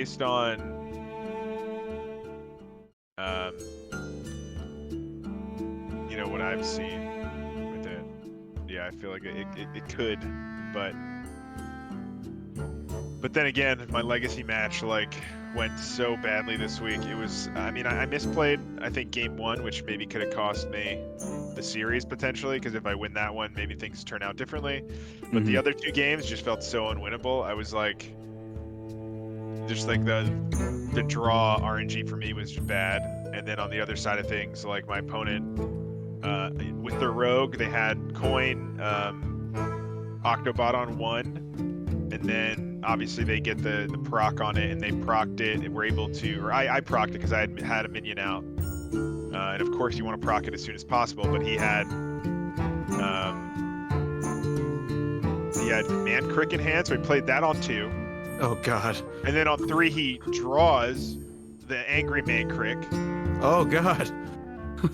based on um, what I've seen with it. Yeah, I feel like it could, but then again, my legacy match went so badly this week. It was, I mean, I misplayed, I think, game one, which maybe could have cost me the series potentially, because if I win that one, maybe things turn out differently. But the other two games just felt so unwinnable. I was like, just like the draw RNG for me was just bad. And then on the other side of things, like my opponent, with their rogue, they had coin Octobot on one, and then obviously they get the proc on it, and they procced it, and we're able to, or I procced it because I had a minion out, and of course you want to proc it as soon as possible, but he had Man Crick in hand, so he played that on 2. Oh god. And then on 3 he draws the Angry Man Crick. Oh god.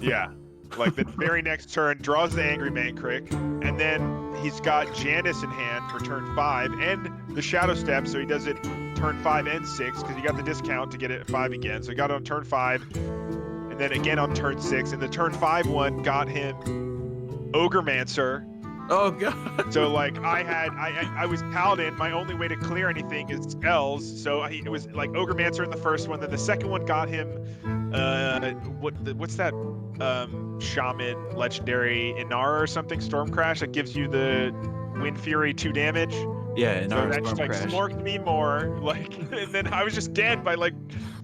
Yeah. Like the very next turn, draws the Angry Man Crick, and then he's got Janice in hand for turn 5 and the Shadow Step, so he does it turn 5 and 6 because he got the discount to get it at 5 again. So he got it on turn 5, and then again on turn 6, and the turn 5 one got him Ogremancer. Oh god. So like I was Paladin. My only way to clear anything is spells. So it was like Ogremancer in the first one. Then the second one got him what's that shaman legendary Inara or something, Storm Crash, that gives you the Wind Fury 2 damage. Yeah, Inara so that Storm just like Crash. smorked me more, like, and then I was just dead by like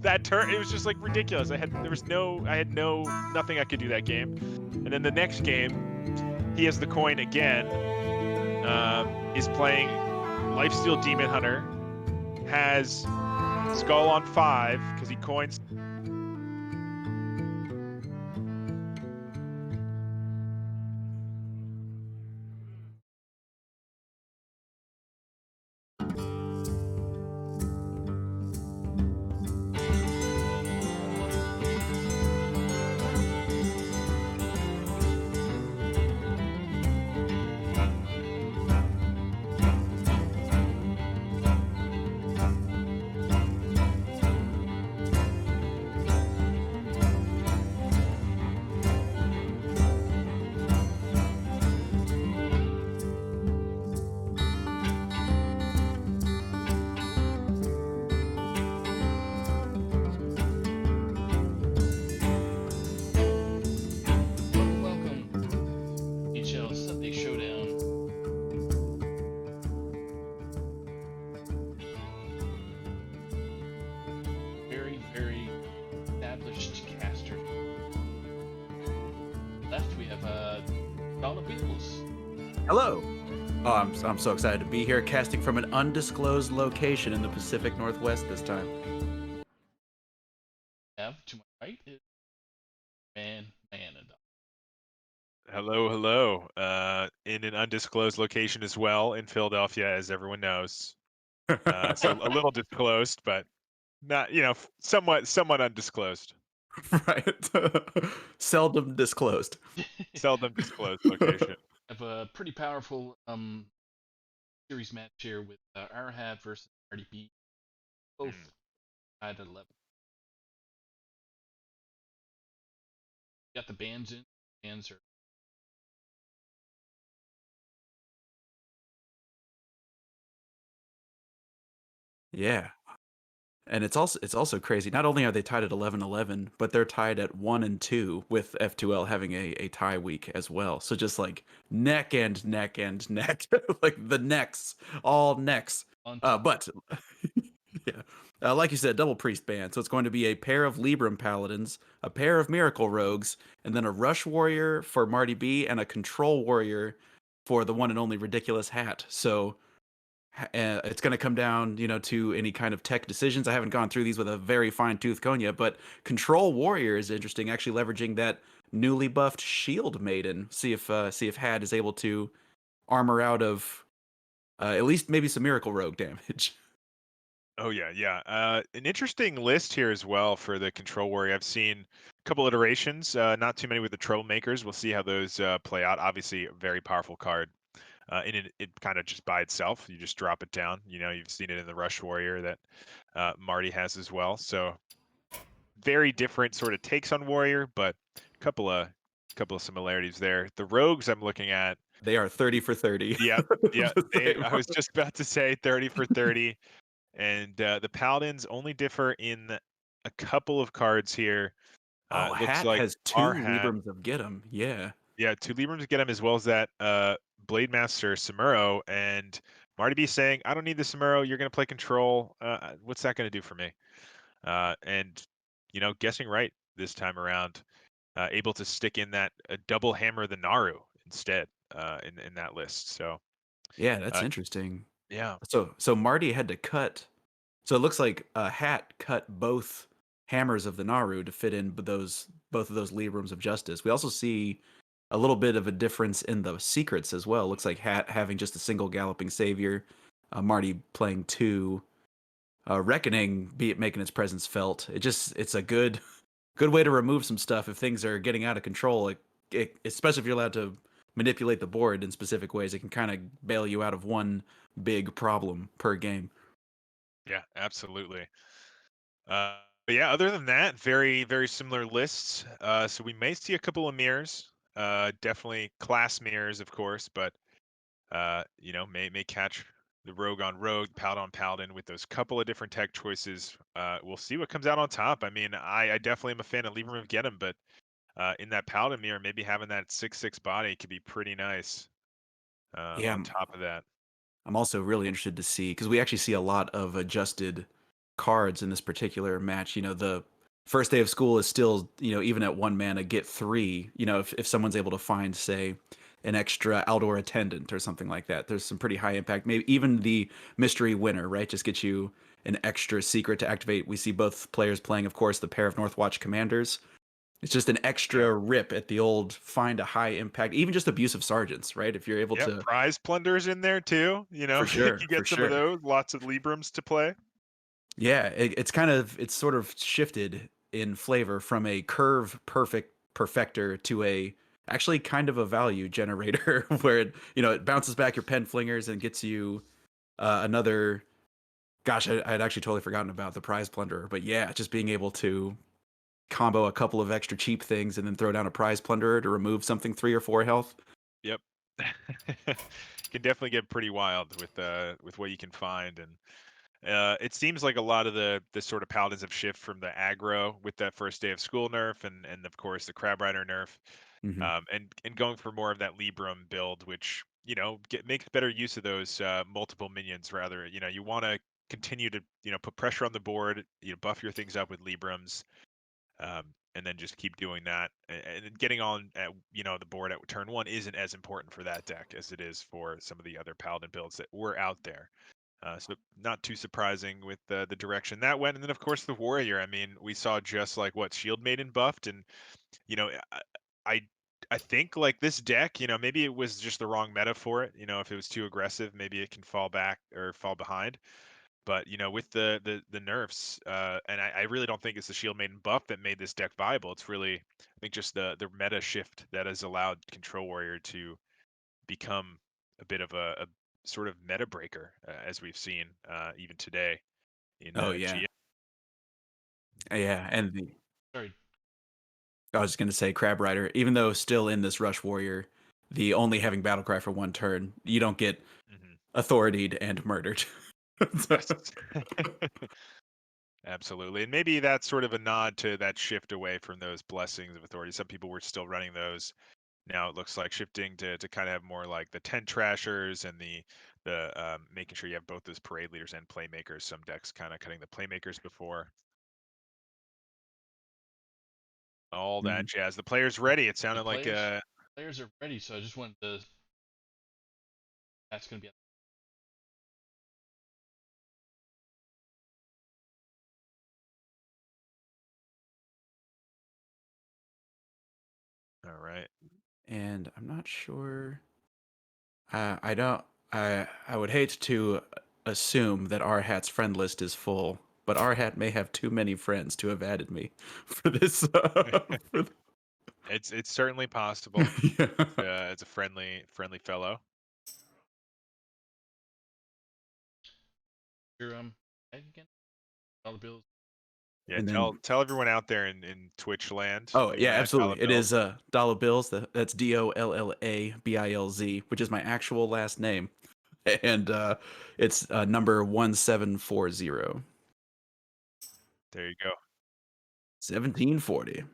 that turn. It was just like ridiculous. I had nothing I could do that game. And then the next game, he has the coin again, is playing Lifesteal Demon Hunter, has Skull on 5 because he coins. Sunday Showdown. Very, very established caster. Left we have Donna Beatles. Hello. Oh, I'm so excited to be here, casting from an undisclosed location in the Pacific Northwest this time. Have to my right is Man and Hello. In an undisclosed location as well in Philadelphia, as everyone knows. So a little disclosed, but not, somewhat undisclosed. Right. Seldom disclosed. Seldom disclosed location. have a pretty powerful series match here with Arhat versus RDB. Both tied at 11. Got the bands in. Bands are Yeah. And it's also crazy. Not only are they tied at 11-11, but they're tied at 1 and 2 with F2L having a tie week as well. So just like neck and neck and neck, like the necks, all necks. But yeah, like you said, double priest band. So it's going to be a pair of Libram paladins, a pair of miracle rogues, and then a rush warrior for Marty B, and a control warrior for the one and only ridiculous hat. So it's going to come down, to any kind of tech decisions. I haven't gone through these with a very fine-tooth comb yet, but Control Warrior is interesting, actually leveraging that newly buffed Shield Maiden. See if Had is able to armor out of at least maybe some Miracle Rogue damage. Oh yeah. An interesting list here as well for the Control Warrior. I've seen a couple iterations, not too many with the Troublemakers. We'll see how those play out. Obviously, a very powerful card. And it kind of just by itself, you just drop it down. You've seen it in the Rush Warrior that Marty has as well. So very different sort of takes on Warrior, but a couple of similarities there. The rogues I'm looking at, They are 30 for 30. yeah, yeah. The same. I was just about to say 30 for 30, and the paladins only differ in a couple of cards here. Oh, It looks Hat like has our 2 hat, Librams of Get 'em. Yeah. yeah, 2 Librams get him, as well as that Blade Master Samuro, and Marty B saying, "I don't need the Samuro. You're gonna play control. What's that gonna do for me?" And guessing right this time around, able to stick in that double hammer the Naru instead in that list. So Yeah, that's uh, interesting. yeah, So Marty had to cut. So it looks like Hat cut both hammers of the Naru to fit in both of those Librams of Justice. We also see a little bit of a difference in the secrets as well. Looks like Hat having just a single Galloping Savior, Marty playing 2, Reckoning be it making its presence felt. It's a good way to remove some stuff if things are getting out of control. Especially if you're allowed to manipulate the board in specific ways, it can kind of bail you out of one big problem per game. yeah, absolutely. But yeah, other than that, very very similar lists. So we may see a couple of mirrors. Definitely class mirrors, of course, but may catch the rogue on rogue, paladin on paladin with those couple of different tech choices. We'll see what comes out on top. I mean, I definitely am a fan of Libram of Get him, but in that paladin mirror, maybe having that 6/6 body could be pretty nice. Yeah, On top of that, I'm also really interested to see because we actually see a lot of adjusted cards in this particular match. The first day of school is still, even at 1 mana, get 3. If someone's able to find, say, an extra outdoor attendant or something like that, there's some pretty high impact. Maybe even the mystery winner, right? Just get you an extra secret to activate. We see both players playing, of course, the pair of Northwatch commanders. It's just an yeah, extra rip at the old find a high impact, even just abusive sergeants, right? If you're able yeah. to, Prize plunders in there too. for You sure, for get some of sure. those. Lots of Librams to play. Yeah, it's sort of shifted in flavor from a curve perfector to a actually kind of a value generator where it bounces back your pen flingers and gets you another. Gosh, I'd actually totally forgotten about the prize plunderer, but yeah, just being able to combo a couple of extra cheap things and then throw down a prize plunderer to remove something 3 or 4 health. Yep. Can definitely get pretty wild with what you can find, and it seems like a lot of the sort of paladins have shift from the aggro with that first day of school nerf, and of course the crab rider nerf, Hmm. and going for more of that Libram build, which makes better use of those multiple minions. Rather, you want to continue to put pressure on the board, buff your things up with Librams, and then just keep doing that. And then getting on at the board at turn 1 isn't as important for that deck as it is for some of the other paladin builds that were out there. So not too surprising with the direction that went. And then of course the warrior. I mean, we saw just like what Shield Maiden buffed, and you know, I I I think like this deck, maybe it was just the wrong meta for it. If it was too aggressive, maybe it can fall back or fall behind. But with the nerfs, and I really don't think it's the Shield Maiden buff that made this deck viable. It's really, I think, just the meta shift that has allowed Control Warrior to become a bit of a sort of meta breaker, as we've seen even today in Oh yeah, GM. yeah, and Sorry. I was just gonna say Crab Rider, even though still in this Rush Warrior, the only having Battlecry for 1 turn, you don't get Hmm. authorityed and murdered. So- Yes. Absolutely. And maybe that's sort of a nod to that shift away from those blessings of authority. Some people were still running those. Now it looks like shifting to kind of have more like the tent trashers and the making sure you have both those parade leaders and playmakers. Some decks kind of cutting the playmakers before all that Mhm. jazz. The player's ready. It The sounded like players are ready, so I just wanted to. That's gonna be. all right. And I'm not sure. I don't. I would hate to assume that R Hat's friend list is full, but R Hat may have too many friends to have added me for this. For It's certainly possible. yeah. It's a friendly fellow. Your tag again. dollar bills. Yeah, And tell then everyone out there in Twitch land. oh You yeah, want to add dollar absolutely. It is bills. dollar bills. That's DOLLABILZ, which is my actual last name, and it's number 1740. There you go. 1740.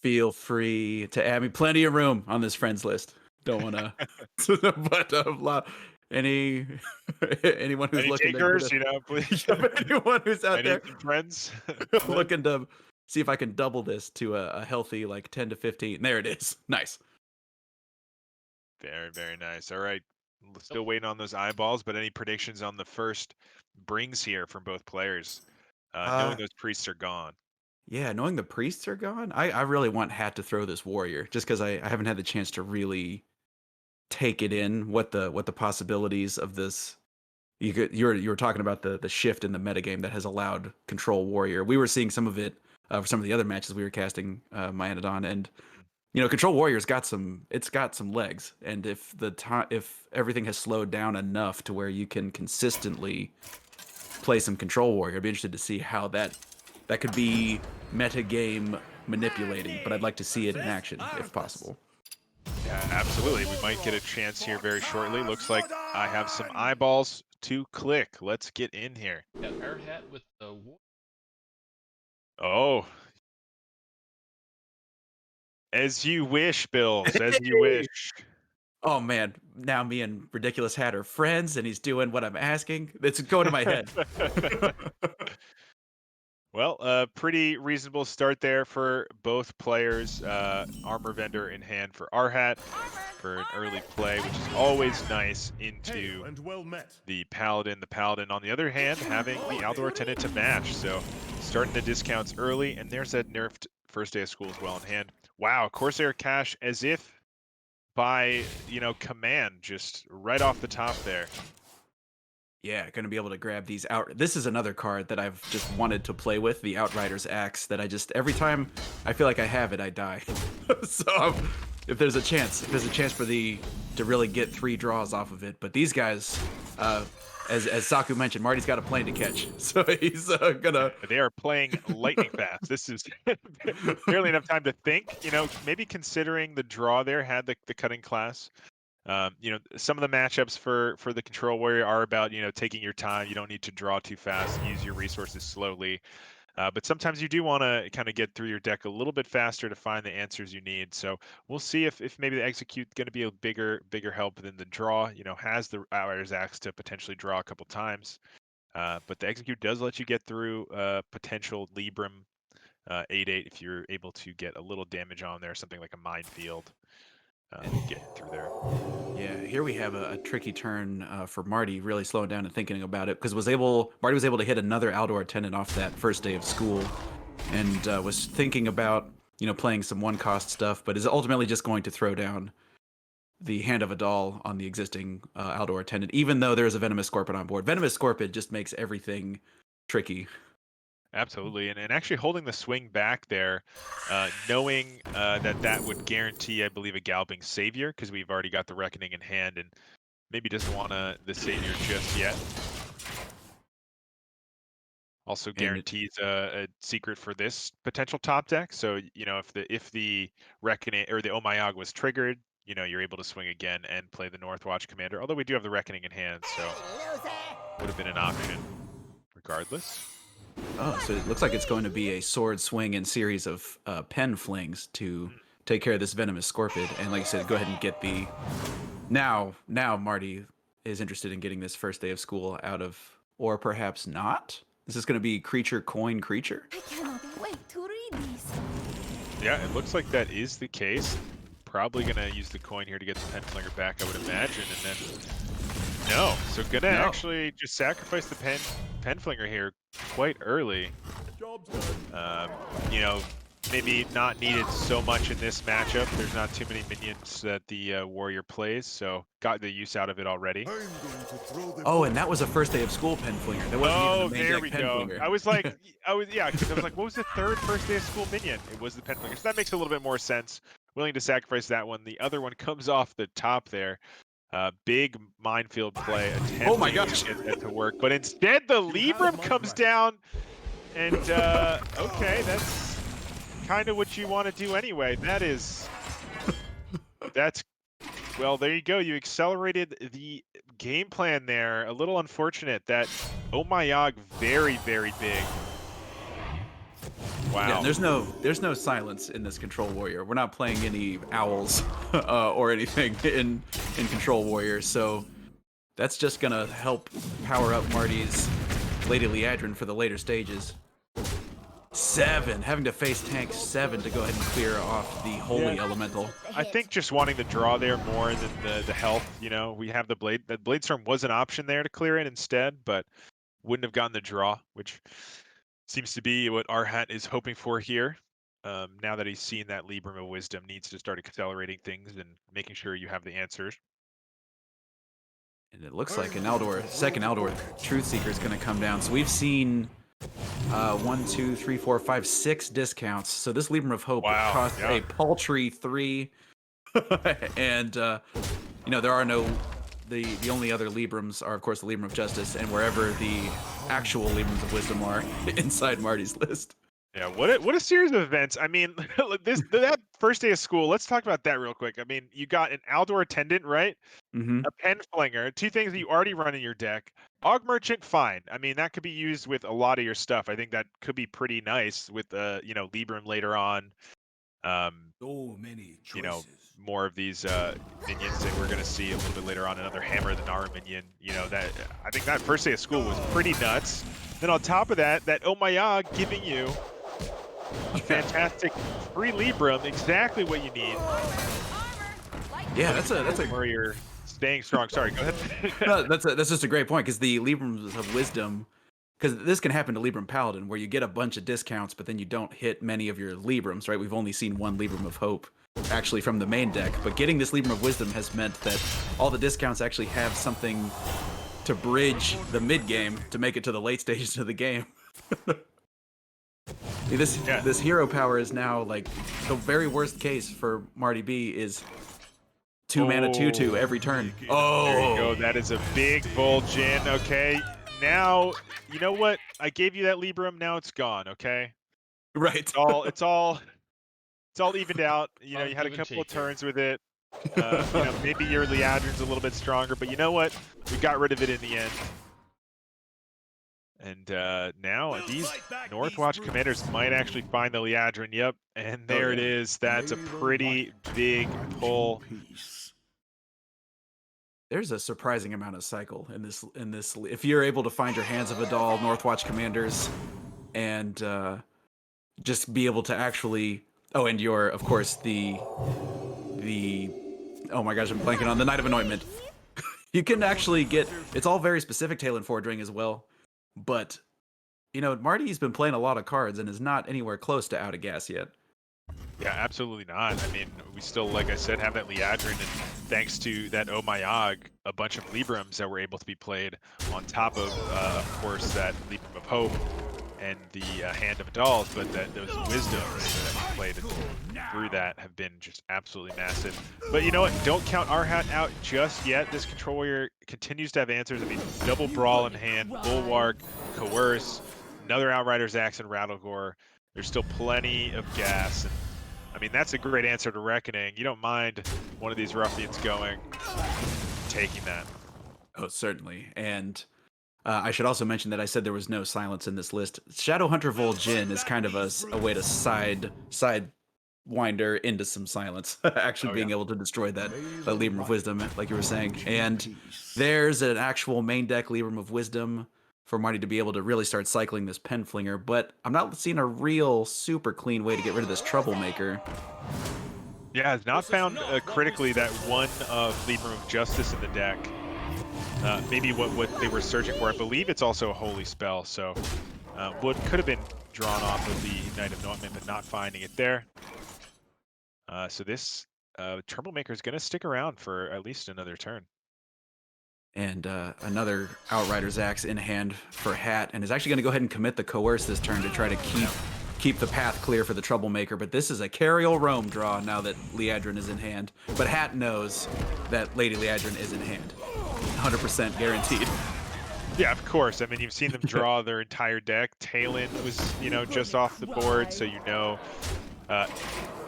Feel free to add me. Plenty of room on this friends list. Don't want to, but any anyone who's Any looking to takers? You know, please. anyone who's I out need there some friends. looking to see if I can double this to a healthy like 10 to 15. There it is. Nice. Very, very nice. All right. Still waiting on those eyeballs, but any predictions on the first brings here from both players? Knowing those priests are gone. Yeah, knowing the priests are gone, I really want Hat to throw this warrior just because I haven't had the chance to really take it in what the possibilities of this. You were talking about the shift in the metagame that has allowed control warrior. We were seeing some of it for some of the other matches we were casting Myanodon, and control warrior's got some legs, and if everything has slowed down enough to where you can consistently play some control warrior, I'd be interested to see how that could be metagame manipulating, but I'd like to see it in action if possible. Yeah, absolutely. We might get a chance here very shortly. Looks like I have some eyeballs to click. Let's get in here. Got our hat with the war. Oh. As you wish, Bills. As you wish. Oh man, now me and Ridiculous Hat are friends, and he's doing what I'm asking. It's going to my head. Well, pretty reasonable start there for both players. Armor vendor in hand for Arhat for an early play, which is always nice into the Paladin. The Paladin, on the other hand, having the Aldor Attendant to match. So starting the discounts early, and there's that nerfed first day of school as well in hand. Wow, Corsair Cash as if by, command, just right off the top there. Yeah, going to be able to grab these out. This is another card that I've just wanted to play with, the Outrider's Axe, that I just, every time I feel like I have it, I die. So if there's a chance for to really get 3 draws off of it. But these guys, as Saku mentioned, Marty's got a plane to catch. So he's gonna... They are playing lightning fast. This is barely enough time to think, maybe considering the draw there had the cutting class. Some of the matchups for the control warrior are about, taking your time. You don't need to draw too fast, use your resources slowly. But sometimes you do want to kind of get through your deck a little bit faster to find the answers you need. So we'll see if maybe the execute going to be a bigger help than the draw. Has the Outrider's Axe to potentially draw a couple times. But the execute does let you get through potential Libram 8/8 if you're able to get a little damage on there, something like a minefield. Get through there. Yeah, here we have a tricky turn for Marty, really slowing down and thinking about it, because Marty was able to hit another Aldor Attendant off that first day of school, and was thinking about playing some 1-cost stuff, but is ultimately just going to throw down the Hand of a Doll on the existing Aldor Attendant, even though there's a Venomous Scorpion on board. Venomous Scorpion just makes everything tricky. Absolutely, and actually holding the swing back there, knowing that would guarantee, I believe, a Galbing Savior, because we've already got the Reckoning in hand, and maybe doesn't want the Savior just yet. Also guarantees a secret for this potential top deck. So if the Reckoning or the Omayag was triggered, you're able to swing again and play the Northwatch Commander. Although we do have the Reckoning in hand, so would have been an option regardless. Oh, so it looks like it's going to be a sword swing and series of pen flings to take care of this Venomous Scorpion. And like I said, go ahead and get the... Now Marty is interested in getting this first day of school out of... Or perhaps not? Is this going to be creature, coin, creature? I cannot wait to read these. Yeah, it looks like that is the case. Probably going to use the coin here to get the pen flinger back, I would imagine. And then... No, so gonna actually just sacrifice the pen flinger here quite early. Maybe not needed so much in this matchup. There's not too many minions that the warrior plays, so got the use out of it already. Oh, and that was a first day of school pen flinger. There wasn't even the main there deck we pen go. flinger. I was like, because I was like, what was the third first day of school minion? It was the pen flinger. So that makes a little bit more sense. Willing to sacrifice that one. The other one comes off the top there. Big minefield play attempting Oh my to gosh. get that to work, but instead the Libram comes down, and okay, that's kind of what you want to do anyway. That's well, there you go. You accelerated the game plan there. A little unfortunate that Oh my Yog very, very big. Yeah, Wow. and there's no silence in this Control Warrior. We're not playing any owls or anything in Control Warrior, so that's just gonna help power up Marty's Lady Liadrin for the later stages. 7, having to face tank 7 to go ahead and clear off the Holy Yeah. Elemental. I think just wanting the draw there more than the health, you know, we have the blade. The blade storm was an option there to clear it instead, but wouldn't have gotten the draw, which seems to be what Arhat is hoping for here. Now that he's seen that Libram of Wisdom, needs to start accelerating things and making sure you have the answers. And it looks like second Aldor Truth Seeker is going to come down. So we've seen 1, 2, 3, 4, 5, 6 discounts. So this Libram of Hope Wow, costs yeah. a paltry 3. And you know, there are no the only other Librams are of course the Libram of Justice and wherever the actual Librams of Wisdom are inside Marty's list. Yeah, what a series of events. I mean, that first day of school. Let's talk about that real quick. I mean, you got an outdoor attendant, right? Mm-hmm. A pen flinger, 2 things that you already run in your deck. Og Merchant, fine. I mean, that could be used with a lot of your stuff. I think that could be pretty nice with you know, Libram later on. So many choices. You know, more of these minions that we're gonna see a little bit later on. Another Hammer the Nara minion. You know, that I think that first day of school was pretty nuts. Then on top of that, that Oh my Yog giving you a fantastic free Libram, exactly what you need. Yeah, that's a Where you're staying strong. Sorry, go ahead. no, that's just a great point because the Librams of Wisdom, because this can happen to Libram Paladin where you get a bunch of discounts but then you don't hit many of your Librams, right? We've only seen one Libram of Hope actually from the main deck, but getting this Libram of Wisdom has meant that all the discounts actually have something to bridge the mid game to make it to the late stages of the game. This hero power is now like the very worst case for Marty B is 2 mana 2/2 every turn. Oh, There you go. That is a big bulge in. Okay. Now, you know what? I gave you that Libram. Now it's gone. Okay. right. It's all evened out. You know, you had a Give and couple of take. turns with it. You know, maybe your Liadrin's a little bit stronger, but you know what? We got rid of it in the end. And now these Northwatch commanders might actually find the Liadrin. Yep, and there it is. That's a pretty big pull. There's a surprising amount of cycle in this. If you're able to find your Hands of Adal Northwatch commanders, and just be able to actually. Oh, and your, of course, the. Oh my gosh, I'm blanking on the Knight of Anointment. You can actually get. It's all very specific Talon Fordring as well, but you know Marty's been playing a lot of cards and is not anywhere close to out of gas yet. Yeah, absolutely not. I mean, we still, like I said, have that Liadrin, and thanks to that Oh my Yog, a bunch of Librams that were able to be played on top of course, that Libram of Hope and the Hand of Adals, but those Wisdoms that we played through that have been just absolutely massive. But you know what? Don't count Arhat out just yet. This Control Warrior continues to have answers. I mean, double Brawl in hand, Bulwark, Coerce, another Outrider's Axe, and Rattlegore. There's still plenty of gas. And I mean, that's a great answer to Reckoning. You don't mind one of these ruffians going, taking that. Oh, certainly. And I should also mention that I said there was no silence in this list. Shadowhunter Vol'jin is kind of a way to sidewinder into some silence, actually being able to destroy that Libram of Wisdom, like you were saying. And there's an actual main deck Libram of Wisdom for Marty to be able to really start cycling this pen flinger, but I'm not seeing a real super clean way to get rid of this Troublemaker. Yeah, has not found critically that one of Libram of Justice in the deck. Maybe what they were searching for. I believe it's also a holy spell, so what could have been drawn off of the Knight of Anointment, but not finding it there. So this Troublemaker is going to stick around for at least another turn. And another Outrider's Axe in hand for Hat, and is actually going to go ahead and commit the Coerce this turn to try to keep keep the path clear for the Troublemaker, but this is a Cariol Rome draw now that Liadrin is in hand. But Hat knows that Lady Liadrin is in hand. 100% guaranteed. Yeah, of course. I mean, you've seen them draw their entire deck. Talon was, just off the board, so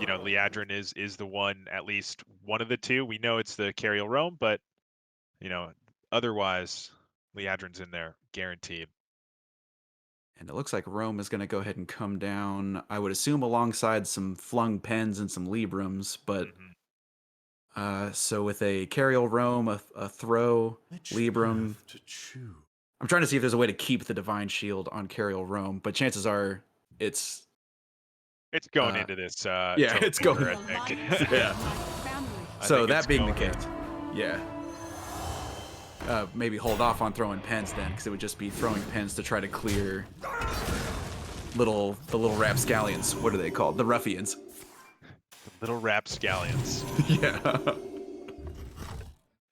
Liadrin is the one, at least one of the two. We know it's the Cariol Rome, but otherwise, Liadrin's in there, guaranteed. And it looks like Rome is going to go ahead and come down, I would assume, alongside some flung pens and some Librams. But so with a Cariol Rome, a throw, Libram. I'm trying to see if there's a way to keep the Divine Shield on Cariol Rome, but chances are it's going into this. It's going. I think. Yeah. I So think that it's being the going case, yeah. Maybe hold off on throwing pens then, because it would just be throwing pens to try to clear the little rapscallions. What are they called? The ruffians. Little rapscallions. Yeah.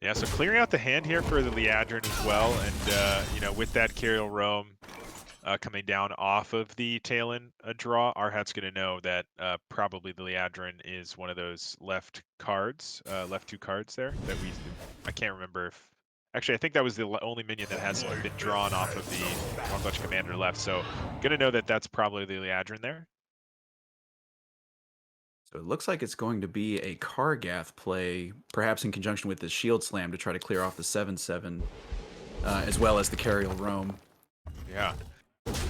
Yeah, so clearing out the hand here for the Liadrin as well, and with that Cariol Rome coming down off of the Talon draw, our hat's going to know that probably the Liadrin is one of those left two cards there that I can't remember if. Actually, I think that was the only minion that hasn't been drawn off of the Warmblood Commander left, so going to know that that's probably the Liadrin there. So it looks like it's going to be a Kargath play, perhaps in conjunction with the Shield Slam to try to clear off the 7/7, as well as the Cariol Rome. Yeah.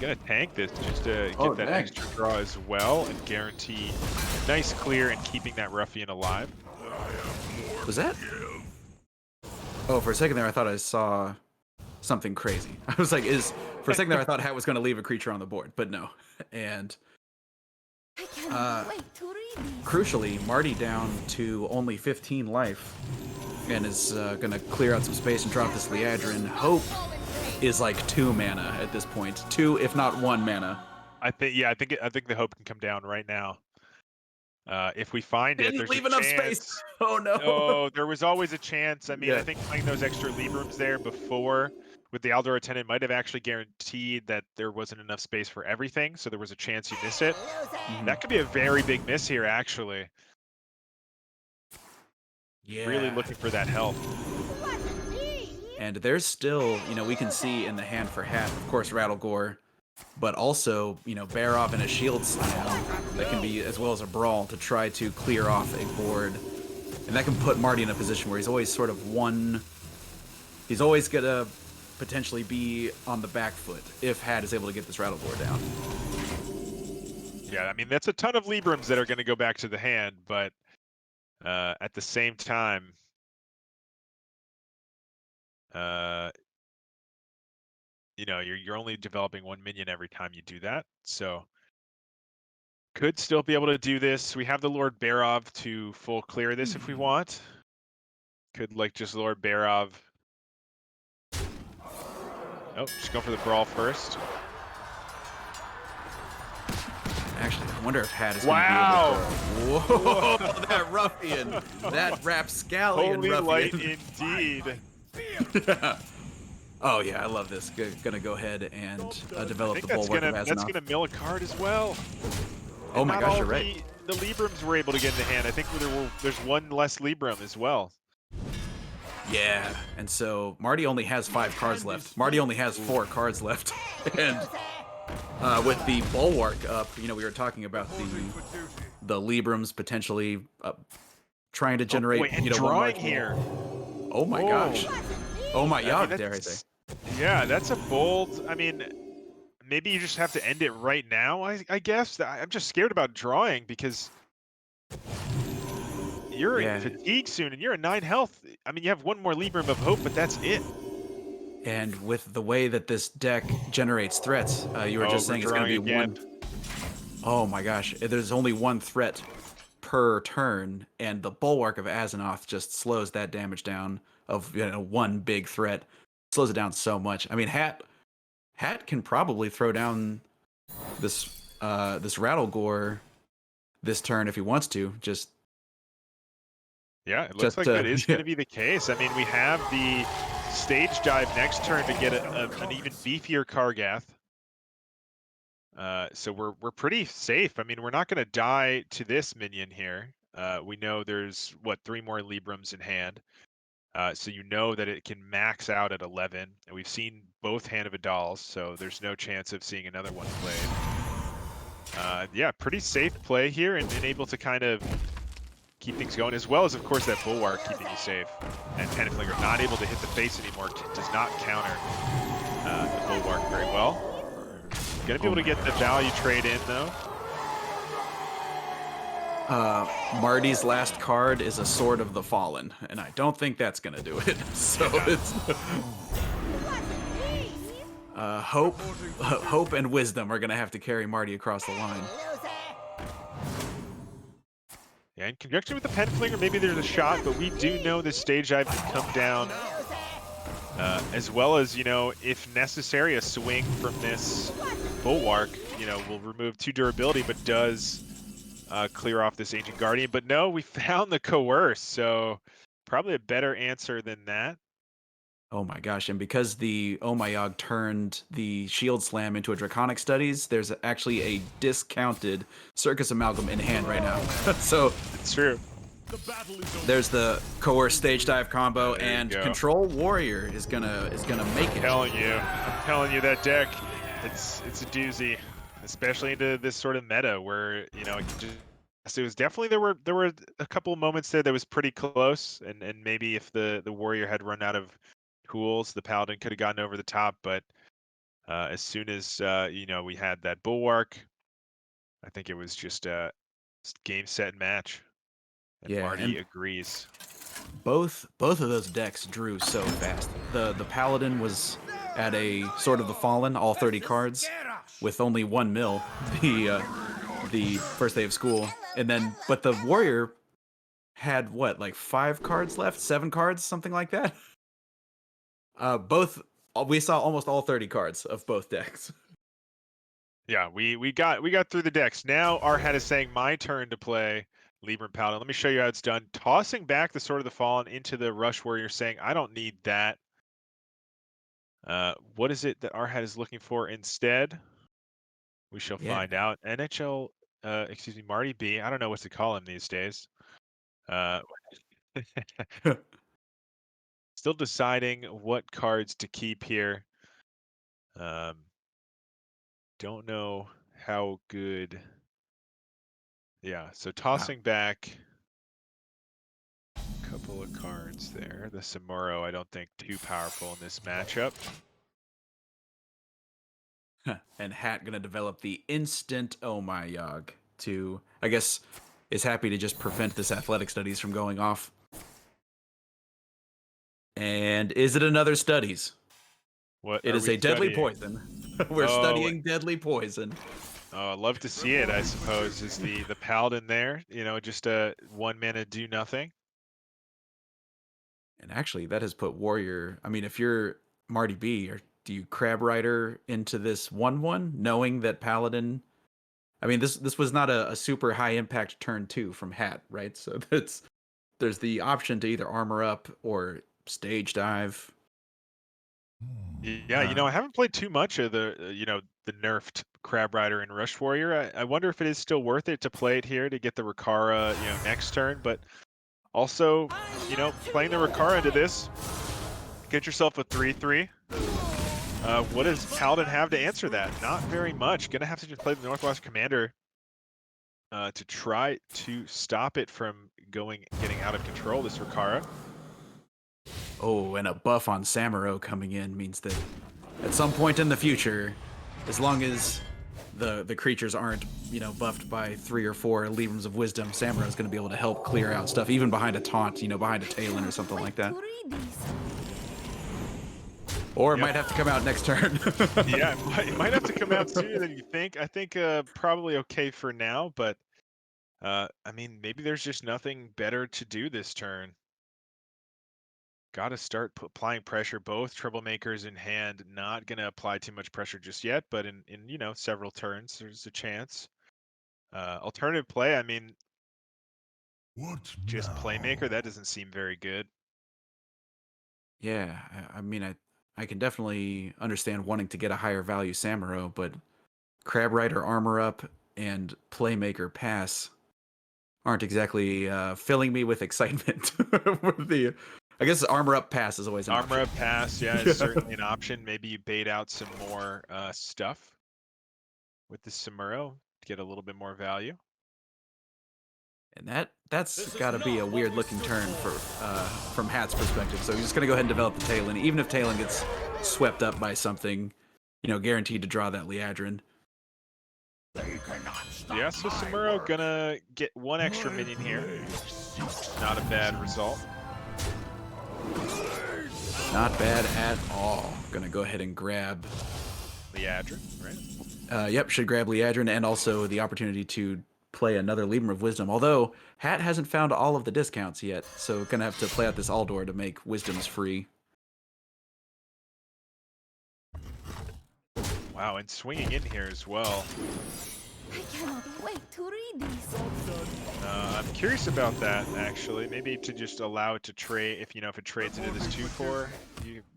Gonna tank this just to get that extra draw as well and guarantee a nice clear and keeping that ruffian alive. Was that? Oh, for a second there, I thought I saw something crazy. I was like, for a second there, I thought Hat was going to leave a creature on the board, but no. And I cannot wait to read these. crucially, Marty down to only 15 life and is going to clear out some space and drop this Liadrin. Hope is like 2 mana at this point. 2, if not 1 mana. I think the hope can come down right now. If we find it, there's leave a enough chance. space. Oh no. Oh, there was always a chance. I mean, Yeah. I think playing those extra Librams there before with the Aldor Attendant might have actually guaranteed that there wasn't enough space for everything, so there was a chance you miss it. That could be a very big miss here, actually. Yeah. Really looking for that help. And there's still, we can see in the hand for Hat, of course, Rattlegore, but also, Barov and a Shield Slam that can be, as well as a Brawl, to try to clear off a board. And that can put Marty in a position where he's always sort of he's always going to potentially be on the back foot if Hat is able to get this Rattlegore down. Yeah, I mean, that's a ton of Librams that are going to go back to the hand, but at the same time, you're only developing 1 minion every time you do that, so could still be able to do this. We have the Lord Barov to full clear this if we want. Could just Lord Barov. Nope, just go for the brawl first. Actually, I wonder if Hat is going Wow! to be able to... Whoa, that ruffian! That rapscallion Holy ruffian. light indeed. Oh yeah, I love this. Gonna go ahead and develop the Bulwark of Azeroth. That's gonna mill a card as well. Oh my gosh, you're right. The Librams were able to get in the hand. I think there's 1 less Libram as well. Yeah, and so Marty only has 5 cards left. Marty only has 4 cards left. And with the Bulwark up, we were talking about the Librams potentially trying to generate, and one drawing more here. Oh my gosh. Oh my god, mean, dare I say. Yeah, that's a bold. I mean, maybe you just have to end it right now, I guess. I'm just scared about drawing because you're in fatigue soon and you're at 9 health. I mean, you have 1 more Libram of Hope, but that's it. And with the way that this deck generates threats, you were just saying it's going to be again. 1. Oh my gosh, there's only 1 threat per turn, and the Bulwark of Azeroth just slows that damage down of 1 big threat. Slows it down so much. I mean, Hat can probably throw down this Rattlegore this turn if he wants to. Yeah, it looks like that is going to be the case. I mean, we have the stage dive next turn to get an even beefier Kargath. So we're pretty safe. I mean, we're not going to die to this minion here. We know there's what 3 more Librams in hand. So you know that it can max out at 11, and we've seen both Hand of Adals, so there's no chance of seeing another one played. Yeah, pretty safe play here, and able to kind of keep things going, as well as, of course, that Bulwark keeping you safe. And Pennaflinger not able to hit the face anymore, does not counter the Bulwark very well. Gonna be able to get the value trade in, though. Marty's last card is a Sword of the Fallen, and I don't think that's gonna do it. So it's hope and wisdom are gonna have to carry Marty across the line. Yeah, in conjunction with the Pennaflinger, maybe there's a shot, but we do know the stage dive can come down, as well as, you know, if necessary, a swing from this Bulwark, you know, will remove 2 durability, but does clear off this Ancient Guardian. But no, we found the Coerce, so probably a better answer than that. Oh my gosh, and because the Omayog turned the Shield Slam into a Draconic Studies, there's actually a discounted Circus Amalgam in hand right now. So It's true. there's the Coerce Stage Dive combo, There you and go. Control Warrior is gonna make it. I'm telling you that deck, it's a doozy, especially into this sort of meta where, you know, it can just, it was definitely, there were a couple moments there that was pretty close, and maybe if the Warrior had run out of tools, the Paladin could have gotten over the top. But as soon as you know, we had that Bulwark, I think it was just a game, set, and match. And Yeah, Marty and agrees. both of those decks drew so fast. The Paladin was at a Sword of the Fallen, all 30 cards, with only 1 mil the first day of school, and then but the Warrior had what, like 5 cards left, 7 cards, something like that. Both we saw almost all 30 cards of both decks. Yeah, we got through the decks. Now our head is saying my turn to play Libram Paladin. Let me show you how it's done. Tossing back the Sword of the Fallen into the Rush Warrior, saying I don't need that. What is it that our head is looking for instead? We shall Yeah. find out. NHL, excuse me, Marty B. I don't know what to call him these days. Uh, Still deciding what cards to keep here. Don't know how good. Yeah, so tossing back a couple of cards there. The Samuro, I don't think too powerful in this matchup. And Hat gonna develop the instant Oh My Yog to, I guess, is happy to just prevent this athletic studies from going off. And is it another studies? What It are is we a deadly studying? poison. We're Oh, studying deadly poison. Oh, I'd love to see it, I suppose. Is the Paladin there? You know, just a 1 mana do nothing. And actually, that has put Warrior. I mean, if you're Marty B, or do you Crab Rider into this 1/1, knowing that Paladin? I mean, this was not a super high impact turn 2 from Hat, right? So there's the option to either armor up or stage dive. Yeah, you know, I haven't played too much of the, you know, the nerfed Crab Rider and Rush Warrior. I wonder if it is still worth it to play it here to get the Rikara, you know, next turn. But also, you know, playing the Rikara into this, get yourself a 3/3. What does Paladin have to answer that? Not very much. Gonna have to just play the Northwest Commander to try to stop it from getting out of control, this Rikara. Oh, and a buff on Samuro coming in means that at some point in the future, as long as the creatures aren't, you know, buffed by 3 or 4 Librams of Wisdom, Samuro is going to be able to help clear out stuff, even behind a taunt, you know, behind a Talon or something like that. Or it might have to come out next turn. Yeah, it might have to come out sooner than you think. I think probably okay for now, but I mean, maybe there's just nothing better to do this turn. Got to start applying pressure. Both troublemakers in hand. Not going to apply too much pressure just yet, but in you know, several turns, there's a chance. Alternative play, I mean, just Playmaker, that doesn't seem very good. Yeah, I mean, I can definitely understand wanting to get a higher value Samuro, but Crab Rider Armor Up and Playmaker Pass aren't exactly filling me with excitement. With the, I guess Armor Up Pass is always an Armor option. Up Pass, yeah, is certainly an option. Maybe you bait out some more stuff with the Samuro to get a little bit more value. And that's got to be a weird looking turn for from Hat's perspective. So he's just gonna go ahead and develop the Talon, even if Talon gets swept up by something, you know, guaranteed to draw that Liadrin. Yeah, so Samuro gonna get one extra minion here. Not a bad result. Not bad at all. Gonna go ahead and grab. Liadrin, right? Yep, should grab Liadrin and also the opportunity to play another Libram of Wisdom. Although Hat hasn't found all of the discounts yet, so gonna have to play out this Aldor to make Wisdoms free. Wow, and swinging in here as well. I cannot wait to read these. I'm curious about that actually. Maybe to just allow it to trade. If if it trades into this 2/4,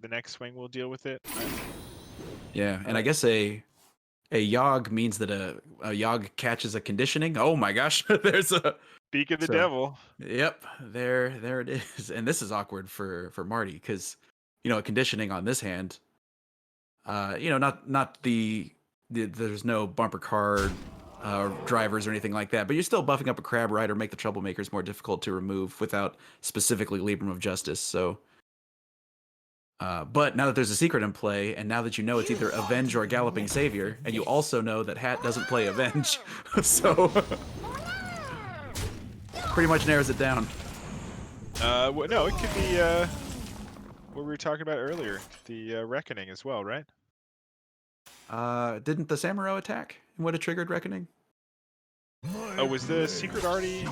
the next swing will deal with it. Yeah, and I guess a Yogg means that a Yogg catches a conditioning. Oh my gosh, there's a Speak of the So- devil. Yep, there it is. And this is awkward for Marty because a conditioning on this hand. Not the there's no bumper card drivers or anything like that, but you're still buffing up a Crab Rider, make the Troublemakers more difficult to remove without specifically Libram of Justice. So, but now that there's a secret in play, and now that you know it's either Avenge or Galloping Savior, and you also know that Hat doesn't play Avenge, so pretty much narrows it down. No, it could be what we were talking about earlier, the Reckoning as well, right? Didn't the Samuro attack and would have triggered Reckoning? Oh, was the secret already?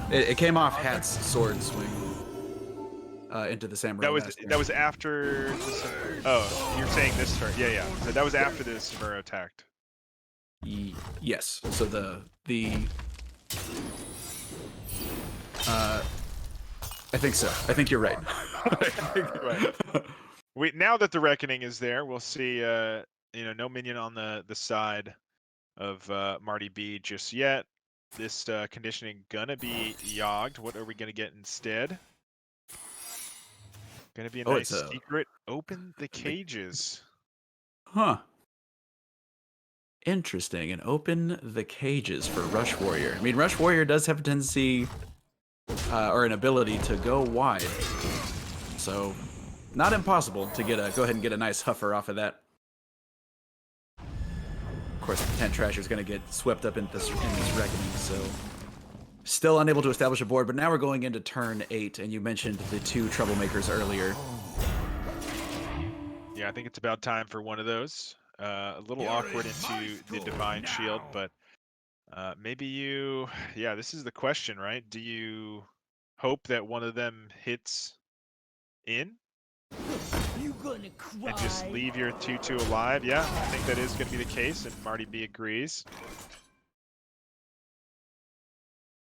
It came off Hat's sword swing into the Samuro. That was after. Oh, you're saying this turn? Yeah. So that was after the Samuro attacked. Yes. So I think so. I think you're right. Right. Wait, now that the Reckoning is there, we'll see. No minion on the side of Marty B just yet. This conditioning gonna be Yogged. What are we gonna get instead? Gonna be a nice secret. Open the cages. Huh. Interesting. And open the cages for Rush Warrior. I mean, Rush Warrior does have a tendency or an ability to go wide. So, not impossible to go ahead and get a nice huffer off of that. Of course, the Tent Trasher is going to get swept up in this Reckoning, so still unable to establish a board. But now we're going into turn 8, and you mentioned the 2 Troublemakers earlier. Yeah, I think it's about time for one of those. A little awkward into the Divine Shield, but maybe you... Yeah, this is the question, right? Do you hope that one of them hits in? And just leave your 2/2 alive? Yeah, I think that is going to be the case, and Marty B agrees.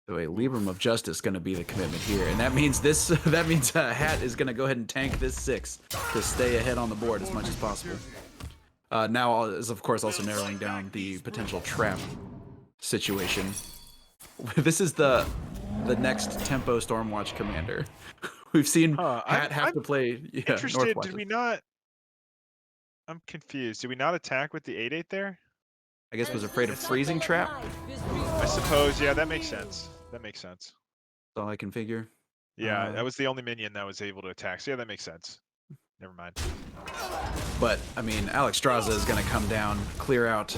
So a Libram of Justice going to be the commitment here, and that means Hat is going to go ahead and tank this 6 to stay ahead on the board as much as possible. Now is of course also narrowing down the potential trap situation. This is the next Tempo Stormwatch commander. We've seen Hat have to play. Yeah, interested. Northwatch. Did we not? I'm confused. Did we not attack with the 8/8 there? I guess was afraid of freezing trap. I suppose. Yeah, that makes sense. That makes sense. That's all I can figure. Yeah, that was the only minion that was able to attack. So yeah, that makes sense. Never mind. But I mean, Alex Straza is going to come down, clear out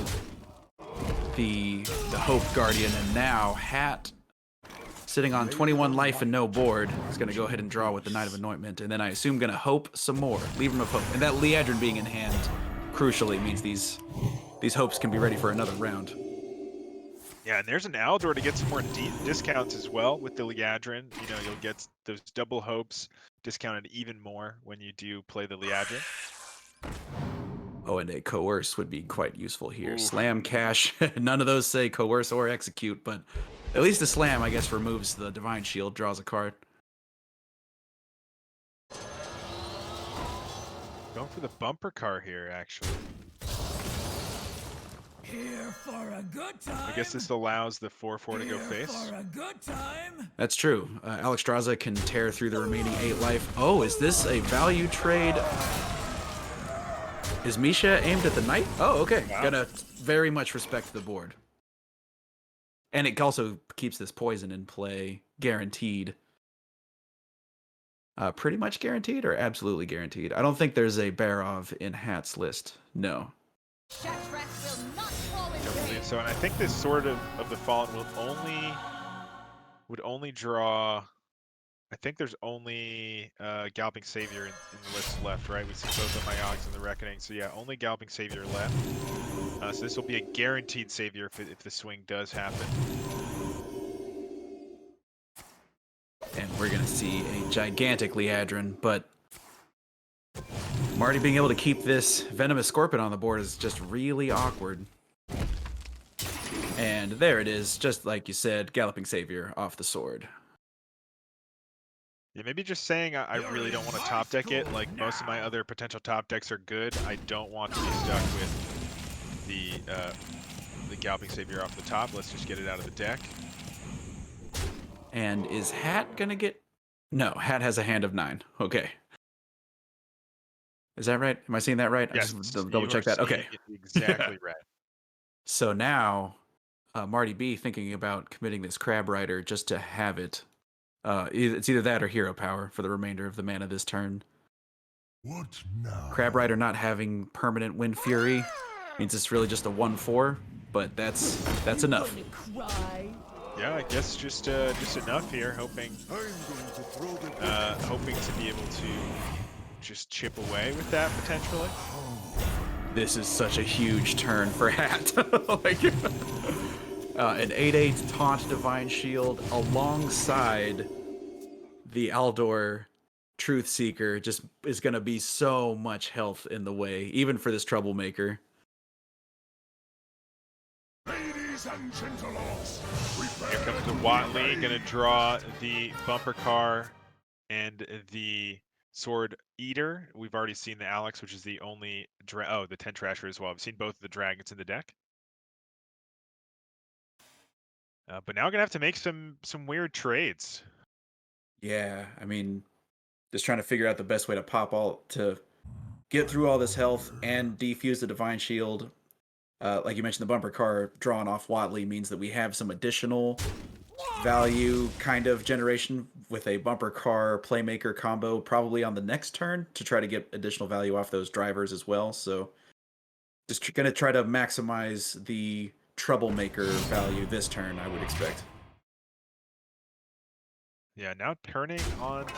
the Hope Guardian, and now Hat, sitting on 21 life and no board, is going to go ahead and draw with the Knight of Anointment, and then I assume going to hope some more. Libram of Hope, and that Liadrin being in hand, crucially means these hopes can be ready for another round. Yeah, and there's an Aldor to get some more discounts as well with the Liadrin. You'll get those double hopes discounted even more when you do play the Liadrin. Oh, and a Coerce would be quite useful here. Ooh. Slam, Cash, none of those say Coerce or Execute, but at least the Slam, I guess, removes the Divine Shield, draws a card. Going for the bumper car here, actually. Here for a good time. I guess this allows the 4/4 to go Here face. for a good time. That's true. Alexstrasza can tear through the remaining 8 life. Oh, is this a value trade? Is Misha aimed at the knight? Oh, okay. Wow. Gonna very much respect the board. And it also keeps this poison in play, guaranteed. Pretty much guaranteed or absolutely guaranteed? I don't think there's a Barov in Hat's list. No. Shatrak will not fall in I believe vain. so, and I think this Sword of the Fallen would only draw. I think there's only Galloping Savior in the list left, right? We see both of my Yogs and the Reckoning, so yeah, only Galloping Savior left. So this will be a guaranteed savior if the swing does happen. And we're going to see a gigantic Liadrin, but Marty being able to keep this Venomous Scorpion on the board is just really awkward. And there it is, just like you said, Galloping Savior off the sword. Yeah, maybe just saying I really don't want to top deck it. Like most of my other potential top decks are good. I don't want to be stuck with the Galloping Savior off the top. Let's just get it out of the deck. And is Hat gonna get... No, Hat has a hand of 9. Okay. Is that right? Am I seeing that right? Yes, I just double check that. Okay. Exactly right. So now, Marty B thinking about committing this Crab Rider just to have it. It's either that or Hero Power for the remainder of the mana this turn. What now? Crab Rider not having permanent Wind Fury means it's really just a 1/4, but that's enough. Yeah, I guess just enough here. Hoping to be able to just chip away with that potentially. This is such a huge turn for Hat. Like, an 8/8 Taunt Divine Shield alongside the Aldor Truth Seeker just is going to be so much health in the way, even for this troublemaker. Ladies and gentlemen, Here comes the Watley, gonna draw the Bumper Car and the Sword Eater. We've already seen the Alex, which is the only the 10 Trasher as well. I've seen both of the dragons in the deck. But now gonna have to make some weird trades. Yeah, I mean, just trying to figure out the best way to get through all this health and defuse the Divine Shield. Like you mentioned, the Bumper Car drawing off Watley means that we have some additional value kind of generation with a Bumper Car Playmaker combo probably on the next turn to try to get additional value off those drivers as well. So just going to try to maximize the Troublemaker value this turn, I would expect. Yeah, now turning on to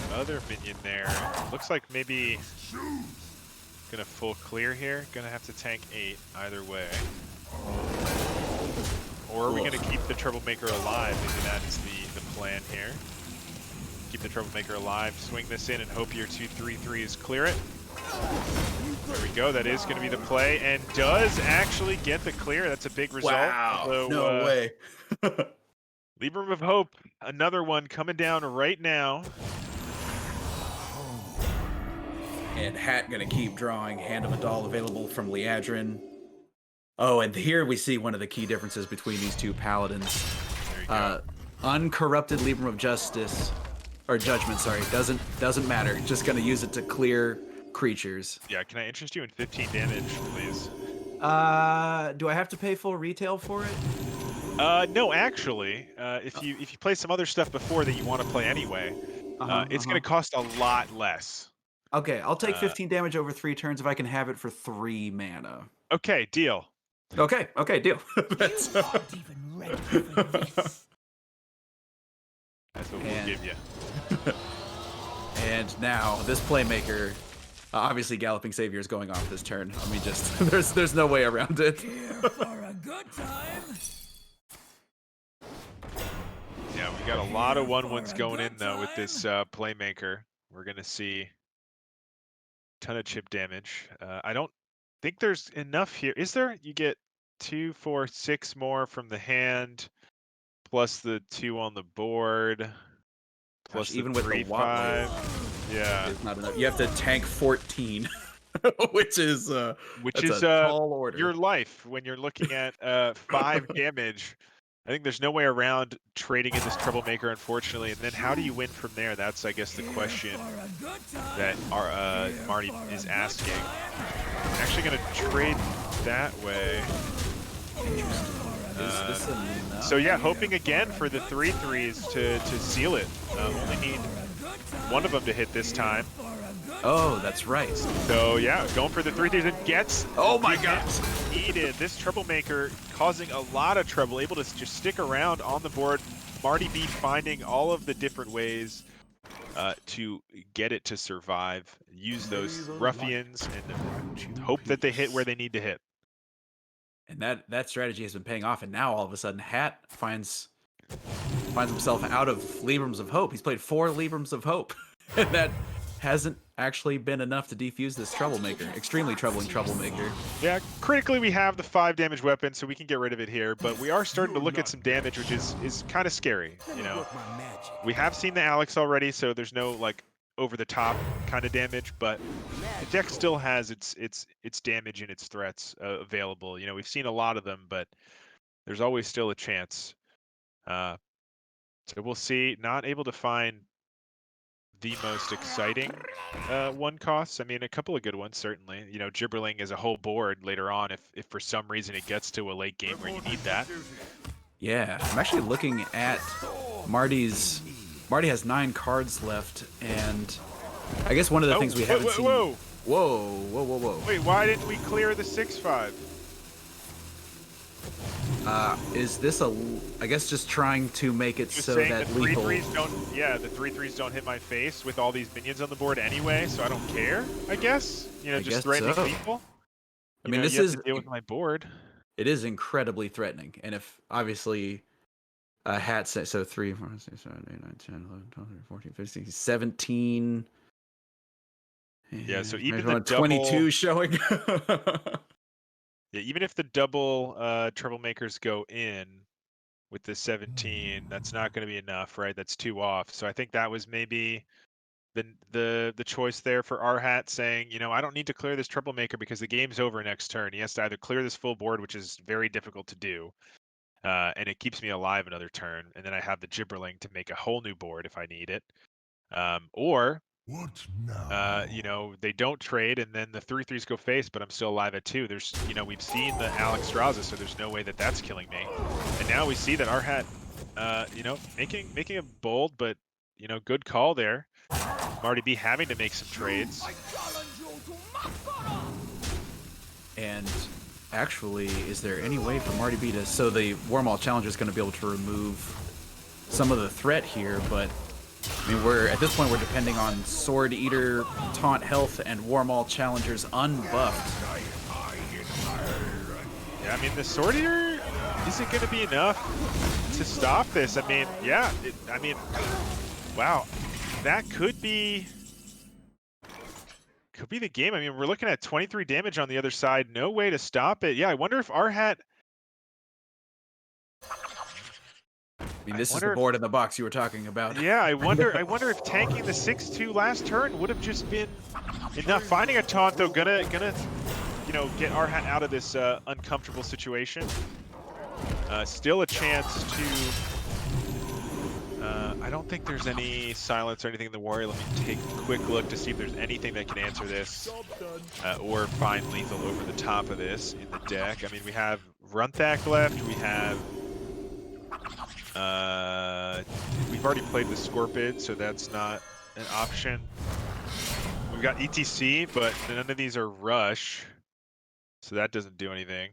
the other minion there. Looks like maybe gonna full clear here. Gonna have to tank 8 either way. Or are we gonna keep the Troublemaker alive? Maybe that is the plan here. Keep the Troublemaker alive, swing this in, and hope your 2/3/3s clear it. There we go. That is going to be the play, and does actually get the clear. That's a big result. Wow! So, no way. Libram of Hope, another one coming down right now. And Hat gonna keep drawing Hand of Adal available from Liadrin. Oh, and here we see one of the key differences between these two paladins. There you go. Uncorrupted Libram of Justice, or Judgment, sorry, doesn't matter. Just gonna use it to clear creatures. Yeah, can I interest you in 15 damage, please? Do I have to pay full retail for it? No, actually, if you play some other stuff before that you want to play anyway, it's going to cost a lot less. Okay, I'll take 15 damage over 3 turns if I can have it for 3 mana. Okay, deal. Okay, deal. That's even ready for this. That's what we'll give you. And now this Playmaker, obviously Galloping Savior is going off this turn. I mean, just there's no way around it. Here for a good time. Yeah, we got a lot of 1/1s going in though with this Playmaker. We're gonna see a ton of chip damage. I don't think there's enough here. Is there? You get 2, 4, 6 more from the hand, plus the 2 on the board, plus Gosh, even the with 3, the Watley, 5. Yeah. it's not enough. You have to tank 14. which is which that's is a tall order. your life when you're looking at 5 damage. I think there's no way around trading in this troublemaker, unfortunately. And then how do you win from there? That's, I guess, the question that our Marty is asking. I'm actually going to trade that way. So yeah, hoping again for the 3-3s to seal it. Only need one of them to hit this time. Oh, that's right. So yeah, going for the 3-3s and gets. Oh my the God! hit needed. This troublemaker causing a lot of trouble, able to just stick around on the board. Marty B finding all of the different ways to get it to survive. Use those ruffians and hope that they hit where they need to hit. And that strategy has been paying off, and now all of a sudden Hat finds himself out of Librams of Hope. He's played 4 Librams of Hope, and that hasn't actually been enough to defuse this troublemaker. Extremely troubling troublemaker. Yeah, critically we have the 5 damage weapon, so we can get rid of it here, but we are starting to look at some damage, which is kind of scary, you know. We have seen the Alex already, so there's no like over the top kind of damage, but the deck still has its damage and its threats available. You know, we've seen a lot of them, but there's always still a chance. So we'll see. Not able to find the most exciting one costs. I mean, a couple of good ones, certainly. You know, Gibberling is a whole board later on if for some reason it gets to a late game where you need that. Yeah, I'm actually looking at Marty's. Marty has 9 cards left, and I guess one of the things we haven't seen. Whoa. Wait, why didn't we clear the 6-5? Is this I guess just trying to make it Just so saying that the lethal. 3-3s don't. Yeah, the 3-3s don't hit my face with all these minions on the board anyway, so I don't care. I guess you know, I just guess threatening so. people. I mean, this you have is to deal with my board. it is incredibly threatening, and if obviously Hat says so 3, 4, 6, 7, 8, 9, 10, 11, 12, 13, 14, 15, 17. Yeah, so even maybe the 22 double, showing. yeah, even if the double troublemakers go in with the 17, that's not going to be enough, right? That's 2 off. So I think that was maybe the choice there for our Hat, saying, you know, I don't need to clear this troublemaker because the game's over next turn. He has to either clear this full board, which is very difficult to do, and it keeps me alive another turn, and then I have the Gibberling to make a whole new board if I need it, or What now? you know, they don't trade, and then the 3-3s go face, but I'm still alive at 2. There's, you know, we've seen the Alex Straza, so there's no way that that's killing me. And now we see that our Hat, you know, making a bold but, you know, good call there. Marty B having to make some trades. And actually, is there any way for Marty B to... So the Warmaul Challenger is going to be able to remove some of the threat here, but... I mean, at this point, we're depending on Sword Eater, Taunt Health, and Warmaul Challengers unbuffed. Yeah, I mean, the Sword Eater isn't going to be enough to stop this. I mean, yeah, I mean, wow. That could be the game. I mean, we're looking at 23 damage on the other side. No way to stop it. Yeah, I wonder if our Hat... I mean, this is the board in the box you were talking about. Yeah, I wonder if tanking the 6-2 last turn would have just been enough. Finding a taunt though, gonna you know, get our Hat out of this uncomfortable situation. Still a chance to. I don't think there's any silence or anything in the warrior. Let me take a quick look to see if there's anything that can answer this, or find lethal over the top of this in the deck. I mean, we have Runthak left. We have. We've already played the Scorpid, so that's not an option. We've got ETC, but none of these are Rush, so that doesn't do anything.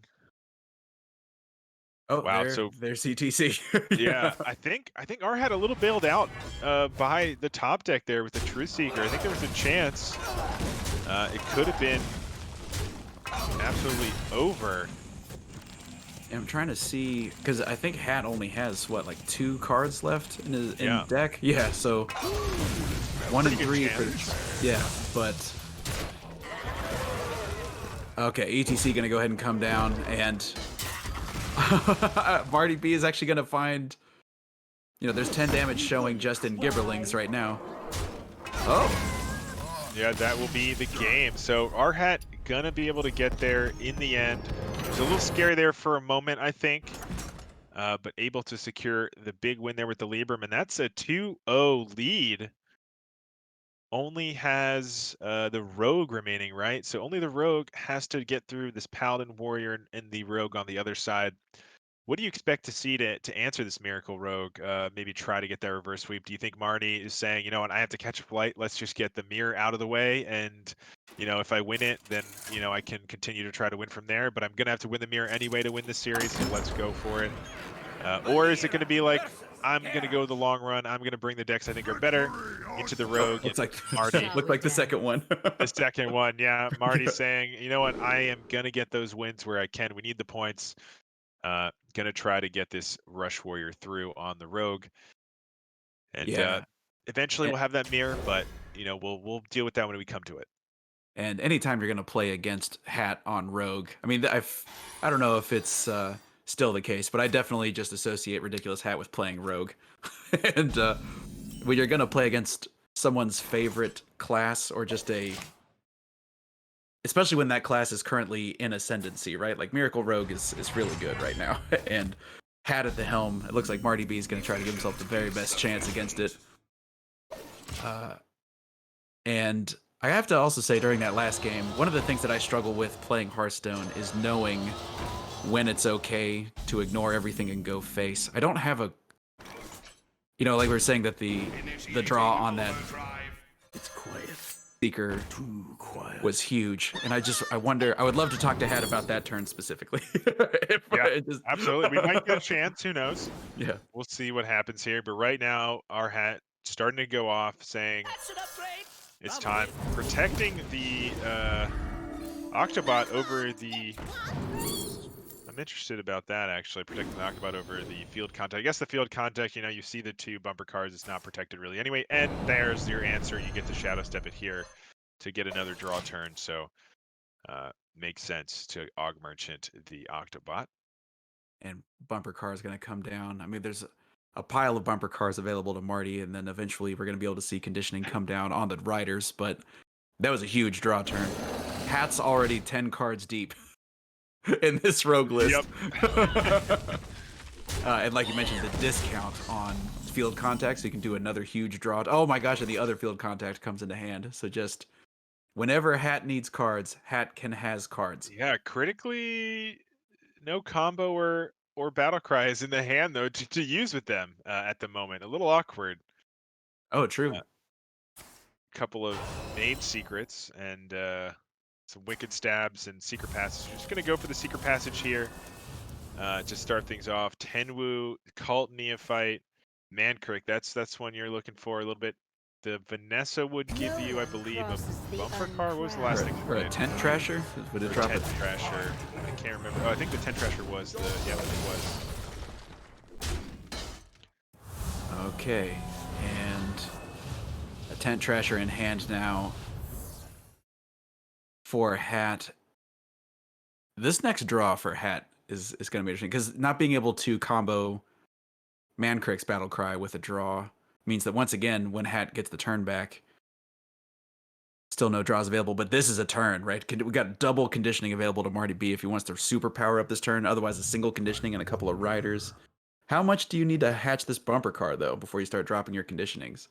Oh, wow! So there's ETC. yeah, I think R had a little bailed out by the top deck there with the Truth Seeker. I think there was a chance it could have been absolutely over. I'm trying to see, because I think Hat only has, what, like 2 cards left in his deck? Yeah, so 1 and 3 for... Yeah, but... Okay, ETC gonna go ahead and come down, and... Marty B is actually gonna find... You know, there's 10 damage showing just in Gibberlings right now. Oh! Yeah, that will be the game. So our hat gonna be able to get there in the end. It was a little scary there for a moment, I think, but able to secure the big win there with the Libram, and that's a 2-0 lead. Only has the Rogue remaining, right? So only the Rogue has to get through this Paladin Warrior and the Rogue on the other side. What do you expect to see to answer this Miracle Rogue? Maybe try to get that reverse sweep. Do you think Marty is saying, you know what, I have to catch a flight. Let's just get the mirror out of the way, and if I win it, then I can continue to try to win from there. But I'm gonna have to win the mirror anyway to win this series, so let's go for it. Or is it going to be like, I'm going to go the long run. I'm going to bring the decks I think are better into the Rogue. Looks like Marty. looked like the second one. The second one, yeah. Marty's saying, you know what? I am going to get those wins where I can. We need the points. Going to try to get this Rush Warrior through on the Rogue. And Yeah. eventually we'll have that mirror, but we'll deal with that when we come to it. And anytime you're going to play against Hat on Rogue, I mean, I don't know if it's still the case, but I definitely just associate Ridiculous Hat with playing Rogue. And when you're going to play against someone's favorite class, or just especially when that class is currently in ascendancy, right? Like Miracle Rogue is really good right now. And Hat at the helm, it looks like Marty B is going to try to give himself the very best chance against it. And I have to also say, during that last game, one of the things that I struggle with playing Hearthstone is knowing when it's okay to ignore everything and go face. I don't have a, like we were saying that the draw on that It's quiet. Seeker Too quiet. was huge, and I wonder, I would love to talk to Hat about that turn specifically. Yeah, absolutely. We might get a chance. Who knows? Yeah. We'll see what happens here. But right now, our Hat starting to go off, saying it's time. Protecting the Octobot over the... I'm interested about that, actually. Protecting the Octobot over the field contact. I guess the field contact, you see the two bumper cards. It's not protected really anyway. And there's your answer. You get to Shadow Step it here to get another draw turn. So makes sense to Aug Merchant the Octobot. And bumper car is going to come down. I mean, there's a pile of bumper cars available to Marty, and then eventually we're going to be able to see conditioning come down on the riders. But that was a huge draw turn. Hat's already 10 cards deep in this Rogue list. Yep. And like you mentioned, the discount on field contact, so you can do another huge draw. Oh my gosh, and the other field contact comes into hand. So just whenever Hat needs cards, Hat has cards. Yeah, critically, no combo or battle cry is in the hand though to use with them at the moment. A little awkward. Oh, true. Couple of made secrets and some wicked stabs and secret passages. Just gonna go for the secret passage here to start things off. Tenwu, Cult Neophyte, Mankirk. That's one you're looking for a little bit. The Vanessa would give you, I believe, a bumper car. What was the last thing? Or a tent trasher? Would it drop tent it? trasher. I can't remember. Oh, I think the tent trasher was the it was. Okay, and a tent trasher in hand now for Hat. This next draw for Hat is going to be interesting, because not being able to combo Mankirk's Battle Cry with a draw means that once again, when Hat gets the turn back, still no draws available, but this is a turn, right? We got double conditioning available to Marty B if he wants to super power up this turn, otherwise a single conditioning and a couple of riders. How much do you need to hatch this bumper car, though, before you start dropping your conditionings?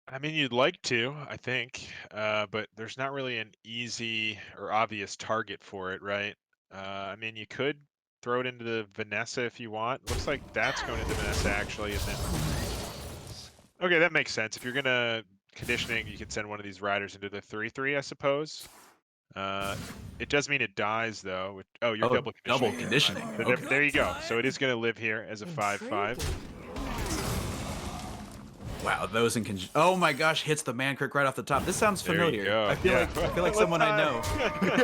I mean, you'd like to, I think, but there's not really an easy or obvious target for it, right? I mean, you could throw it into the Vanessa if you want. Looks like that's going into Vanessa, actually, and then... Okay, that makes sense. If you're going to conditioning, you can send one of these riders into the 3/3, I suppose. It does mean it dies, though. Oh, you're double conditioning. Double conditioning. Okay. There you go. So it is going to live here as a 5/5. Wow, those in oh my gosh, hits the Mankirk right off the top. This sounds There familiar. you go. I feel like someone I know.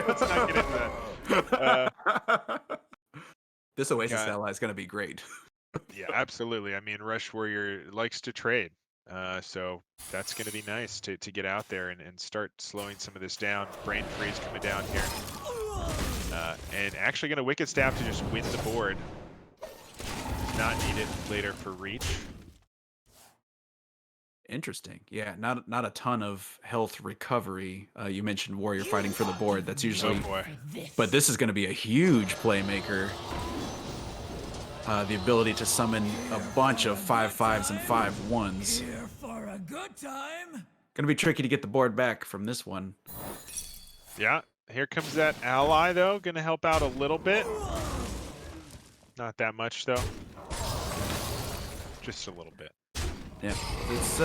Let's not get into that. This Oasis ally is going to be great. Yeah, absolutely. I mean, Rush Warrior likes to trade. So that's going to be nice to get out there and start slowing some of this down. Brain Freeze coming down here. And actually going to Wicked Stab to just win the board. Not needed later for reach. Interesting. Yeah, not a ton of health recovery. You mentioned warrior fighting for the board. That's Oh usually, boy. but this is going to be a huge playmaker. The ability to summon a bunch of 5/5s and 5/1s. Here for a good time. Gonna be tricky to get the board back from this one. Yeah. Here comes that ally though, gonna help out a little bit. Not that much though. Just a little bit. Yeah, it's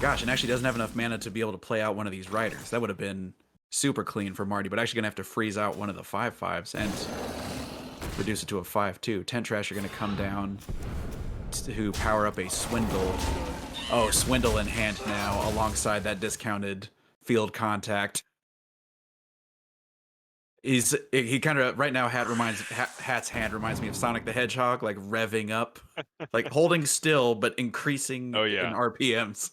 gosh, and actually doesn't have enough mana to be able to play out one of these riders. That would have been super clean for Marty, but actually gonna have to freeze out one of the 5/5s and reduce it to a 5/2. Tent Trash are gonna come down to power up a Swindle. Oh, Swindle in hand now, alongside that discounted field contact. He kind of right now Hat's hand reminds me of Sonic the Hedgehog, like revving up, like holding still but increasing Oh, yeah. in RPMs.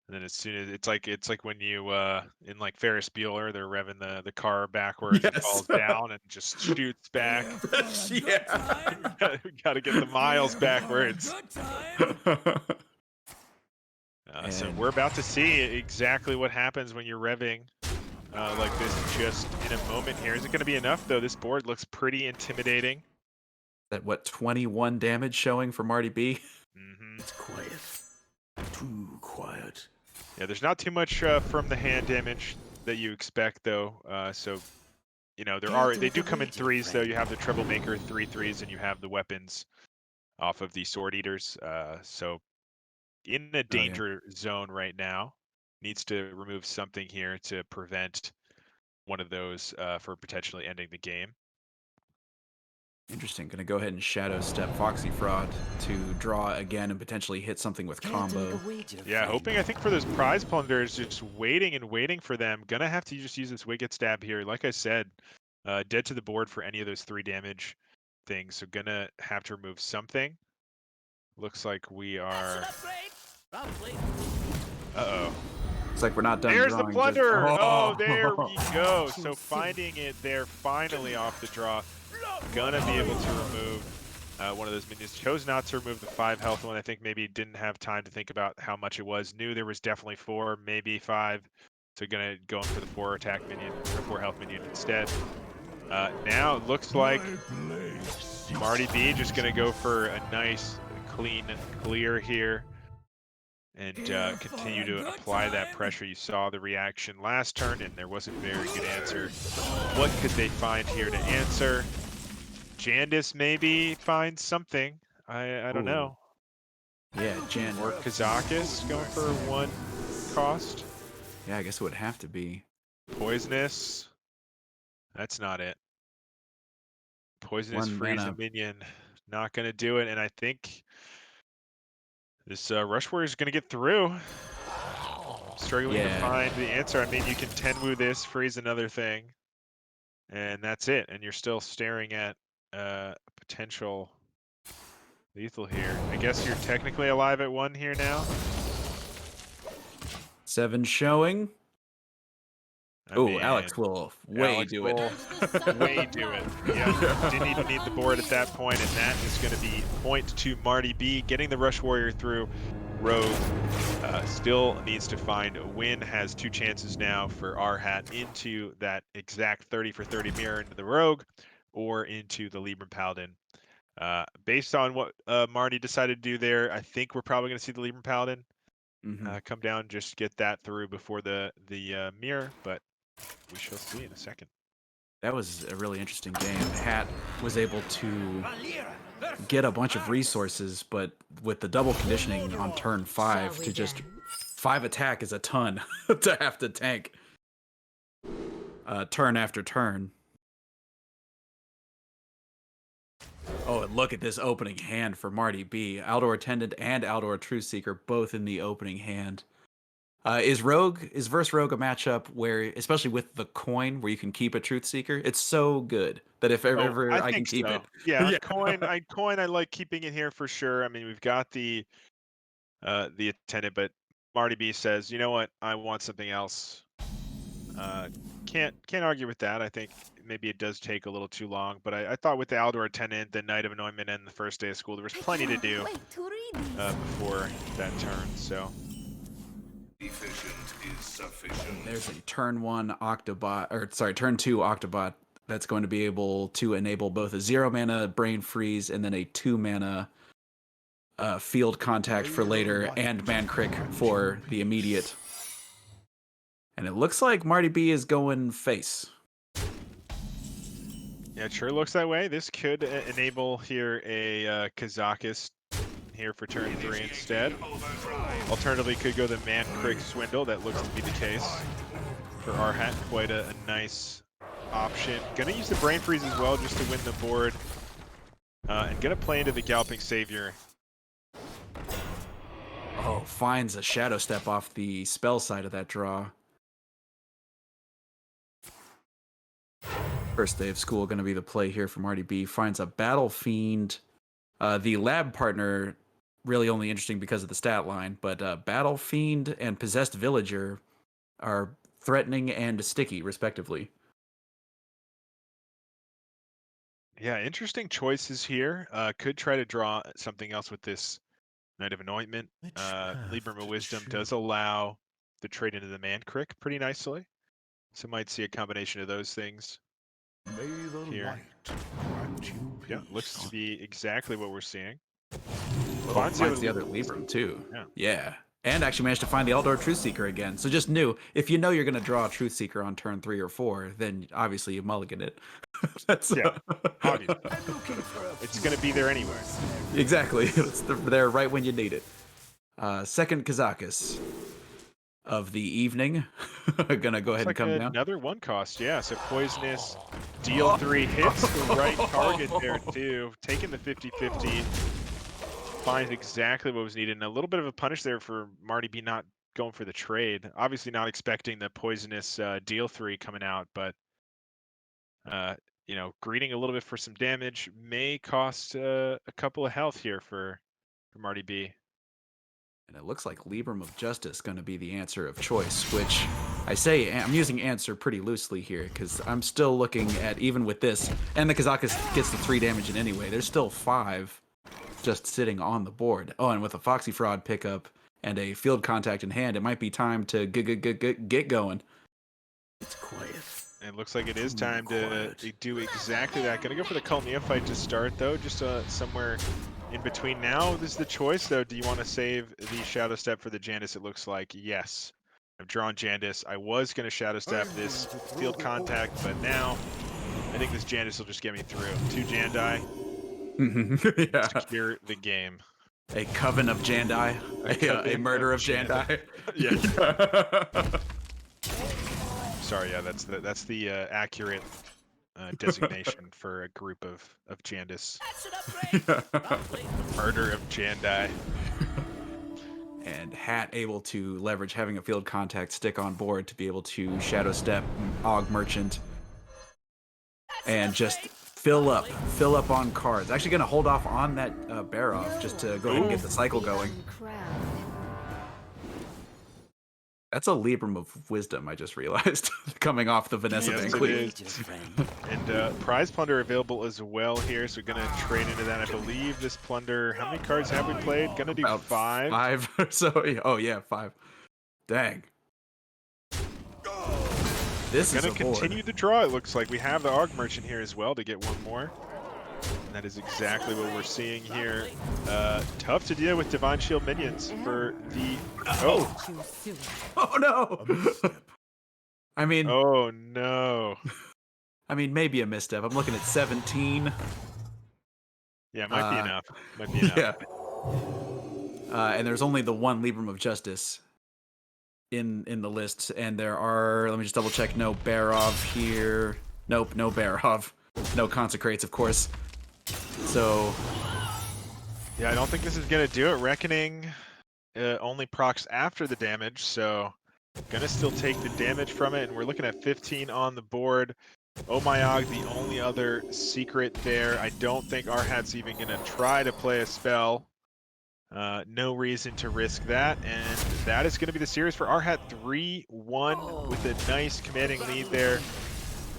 And then as soon as it's like when you in like Ferris Bueller, they're revving the car backwards and Yes. falls down and just shoots back. Yeah. We gotta get the miles backwards. Good time. So And- we're about to see exactly what happens when you're revving like this just in a moment here. Is it going to be enough though? This board looks pretty intimidating. That what 21 damage showing for Marty B. Mm-hmm. It's quiet. Too quiet. Yeah, there's not too much from the hand damage that you expect though. So you know they do come in threes though. You have the Troublemaker 3/3s and you have the weapons off of the Sword Eaters. So in a danger zone right now. Needs to remove something here to prevent one of those for potentially ending the game. Interesting. Gonna go ahead and Shadow Step Foxy Fraud to draw again and potentially hit something with combo. Yeah, hoping I think for those prize plunderers, just waiting and waiting for them. Gonna have to just use this Wicked Stab here. Like I said, dead to the board for any of those 3 damage things. So gonna have to remove something. Looks like we are. Uh-oh. Looks like we're not done. There's the drawing, plunder. just- Oh, there we go. So finding it there finally off the draw. Gonna be able to remove one of those minions. Chose not to remove the 5 health one. I think maybe didn't have time to think about how much it was. Knew there was definitely 4, maybe 5. So gonna go in for the 4 attack minion or 4 health minion instead. Now it looks like Marty B just gonna go for a nice clean clear here. And continue to apply that pressure. You saw the reaction last turn, and there wasn't a very good answer. What could they find here to answer? Jandis maybe finds something. I don't know. Yeah, Jan. Or Kazakis going for 1 cost. Yeah, I guess it would have to be. Poisonous. That's not it. Poisonous 1 freeze a mana. minion. Not going to do it, and I think this Rush Warrior is going to get through. Struggling to find the answer. I mean, you can Tenwu this, freeze another thing, and that's it. And you're still staring at potential lethal here. I guess you're technically alive at 1 here now. 7 showing. Oh, Alex will do it. Way do it. Yeah, didn't even need the board at that point, and that is going to be point to Marty B getting the Rush Warrior through. Rogue still needs to find a win, has 2 chances now for R-Hat into that exact 30 for 30 mirror into the Rogue or into the Libram Paladin. Based on what Marty decided to do there, I think we're probably going to see the Libram Paladin come down, just get that through before the mirror, but we shall see in a second. That was a really interesting game. Hat was able to get a bunch of resources, but with the double conditioning on turn 5 to just 5 attack is a ton to have to tank turn after turn. Oh, and look at this opening hand for Marty B. Aldor Attendant and Aldor Truth Seeker both in the opening hand. Is Verse Rogue a matchup where, especially with the coin, where you can keep a Truth Seeker? It's so good that if ever I can keep it. Yeah, coin. I like keeping it here for sure. I mean, we've got the attendant, but Marty B says, you know what, I want something else. Can't argue with that. I think maybe it does take a little too long. But I thought with the Aldor Attendant, the Knight of Anointment, and the first day of school, there was plenty to do Wait to read these. before that turn. So Efficient is sufficient. There's a turn 1 Octobot, or sorry, turn 2 Octobot that's going to be able to enable both a 0 mana Brain Freeze and then a 2 mana Field Contact for later and Mancrick for the immediate. And it looks like Marty B is going face. yeah, it sure looks that way. This could enable here a Kazakis here for turn 3 instead. Alternatively, could go the Mancrick Swindle. That looks to be the case for Arhat. Quite a nice option. Gonna use the Brain Freeze as well just to win the board. And gonna play into the Galloping Savior. Oh, finds a Shadow Step off the spell side of that draw. First day of school going to be the play here from Marty B. Finds a Battle Fiend. The lab partner, really only interesting because of the stat line, but Battle Fiend and Possessed Villager are threatening and sticky, respectively. Yeah, interesting choices here. Could try to draw something else with this Knight of Anointment. Libram of Wisdom does allow the trade into the Mancrick pretty nicely. So might see a combination of those things. May the Here. light grant you peace. Yeah, looks to be exactly what we're seeing. Oh, Finds finds the the other other Libram, too. Yeah. Yeah. And actually managed to find the Eldor Truthseeker again. So just knew, if you know you're going to draw a Truthseeker on turn 3 or 4, then obviously you mulligan it. That's Yeah, obviously. I'm looking for a It's going to be there anyway. Exactly. It's there right when you need it. Second Kazakis of the evening. Gonna go ahead and Looks come like down. another 1 cost. Yeah, so Poisonous, deal 3, hits the right target there too. Taking the 50-50. Finds exactly what was needed. And a little bit of a punish there for Marty B not going for the trade. Obviously not expecting the Poisonous deal 3 coming out, but you know, greeting a little bit for some damage may cost a couple of health here for Marty B. And it looks like Libram of Justice going to be the answer of choice, which I say I'm using answer pretty loosely here because I'm still looking at, even with this, and the Kazakis gets the 3 damage in anyway, there's still 5 just sitting on the board. Oh, and with a Foxy Fraud pickup and a Field Contact in hand, it might be time to get going. It's quiet. And it looks like it is time to do exactly that. Gonna go for the Cult Neophyte to start, though, just somewhere in between now. This is the choice, though. Do you want to save the Shadow Step for the Jandis? It looks like yes. I've drawn Jandis. I was going to Shadow Step this Field Contact, but now I think this Jandis will just get me through. 2 Jandai, Yeah. secure the game. A Coven of Jandai. A Murder of Jandai. Yeah. Sorry, yeah, that's the accurate designation for a group of Jandis. Murder of Jandai. And Hat able to leverage having a Field Contact stick on board to be able to Shadow Step Og Merchant and just fill up on cards. Actually going to hold off on that Bear Off just to go ahead and get the cycle going. That's a Libram of Wisdom, I just realized, coming off the Vanessa Yes, Van it Cleef. is. And Prize Plunder available as well here, so we're going to trade into that. I believe this Plunder, how many cards have we played? Going to do About 5. 5 or so. Oh, yeah, 5. Dang. This is Going a to board. continue to draw, it looks like. We have the Og Merchant here as well to get 1 more. And that is exactly what we're seeing here. Tough to deal with Divine Shield minions for the... Oh! Oh, no! I mean, Oh, no. maybe a misstep. I'm looking at 17. Yeah, might be enough. Might be enough. Yeah. And there's only the 1 Libram of Justice in the list, and there are, let me just double check, no Barov here. Nope, no Barov. No Consecrates, of course. So, Yeah, I don't think this is going to do it. Reckoning only procs after the damage, so gonna still take the damage from it, and we're looking at 15 on the board. Oh my Og, the only other secret there. I don't think Arhat's even gonna try to play a spell. No reason to risk that, and that is gonna be the series for Arhat. 3-1 with a nice commanding lead there.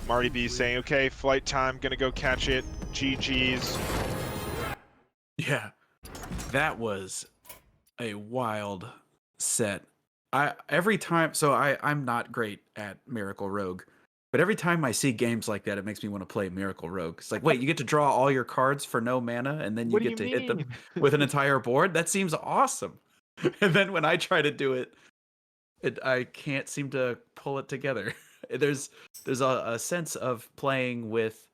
Marty B saying, okay, flight time, gonna go catch it. GG's. Yeah, that was a wild set. Every time, so I'm not great at Miracle Rogue, but every time I see games like that, it makes me want to play Miracle Rogue. It's like, wait, you get to draw all your cards for no mana, and then you What do get you to hit them mean? with an entire board? That seems awesome. And then when I try to do it, I can't seem to pull it together. There's a sense of playing with,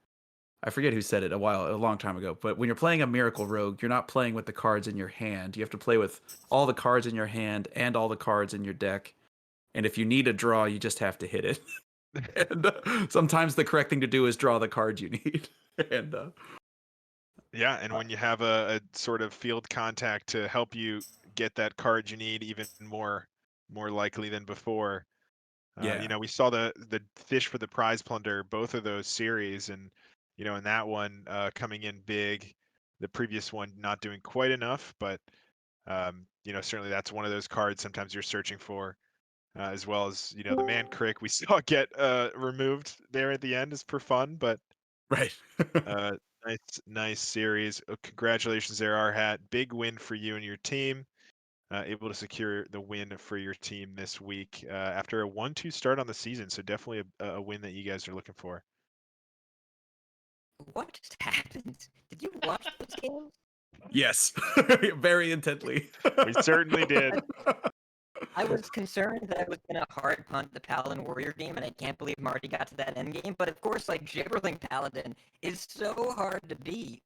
I forget who said it a long time ago, but when you're playing a Miracle Rogue, you're not playing with the cards in your hand. You have to play with all the cards in your hand and all the cards in your deck. And if you need a draw, you just have to hit it. And sometimes the correct thing to do is draw the cards you need. And Yeah, and when you have a sort of field contact to help you get that card you need even more likely than before. yeah, You know, we saw the fish for the prize plunder, both of those series, and you know, in that one coming in big, the previous one not doing quite enough, but you know, certainly that's one of those cards sometimes you're searching for, as well as you know the man crick we saw get removed there at the end is for fun, but right. uh, nice series. Congratulations there, R Hat. Big win for you and your team. Able to secure the win for your team this week after a 1-2 start on the season. So definitely a win that you guys are looking for. What just happened? Did you watch those games? Yes, very intently. We certainly did. I was concerned that I was gonna hard punt the Paladin Warrior game, and I can't believe Marty got to that end game. But of course, like Gibberling Paladin is so hard to beat.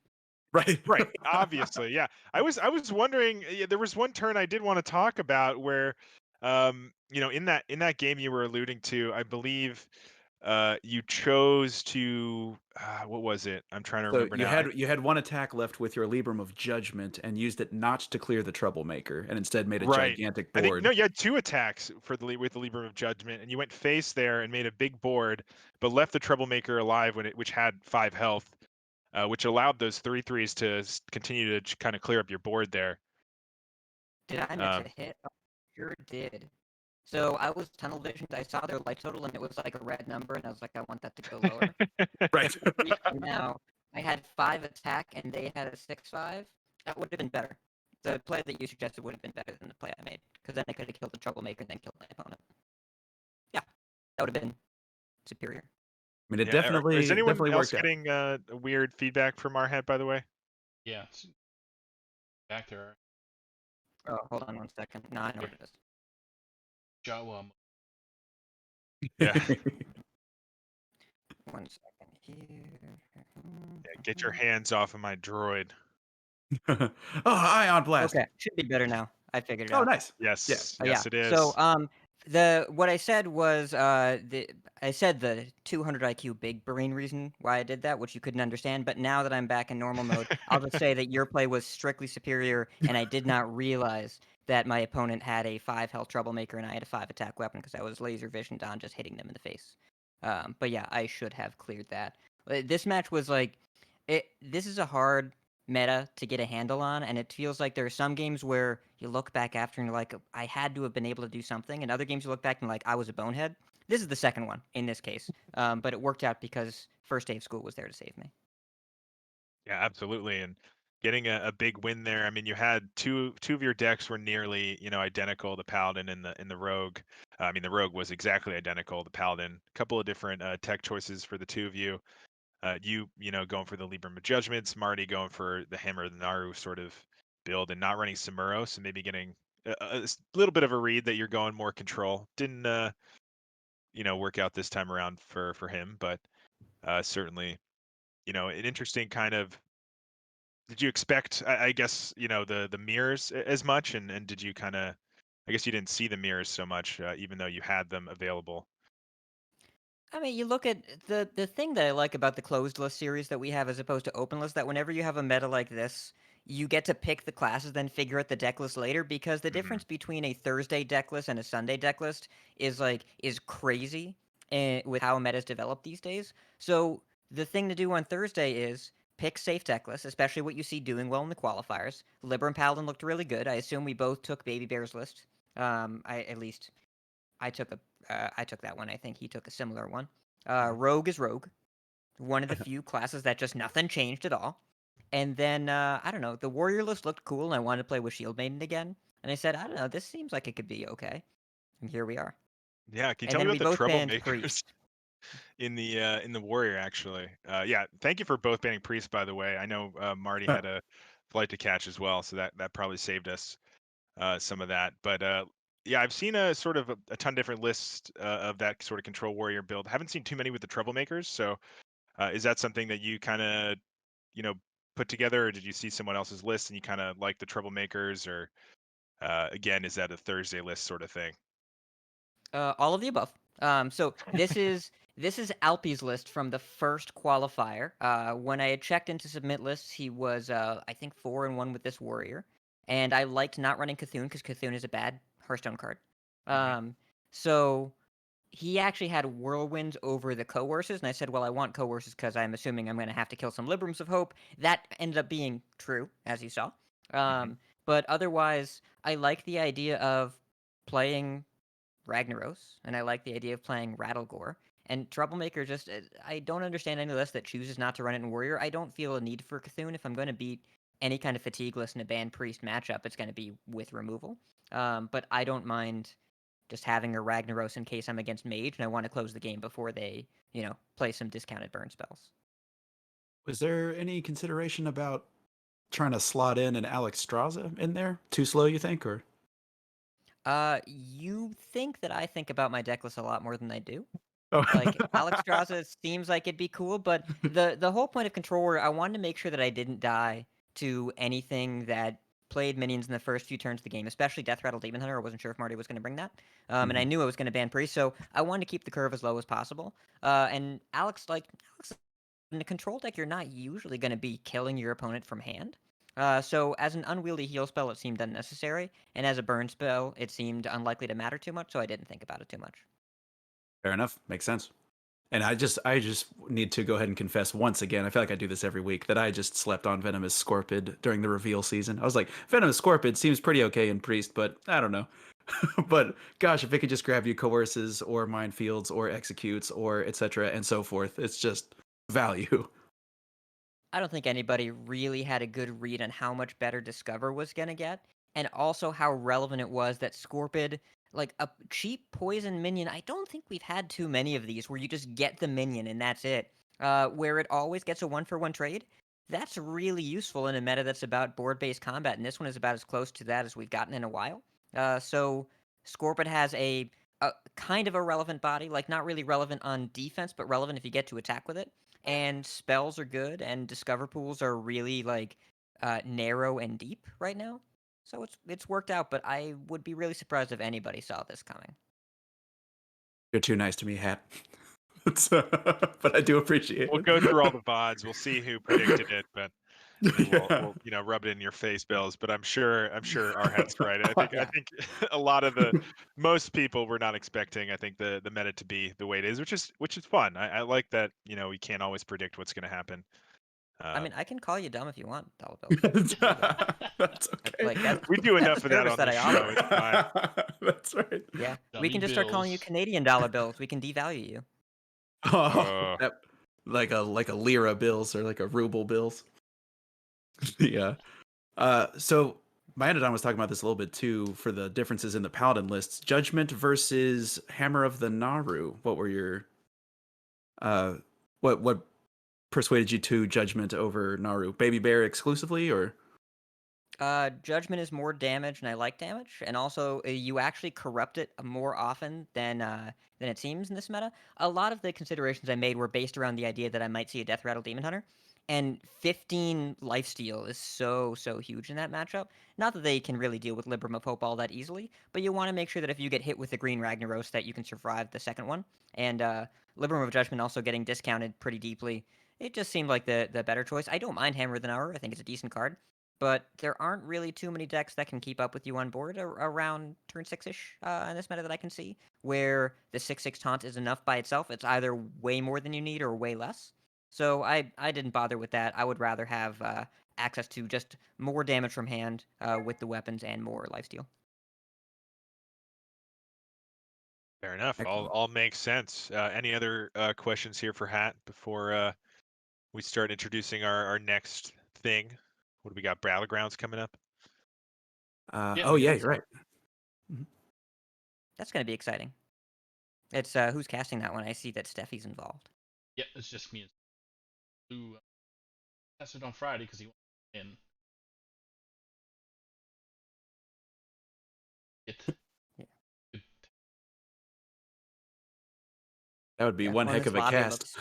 Right. Right. Obviously, yeah. I was wondering. There was one turn I did want to talk about where, you know, in that game you were alluding to, I believe, you chose to what was it? I'm trying to So remember now. you had one attack left with your Libram of Judgment and used it not to clear the Troublemaker and instead made a Right. gigantic I think board. no, you had 2 attacks for with the Libra of Judgment, and you went face there and made a big board, but left the Troublemaker alive which had 5 health, which allowed those 3/3s to continue to kind of clear up your board there. Did I miss a hit? Oh, sure did. So I was tunnel visioned. I saw their life total, and it was like a red number, and I was like, I want that to go lower. Right. Now I had 5 attack, and they had a 6/5. That would have been better. The play that you suggested would have been better than the play I made, because then I could have killed the Troublemaker and then killed my opponent. Yeah, that would have been superior. I mean, it Yeah, is anyone definitely else worked out. getting weird feedback from our head, by the way? Yeah. Back there. Oh, hold on 1 second. No, I know what it is. Jawa. Yeah. 1 second here. Yeah, get your hands off of my droid. Oh, Ion Blast. Okay, should be better now. I figured it Oh, out. nice. Yes, Yeah. yes, it is. So what I said was I said the 200 IQ big brain reason why I did that, which you couldn't understand. But now that I'm back in normal mode, I'll just say that your play was strictly superior, and I did not realize that my opponent had a 5 health Troublemaker and I had a 5 attack weapon because I was laser visioned on just hitting them in the face. But yeah, I should have cleared that. This match was like, this is a hard meta to get a handle on, and it feels like there are some games where you look back after and you're like, I had to have been able to do something, and other games you look back and like, I was a bonehead. This is the second one in this case, but it worked out because first day of school was there to save me. Yeah, absolutely. And getting a big win there. I mean, you had two of your decks were nearly, you know, identical, the Paladin and the Rogue. I mean, the Rogue was exactly identical, the Paladin. A couple of different tech choices for the two of you. You know, going for the Libram of Judgments, Marty going for the Hammer of the Naru sort of build and not running Samuro, so maybe getting a little bit of a read that you're going more control. Didn't you know, work out this time around for him, but certainly, you know, an interesting kind of. Did you expect, I guess, you know, the mirrors as much, and did you kind of, I guess you didn't see the mirrors so much, even though you had them available. I mean, you look at the thing that I like about the closed list series that we have as opposed to open list, that whenever you have a meta like this, you get to pick the classes, then figure out the deck list later, because the Hmm. difference between a Thursday deck list and a Sunday deck list is crazy with how metas develop these days. So the thing to do on Thursday is pick safe deck lists, especially what you see doing well in the qualifiers. Libra and Paladin looked really good. I assume we both took Baby Bear's list. I took that one. I think he took a similar one. Rogue is Rogue, one of the few classes that just nothing changed at all. And then I don't know, the warrior list looked cool, and I wanted to play with Shield Maiden again. And I said, I don't know, this seems like it could be okay. And here we are. Yeah, can you And tell me then about we the both banned troublemakers Priest. in the warrior actually? Yeah, thank you for both banning priest, by the way. I know Marty had a flight to catch as well, so that probably saved us some of that. But yeah, I've seen a sort of a ton of different lists of that sort of control warrior build. Haven't seen too many with the troublemakers. So is that something that you kind of put together, or did you see someone else's list and you kind of like the troublemakers, or again, is that a Thursday list sort of thing? All of the above. So this is Alpi's list from the first qualifier. When I had checked into submit lists, he was I think 4-1 with this warrior, and I liked not running Cthulhu because Cthulhu is a bad Hearthstone card. Mhm. So he actually had whirlwinds over the coerces, and I said, well, I want coerces because I'm assuming I'm going to have to kill some Librams of Hope. That ended up being true, as you saw. Mhm. But otherwise, I like the idea of playing Ragnaros, and I like the idea of playing Rattlegore. And Troublemaker just, I don't understand any list that chooses not to run it in Warrior. I don't feel a need for Cthulhu. If I'm going to beat any kind of fatigue list in a Ban Priest matchup, it's going to be with removal. But I don't mind just having a Ragnaros in case I'm against Mage and I want to close the game before they, play some discounted burn spells. Was there any consideration about trying to slot in an Alex Straza in there? Too slow, you think, or? You think that I think about my deck list a lot more than I do. Oh. Like Alex Straza seems like it'd be cool, but the whole point of Control Warrior, I wanted to make sure that I didn't die to anything that played minions in the first few turns of the game, especially Death Rattle Demon Hunter. I wasn't sure if Marty was going to bring that, and I Mhm. knew I was going to ban Priest, so I wanted to keep the curve as low as possible. And Alex, in a control deck, you're not usually going to be killing your opponent from hand. So as an unwieldy heal spell, it seemed unnecessary, and as a burn spell, it seemed unlikely to matter too much, so I didn't think about it too much. Fair enough. Makes sense. And I just need to go ahead and confess once again. I feel like I do this every week that I just slept on Venomous Scorpid during the reveal season. I was like, Venomous Scorpid seems pretty okay in Priest, but I don't know. But gosh, if it could just grab you coerces or minefields or executes or etc. and so forth, it's just value. I don't think anybody really had a good read on how much better Discover was going to get, and also how relevant it was that Scorpid, like a cheap poison minion, I don't think we've had too many of these where you just get the minion and that's it. Where it always gets a 1-for-1 trade. That's really useful in a meta that's about board-based combat, and this one is about as close to that as we've gotten in a while. So Scorpid has a kind of a relevant body, like not really relevant on defense, but relevant if you get to attack with it, and spells are good, and discover pools are really narrow and deep right now. So it's worked out, but I would be really surprised if anybody saw this coming. You're too nice to me, Hat. But I do appreciate We'll it. go through all the VODs. We'll see who predicted it, but and we'll rub it in your face, Bills. But I'm sure our hat's right. I Yeah. think a lot of most people were not expecting. I think the meta to be the way it is, which is fun. I like that. We can't always predict what's going to happen. I Uh, mean, I can call you dumb if you want, Dollar Bills. We can do that. That's okay. Like that's we do that's enough a of that service on that this I show. offer. It's fine. That's right. Yeah, we Dummy can just start calling you bills. Canadian dollar bills. We can devalue you. Oh, Uh, like a lira bills or like a ruble bills. Yeah. So Myadodon was talking about this a little bit too for the differences in the paladin lists. Judgment versus Hammer of the Naru. What were your what persuaded you to Judgment over Naru? Baby Bear exclusively or Judgment is more damage, and I like damage, and also you actually corrupt it more often than it seems in this meta. A lot of the considerations I made were based around the idea that I might see a Death Rattle Demon Hunter, and 15 lifesteal is so huge in that matchup. Not that they can really deal with Libram of Hope all that easily, but you want to make sure that if you get hit with the Green Ragnaros, that you can survive the second one. And Libram of Judgment also getting discounted pretty deeply. It just seemed like the better choice. I don't mind Hammer of the Hour. I think it's a decent card. But there aren't really too many decks that can keep up with you on board around turn 6-ish in this meta that I can see, where the 6/6 taunt is enough by itself. It's either way more than you need or way less. So I didn't bother with that. I would rather have access to just more damage from hand with the weapons and more lifesteal. Fair enough. Excellent. All makes sense. Any other questions here for Hat before we start introducing our next thing? What do we got? Battlegrounds coming up. Yeah, Oh we yeah, got- you're right. Mhm. That's gonna be exciting. It's who's casting that one? I see that Steffi's involved. Yeah, it's just me and who cast it on Friday because he went in. It. Yeah. it- That would be Yeah, one well, heck this of a lobby cast.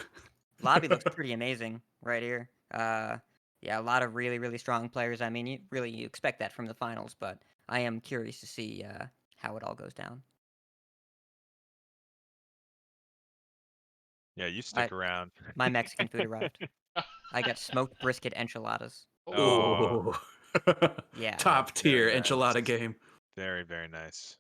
lobby looks pretty amazing right here. Yeah, a lot of really strong players. I mean, you expect that from the finals, but I am curious to see how it all goes down. Yeah, you stick around. My Mexican food arrived. I got smoked brisket enchiladas. Oh, Yeah. Top tier very enchilada nice. game. Very nice.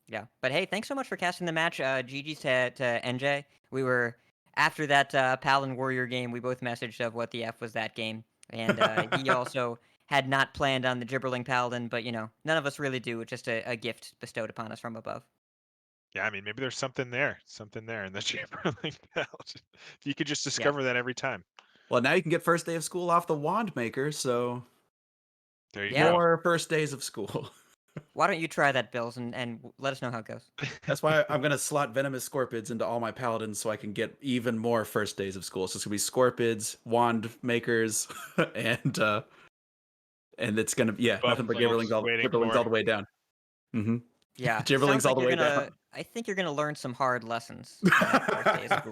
Yeah, but hey, thanks so much for casting the match, GG to NJ. We were after that Paladin Warrior game. We both messaged of what the F was that game, and he also had not planned on the Gibberling Paladin, but none of us really do. It's just a gift bestowed upon us from above. Yeah, I mean, maybe there's something there in the Chamberlain belt. If you could just discover that every time. Well, now you can get first day of school off the wand maker, so There you Yeah. more first days of school. Why don't you try that, Bills, and let us know how it goes. go. That's why I'm gonna slot venomous scorpids into all my paladins so I can get even more first days of school. So it's gonna be scorpids, wand makers, and it's gonna nothing but Buff waiting gibberlings for. all the way down. Mm-hmm. Yeah, Gibberlings sounds all like the you're way gonna. down. I think you're gonna learn some hard lessons on that first day of school.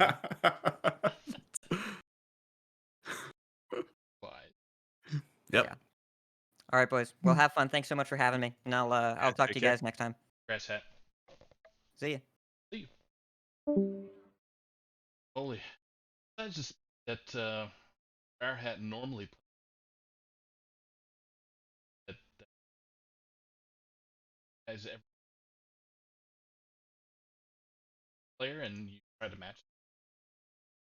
Why? Yep. Yeah. All right, boys. Well, have fun. Thanks so much for having me, and I'll talk to take you care. guys next time. Grass hat. See ya. See you. Holy. That's just that our hat normally that as every player and you try to match.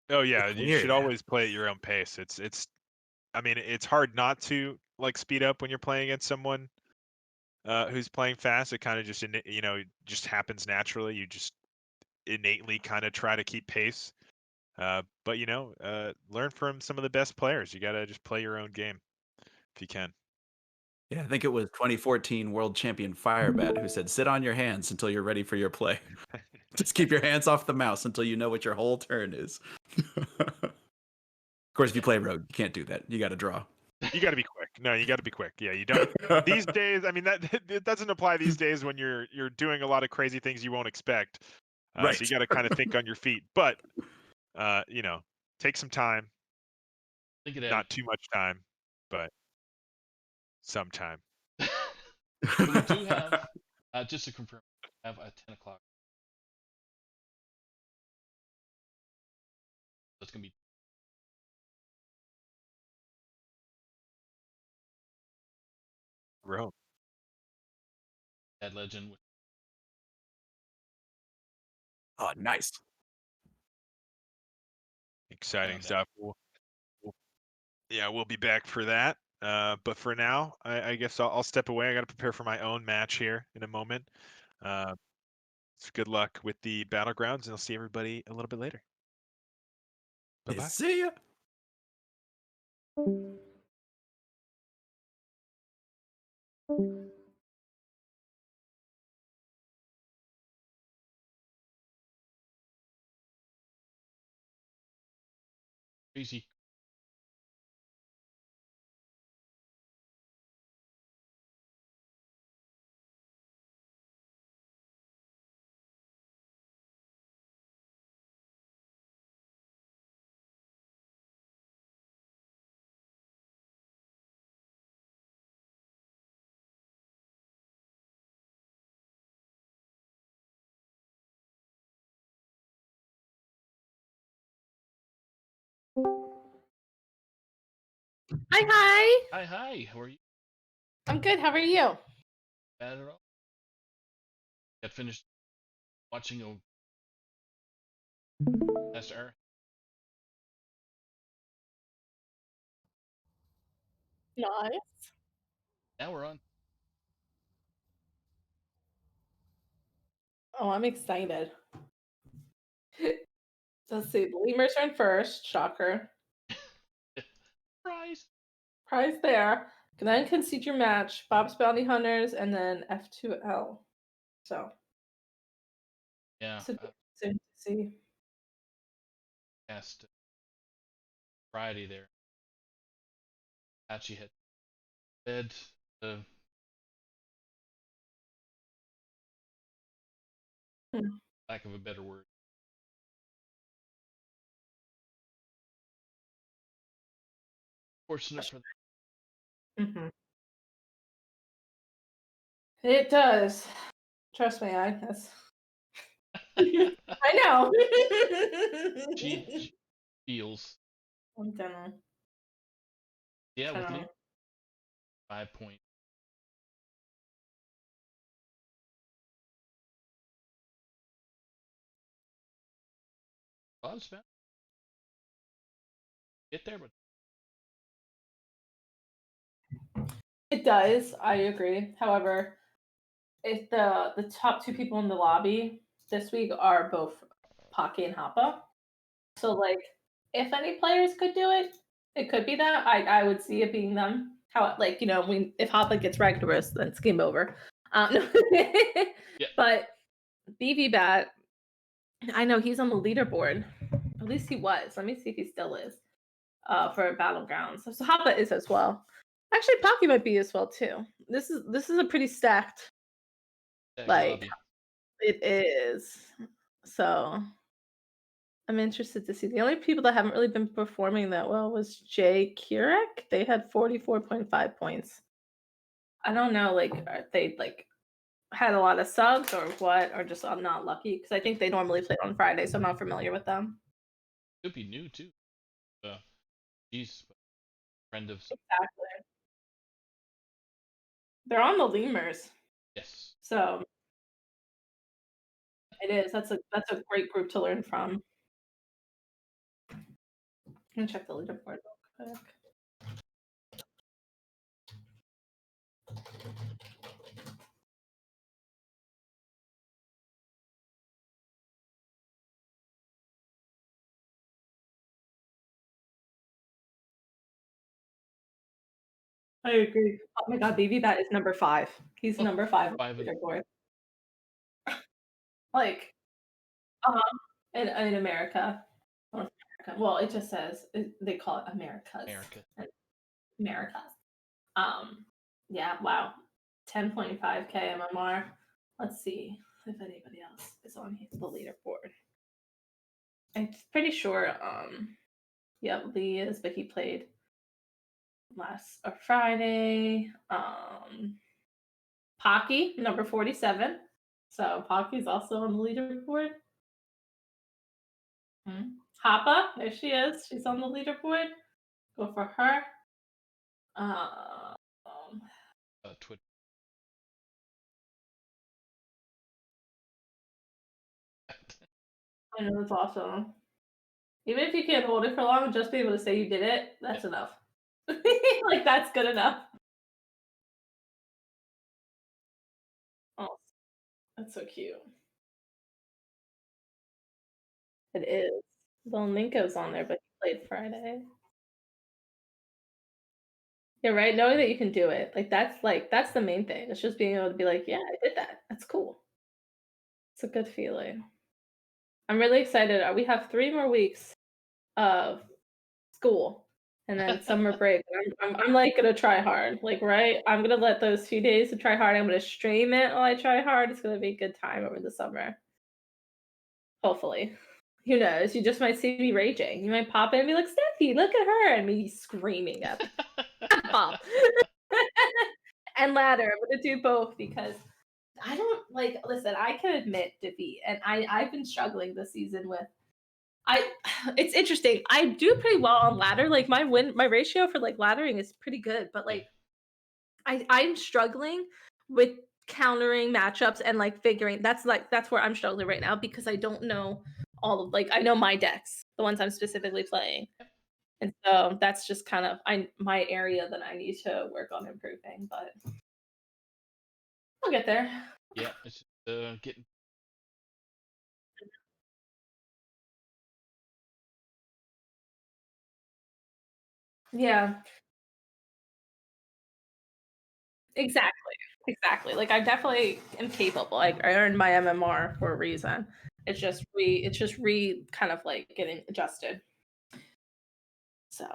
Oh yeah, It's you weird. should always play at your own pace. It's. I mean, it's hard not to like speed up when you're playing against someone who's playing fast. It kind of just just happens naturally. You just innately kind of try to keep pace. But learn from some of the best players. You gotta just play your own game if you can. Yeah, I think it was 2014 world champion Firebat who said, "Sit on your hands until you're ready for your play. Just keep your hands off the mouse until you know what your whole turn is." Of course, if you play rogue, you can't do that. You got to draw. You got to be quick. No, you got to be quick. Yeah, you don't. These days, I mean, that it doesn't apply these days when you're doing a lot of crazy things you won't expect. Right. So you got to kind of think on your feet. But take some time. Think of that. Not too much time, but some time. But we do have just to confirm, we have a 10 o'clock. That's gonna be Rome. Bad Legend. Oh, nice. Exciting that. stuff. We'll be back for that. But for now, I guess I'll step away. I got to prepare for my own match here in a moment. So good luck with the battlegrounds, and I'll see everybody a little bit later. Bye bye. See ya. Crazy. Hi, hi. Hi. How are you? I'm good. How are you? Bad at all? Got finished watching a last hour. Nice. Now we're on. Oh, I'm excited. Let's see. The lemurs are in first. Shocker. Surprise. Prize there. Then concede your match. Bob's Bounty Hunters, and then F2L. So, Yeah. should be interesting to see. Cast Friday there. Actually hit bed. Hmm. Lack of a better word. Fortunate for Mhm. It does. Trust me, that's. I know. she feels. I'm gonna. Yeah, with Kinda- lead 5 point. Bob's Bounty. Get there, but It does. I agree. However, if the top two people in the lobby this week are both Pocky and Hoppa, so like if any players could do it, it could be that. I would see it being them. How like if Hoppa gets Regulus, then it's game over. Yeah. But BB Bat, I know he's on the leaderboard. At least he was. Let me see if he still is. For Battlegrounds. So Hoppa is as well. Actually, Pocky might be as well too. This is a pretty stacked. Like lobby. it is. So I'm interested to see. The only people that haven't really been performing that well was Jay Kurek. They had 44.5 points. I don't know, like are they like had a lot of subs or what, or just I'm not lucky because I think they normally play on Friday, so I'm not familiar with them. Could be new too. She's a friend of some. Exactly. They're on the lemurs, Yes. so it is. That's a great group to learn from. I'm gonna check the leaderboard real quick. I agree. Oh my god, Baby Bat is number 5. He's Oh, number 5 on 5 the of leaderboard. Like, in America. North America. Well, it just says they call it Americas. America. Americas. Yeah, wow. 10.5k MMR. Let's see if anybody else is on the leaderboard. I'm pretty sure yeah, Lee is, but he played last Friday. Pocky, number 47. So Pocky's also on the leaderboard. Hoppa, there she is. She's on the leaderboard. Go for her. Twitter. I know that's awesome. Even if you can't hold it for long, just be able to say you did it, that's enough. Like that's good enough. Oh, that's so cute. It is. Well, Minko's on there, but he played Friday. Yeah, right. Knowing that you can do it, that's the main thing. It's just being able to be like, yeah, I did that. That's cool. It's a good feeling. I'm really excited. We have 3 more weeks of school and then summer break. I'm like gonna try hard. Like, right? I'm gonna let those few days to try hard. I'm gonna stream it while I try hard. It's gonna be a good time over the summer. Hopefully. Who knows? You just might see me raging. You might pop in and be like, Steffi, look at her, and me screaming at pop. And ladder. I'm gonna do both because I don't like listen, I can admit defeat. And I've been struggling this season with it's interesting. I do pretty well on ladder. Like my ratio for like laddering is pretty good, but like I'm struggling with countering matchups and like figuring that's where I'm struggling right now because I don't know all of I know my decks, the ones I'm specifically playing. And so that's just kind of my area that I need to work on improving, but I'll get there. Yeah, it's getting Yeah. Exactly. Exactly. Like I definitely am capable. Like I earned my MMR for a reason. It's just kind of like getting adjusted. So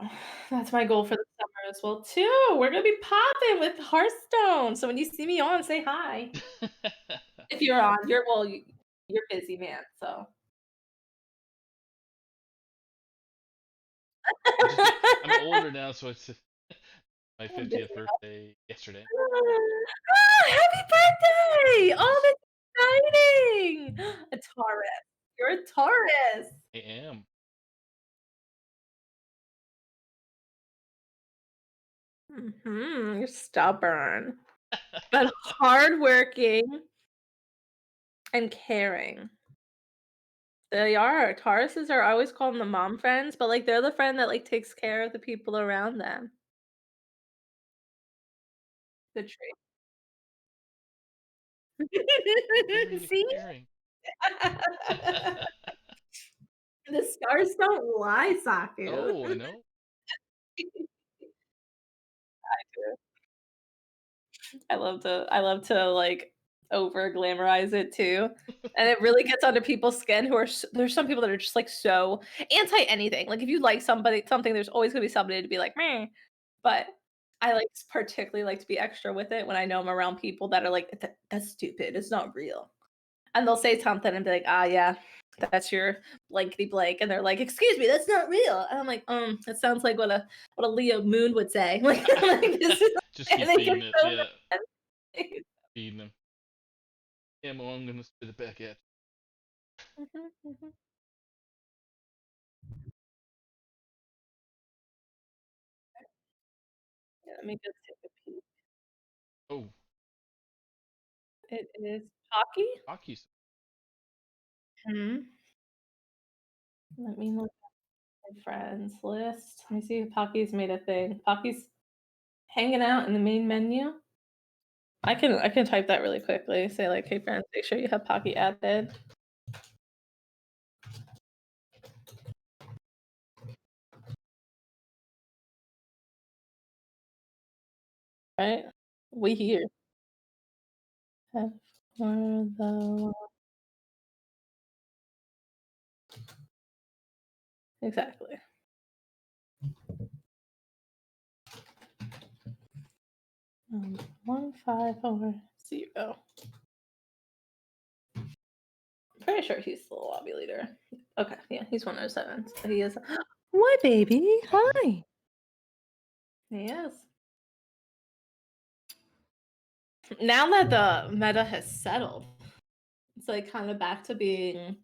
that's my goal for the summer as well too. We're gonna be popping with Hearthstone. So when you see me on, say hi. If you're on, you're busy, man. So I'm older now, so it's my I'm busy 50th birthday yesterday. Ah, happy birthday! Oh, that's exciting! A Taurus. You're a Taurus. I am. You're stubborn, but hardworking and caring. They are. Tauruses are I always call them the mom friends, but like they're the friend that like takes care of the people around them. Good trait. Caring and See? caring. The stars don't lie, Saku. Oh, I know. I love to like over glamorize it too. And it really gets under people's skin who are there's some people that are just like so anti anything. Like if you like something, there's always gonna be somebody to be like, meh. But I like particularly like to be extra with it when I know I'm around people that are like, That's stupid. It's not real." And they'll say something and be like, "Ah, yeah, that's your blankety blank," and they're like, "Excuse me, that's not real." And I'm like, "That sounds like what a Leo Moon would say." Like this is, Just and keep they get feeding it. so Yeah, mad. feeding them. Yeah, well, I'm gonna spit it back at Mhm, mhm. Yeah, let me just take a peek. you. Oh, It is Pocky. hockey's. Hmm. Let me look at my friends list. Let me see if Pocky's made a thing. Pocky's hanging out in the main menu. I can type that really quickly. Say like, "Hey friends, make sure you have Pocky added." Right? We here. Head for the exactly. 1540. Pretty sure he's the lobby leader. Okay, yeah, he's 107. So he is. What, baby? Hi. He is. Now that the meta has settled, it's like kind of back to being,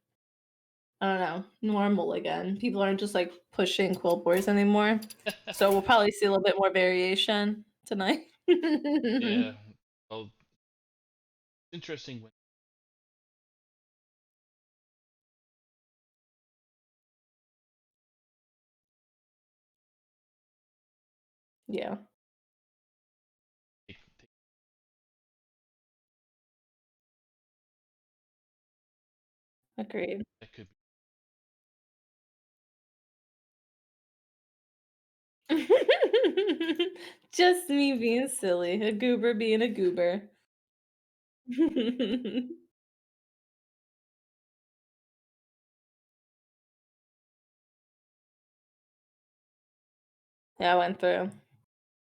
I don't know, normal again. People aren't just like pushing quilt boards anymore. So we'll probably see a little bit more variation tonight. Yeah. Well, interesting when Yeah, take agreed. that could Just me being silly, a goober being a goober. Yeah, I went through.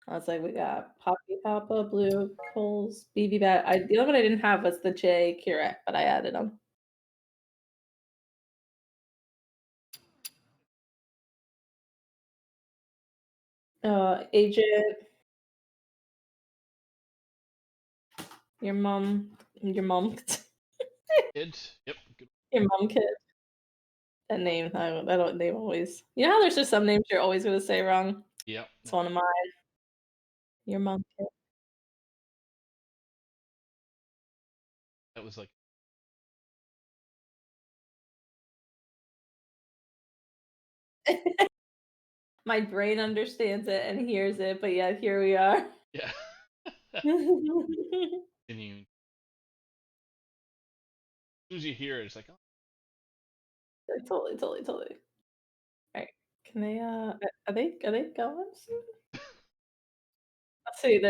I was like, we got Poppy Papa, Blue, Coles, BB Bat. The only one I didn't have was the J Curette, but I added them. Agent, your mom, be kids. Yep. Good. your mom kid. That name, I don't name always. You know how there's just some names you're always gonna say wrong. Yep. It's one of mine. Your mom That was like kid. My brain understands it and hears it, but yeah, here we are. yeah. And you, as soon as you hear it, it's like, oh, Totally, totally, totally. All right. Can they? Are they going soon? Let's see.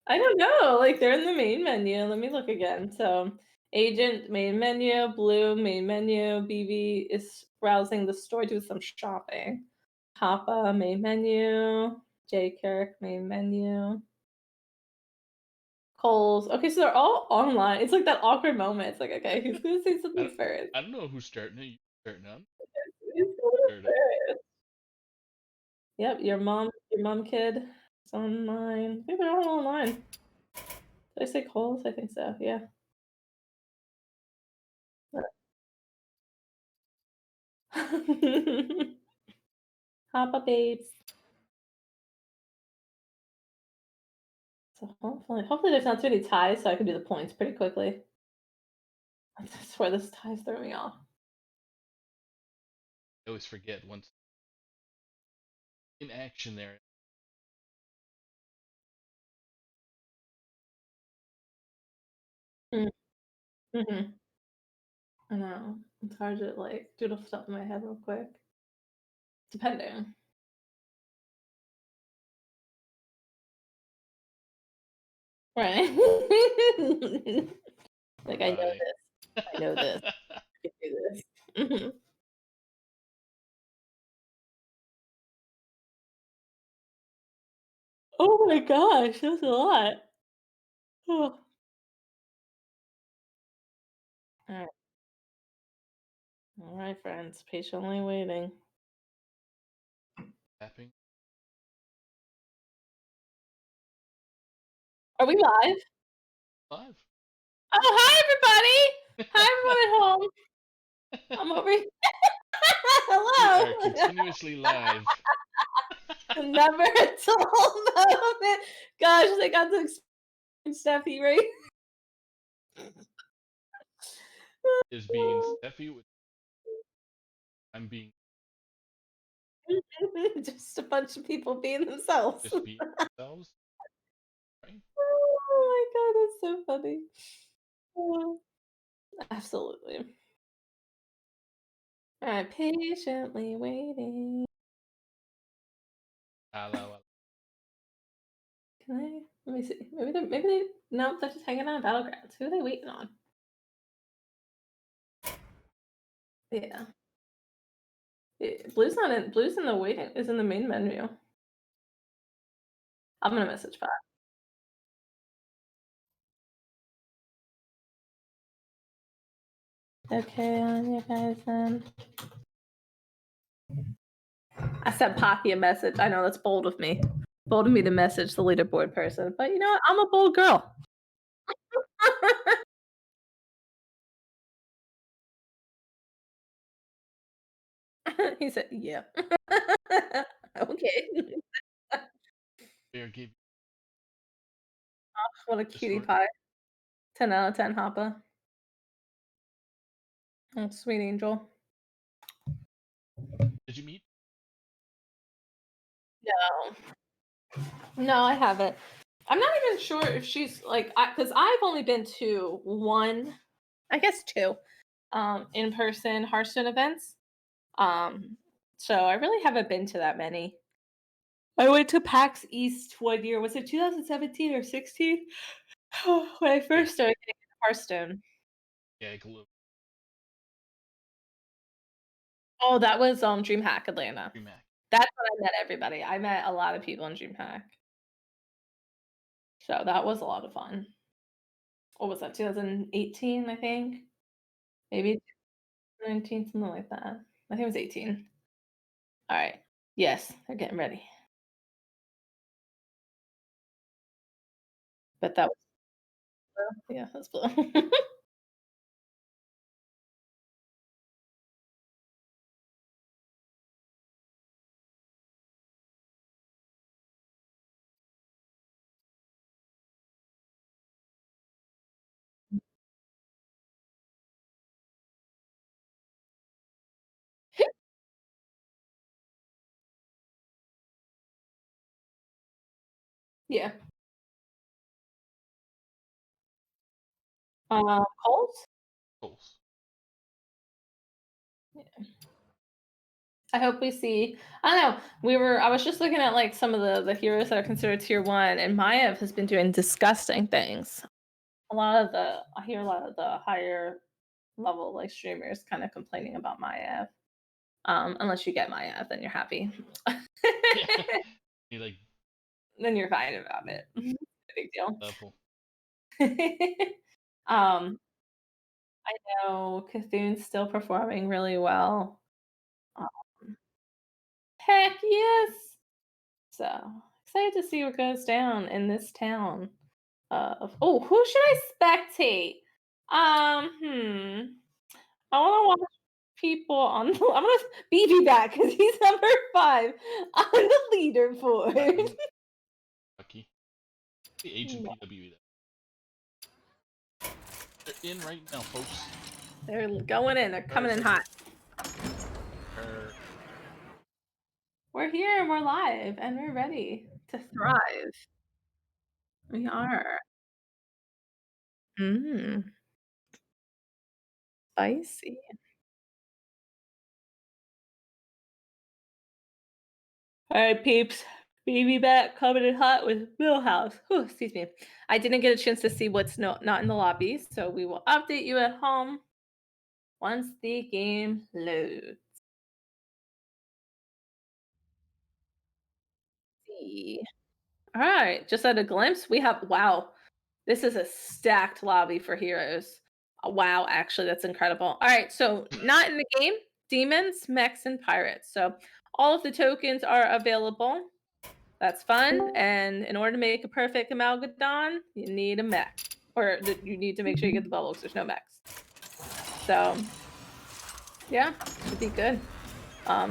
I don't know. Like they're in the main menu. Let me look again. So, agent main menu, blue main menu. BB is browsing the store, doing some shopping. Papa main menu. J Kirk main menu. Coles. Okay, so they're all online. It's like that awkward moment. It's like, okay, who's gonna say something first? I don't know who's starting it. You starting on? Who's going Start it. first? Yep, your mom kid is online. I think they're all online. Did I say Coles? I think so. Yeah. Hoppa babes. So hopefully there's not too many ties so I can do the points pretty quickly. I swear this ties throw me off. I always forget once in action there. Mm-hmm. I know. It's hard to like do the stuff in my head real quick. Depending. Right. Like I know Bye. this. I know this. I can do this. Mhm. Oh my gosh, that's a lot. Oh. Alright. Alright, friends. Patiently waiting. Tapping. Are we live? Live. Oh, hi everybody! Hi everyone at home. I'm over here. We are Hello. continuously live. Never a dull moment. Gosh, I got to experience Steffi, right? Is being Steffi with I'm being Just a bunch of people being themselves. just being themselves. Right? Oh my god, that's so funny. Oh, absolutely. Alright, patiently waiting. Ah, la, la. Can I? Let me see. Maybe they. No, they're just hanging on Battlegrounds. Who are they waiting on? Yeah. Blue's not in. Blue's in the waiting. Is in the main menu. I'm gonna message back. Okay, on you guys then. I sent Pocky a message. I know that's bold of me. Bold of me to message the leaderboard person, but you know what? I'm a bold girl. He said, "Yeah." Okay. Bear gave What a the cutie score. pie. 10 out of 10, Hoppa. Oh, sweet angel. Did you meet? No. No, I haven't. I'm not even sure if she's like, because I've only been to one, I guess two, in-person Hearthstone events. Um, so I really haven't been to that many. I went to PAX East one year. Was it 2017 or 16? When I first started getting into Hearthstone. Yeah, glue. Oh, that was DreamHack Atlanta. Remac. That's when I met everybody. I met a lot of people in DreamHack. So that was a lot of fun. What was that? 2018, I think. Maybe 19, something like that. I think it was 18. All right. Yes, they're getting ready. But that was blue. Yeah, that's blue. Yeah. Coles? Goals. I hope we see. I don't know. I was just looking at like some of the heroes that are considered tier one, and Maiev has been doing disgusting things. I hear a lot of the higher level like streamers kind of complaining about Maiev. Unless you get Maiev, then you're happy. Yeah. You like Then you're fine about it. No big deal. purple. um, I know Cthulhu's still performing really well. Um, heck yes! So excited to see what goes down in this town. Who should I spectate? I want to watch people on. I'm gonna BB back because he's number 5 on the leaderboard. Lucky. The Agent PW. They're in right now, folks. They're going in. They're coming in hot. We're here and we're live and we're ready to thrive. We are. Spicy. All right, peeps. BB back coming in hot with Millhouse. Whew, excuse me. I didn't get a chance to see what's not in the lobby, so we will update you at home once the game loads. See. All right, just at a glimpse, we have wow. This is a stacked lobby for heroes. Wow, actually, that's incredible. All right, so not in the game, demons, mechs, and pirates. So all of the tokens are available. That's fun. And in order to make a perfect Amalgadon, you need a mech. Or you need to make sure you get the bubbles. There's no mechs. So, yeah, should be good.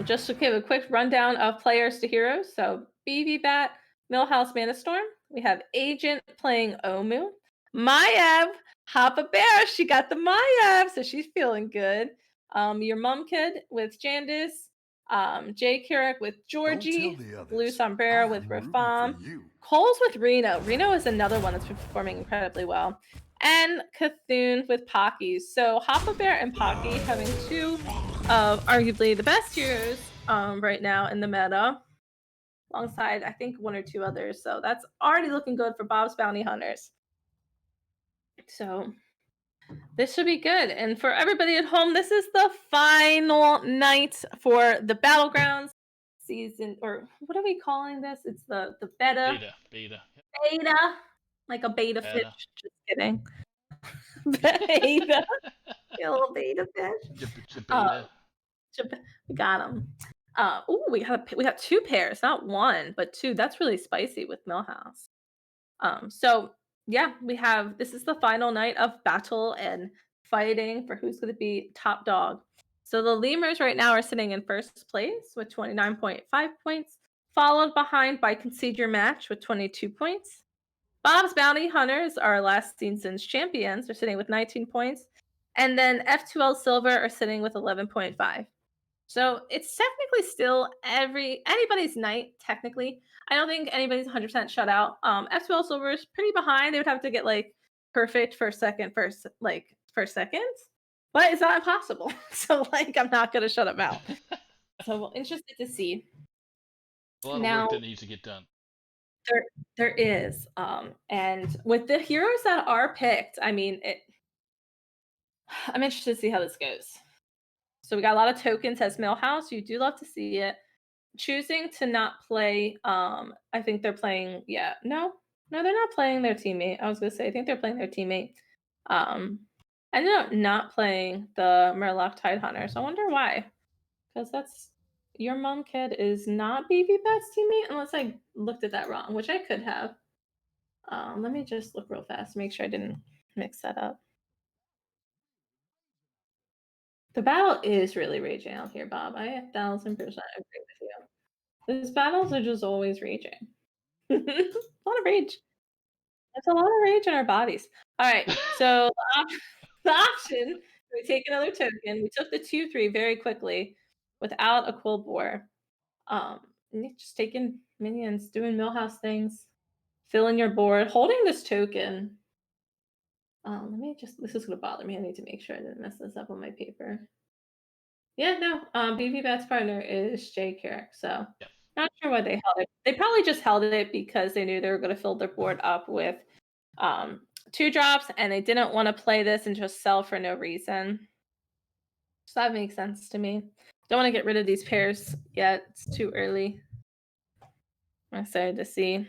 Just to give a quick rundown of players to heroes. So, BB Bat, Millhouse Manastorm. We have Agent playing Omu. Maiev, Hoppa Bear. She got the Maiev, so she's feeling good. Your Mum Kid with Jandis. Jay Kirak with Georgie. Blue Sombrero with Rafam. Coles with Reno. Reno is another one that's been performing incredibly well. And Cthulhu with Pocky. So Hoppa Bear and Pocky having two of arguably the best heroes right now in the meta, alongside I think one or two others. So that's already looking good for Bob's Bounty Hunters. So this should be good. And for everybody at home, this is the final night for the Battlegrounds season, or what are we calling this? It's the beta. Beta. Like a beta fish. Just kidding. Beta. A little beta fish. Beta. We got them. We got two pairs, not one, but two. That's really spicy with Millhouse. So yeah, this is the final night of battle and fighting for who's going to be top dog. So the lemurs right now are sitting in first place with 29.5 points, followed behind by Concede Your Match with 22 points. Bob's Bounty Hunters, our last season's champions, are sitting with 19 points. And then F2L Silver are sitting with 11.5. So it's technically still anybody's night, technically. I don't think anybody's 100% shut out. F2L Silver is pretty behind. They would have to get like perfect first seconds. But it's not impossible. So like I'm not gonna shut them out. So interested to see. A lot of work that needs to get done. There is. And with the heroes that are picked, I mean I'm interested to see how this goes. So we got a lot of tokens as Millhouse. You do love to see it. Choosing to not play, I think they're playing, no, they're not playing their teammate. I was gonna say, I think they're playing their teammate. I ended up not playing the Murloc Tidehunters. I wonder why. Because that's your Mum Kid is not BB Bat's teammate, unless I looked at that wrong, which I could have. Let me just look real fast, make sure I didn't mix that up. The battle is really raging out here, Bob. I 1,000% agree with you. These battles are just always raging. A lot of rage. There's a lot of rage in our bodies. All right, so the option, we take another token. We took the 2/3 very quickly without a cold war. Just taking minions, doing Millhouse things, filling your board, holding this token. This is gonna bother me. I need to make sure I didn't mess this up on my paper. Yeah, no. BB Bat's partner is Jay Carrick, so Yeah. not sure why they held it. They probably just held it because they knew they were going to fill their board up with um 2 drops, and they didn't want to play this and just sell for no reason. So that makes sense to me. Don't want to get rid of these pairs yet. It's too early. I'm excited to see.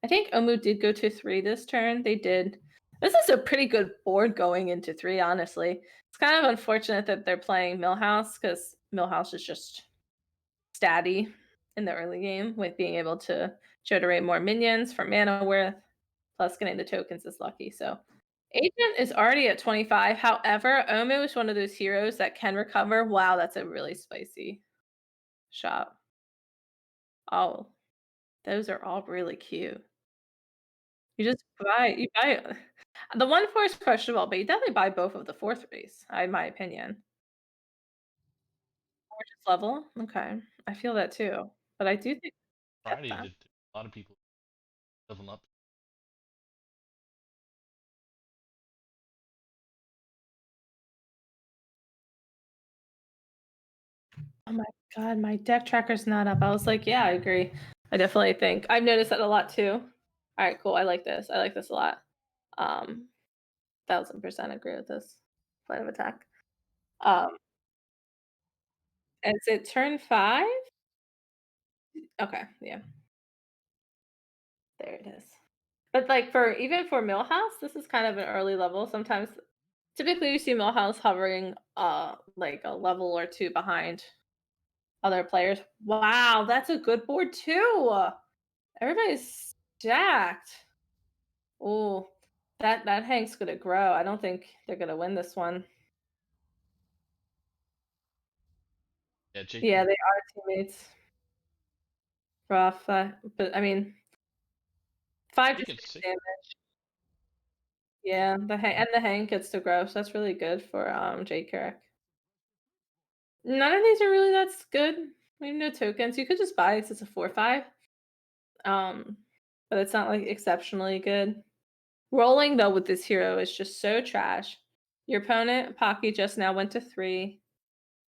I think Omu did go to 3 this turn. They did. This is a pretty good board going into 3, honestly. It's kind of unfortunate that they're playing Millhouse because Millhouse is just statty in the early game with being able to generate more minions for mana worth, plus getting the tokens is lucky. So Agent is already at 25. However, Omu is one of those heroes that can recover. Wow, that's a really spicy shot. Oh, those are all really cute. You buy the 1/4 is questionable, but you definitely buy both of the 4/3s, in my opinion. Gorgeous level? Okay. I feel that too. But I do think get Friday that. did too. A lot of people leveling up. Oh my god, my deck tracker's not up. I was like, yeah, I agree. I definitely think I've noticed that a lot too. All right, cool. I like this. I like this a lot. 1000% agree with this plan of attack. Um, is it turn 5? Okay, yeah, there it is. But like for even for Millhouse, this is kind of an early level. Sometimes typically you see Millhouse hovering like a level or 2 behind other players. Wow, that's a good board too. Everybody's stacked. Oh, that Hank's gonna grow. I don't think they're gonna win this one. Yeah, Jake. Yeah, they are teammates. Rough, but I mean, 5 to Jake 6 at 6. damage. Yeah, the Hank gets to grow, so that's really good for J Carrick. None of these are really that good. We have no tokens. You could just buy this. It's a 4/5. Um, but it's not like exceptionally good. Rolling though with this hero is just so trash. Your opponent, Pocky, just now went to 3.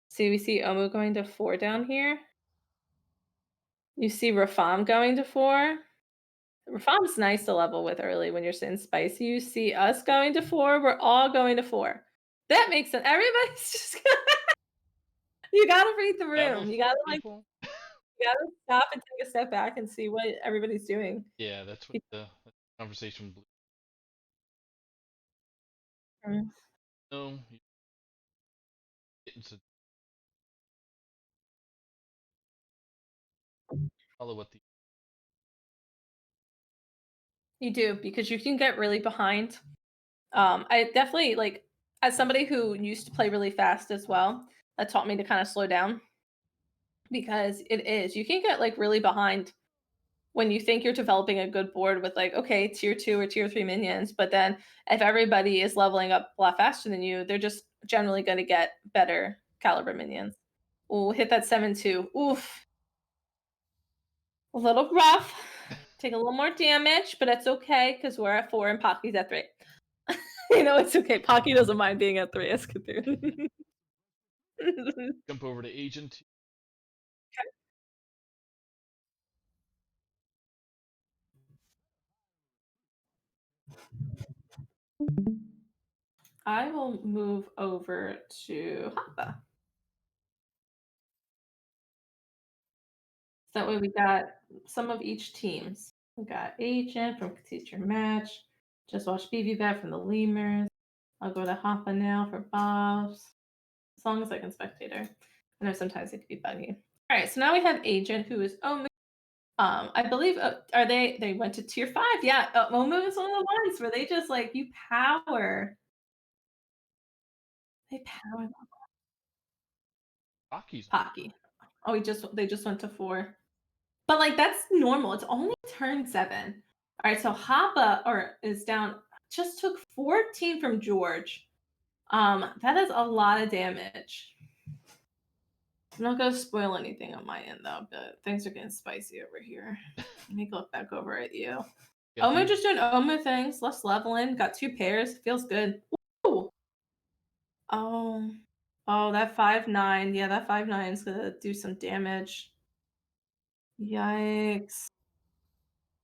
See, we see Omu going to 4 down here. You see Rafam going to 4. Rafam's nice to level with early when you're sitting spicy. You see us going to 4. We're all going to 4. That makes sense. Everybody's just you gotta read the Level room. 4 people? You gotta stop and take a step back and see what everybody's doing. Yeah, that's what the conversation blew. Mm. No, it's a follow what the You do because you can get really behind. I definitely like as somebody who used to play really fast as well, that taught me to kind of slow down because it is you can get like really behind when you think you're developing a good board with like okay tier 2 or tier 3 minions, but then if everybody is leveling up a lot faster than you, they're just generally going to get better caliber minions. Ooh, hit that 7-2. Oof, a little rough. Take a little more damage, but that's okay because we're at 4 and Pocky's at 3. It's okay. Pocky doesn't mind being at 3. That's good too. jump over to Agent. I will move over to Hoppa. That way we got some of each teams. We got Agent from Teacher Match. Just watch BB Bet from the Lemurs. I'll go to Hoppa now for Bob's. As long as I can spectator. I know sometimes it could be buggy. All right, so now we have Agent who is Omu. I believe are they went to tier 5. Yeah, Omu is one of the ones where they just like you power. They power Hockey's Pocky. Oh, they just went to 4. But like that's normal. It's only turn 7. All right, so Hoppa is down. Just took 14 from George. That is a lot of damage. I'm not gonna spoil anything on my end though, but things are getting spicy over here. Let me look back over at you. got Omu these. just doing Omu things. Less leveling. Got 2 pairs. Feels good. Ooh. Oh, Oh, that 5/9. Yeah, that 5/9 is gonna do some damage. Yikes.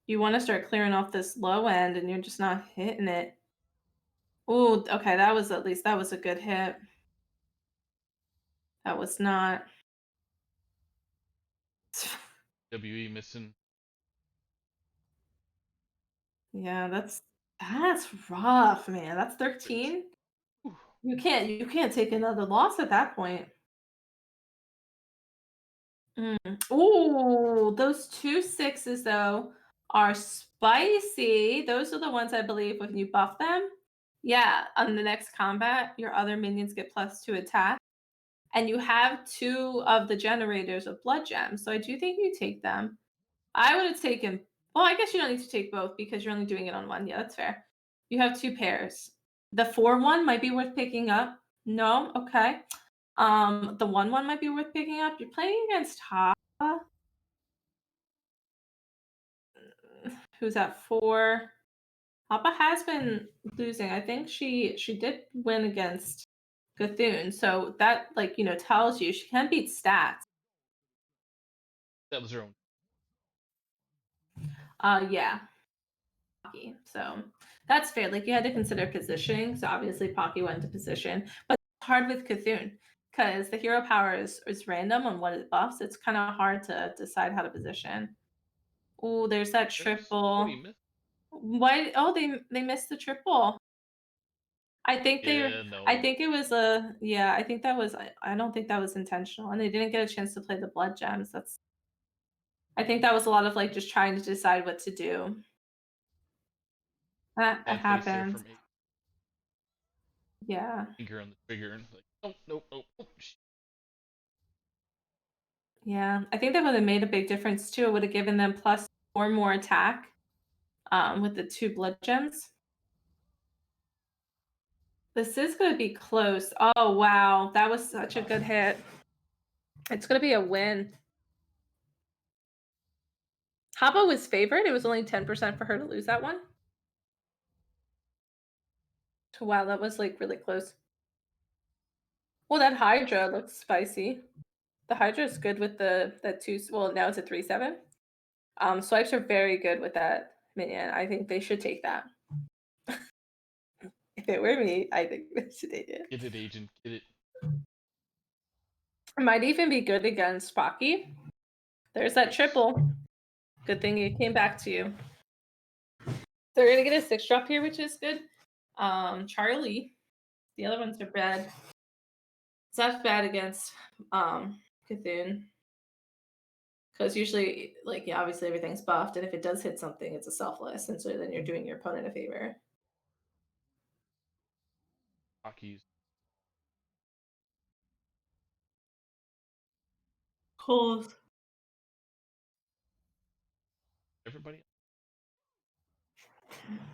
You want to start clearing off this low end and you're just not hitting it. Ooh, okay, that was at least that was a good hit. That was not. WE missing. Yeah, that's rough, man. That's It's 13. Whew. You can't take another loss at that point. Ooh, those 2 6s though are spicy. Those are the ones I believe when you buff them. Yeah, on the next combat, your other minions get +2 attack. And you have 2 of the generators of blood gems. So I do think you take them. I would have taken, well, I guess you don't need to take both because you're only doing it on one. Yeah, that's fair. You have 2 pairs. The 4/1 might be worth picking up. No? Okay. The 1/1 might be worth picking up. You're playing against Hava, who's at 4. Hava has been losing. I think she did win against Cthulhu. So that, like, tells you she can beat stats. That was her own. Yeah. Pocky. So that's fair. Like, you had to consider positioning. So obviously Pocky went into position. But it's hard with Cthulhu because the hero power is random on what it buffs. It's kind of hard to decide how to position. Oh, there's that Oops. triple. What do you miss? Why? Oh, they missed the triple. I think they were. Yeah, no. I think it was a. Yeah, I think that was. I don't think that was intentional, and they didn't get a chance to play the blood gems. That's. I think that was a lot of like just trying to decide what to do. That Bad face there happens. for me. Yeah. Finger on the trigger and like, oh, no, no. Oh, Yeah, I think that would have made a big difference too. It would have given them +4 more attack, with the 2 blood gems. This is gonna be close. Oh wow, that was such a good hit. It's gonna be a win. Haba was favored. It was only 10% for her to lose that one. Wow, that was like really close. Well, that Hydra looks spicy. The Hydra is good with that 2. Well, now it's a 3/7. Swipes are very good with that minion. I think they should take that. If it were me, I think they should take it. get it, agent. Get it. It might even be good against Pocky. There's that triple. Good thing it came back to you. So we're gonna get a 6 drop here, which is good. Charlie. The other ones are bad. It's not bad against Cthulhu. Because usually, like, yeah, obviously everything's buffed, and if it does hit something, it's a selfless, and so then you're doing your opponent a favor. Hockey's Cool. everybody.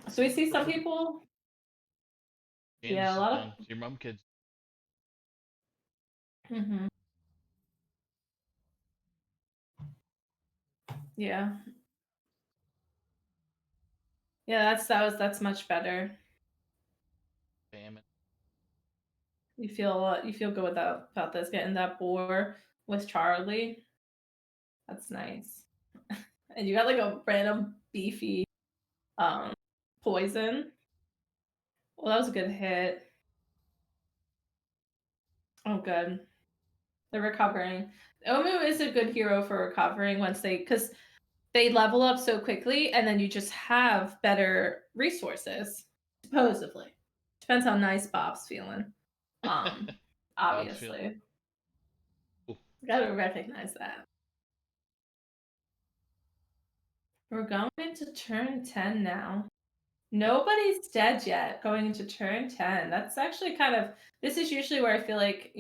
So we see some people. Janice Yeah, a is lot done. of. Your mom kids. Mhm. Yeah. Yeah, that's much better. Damn it. You feel good about this getting that boar with Charlie. That's nice. And you got like a random beefy um poison. Well, that was a good hit. Oh, good. They're recovering. Omu is a good hero for recovering once because they level up so quickly, and then you just have better resources. Supposedly, depends how nice Bob's feeling. Bob's feeling. Obviously, Ooh. gotta recognize that. We're going into turn 10 now. Nobody's dead yet going into turn 10. That's actually this is usually where I feel like,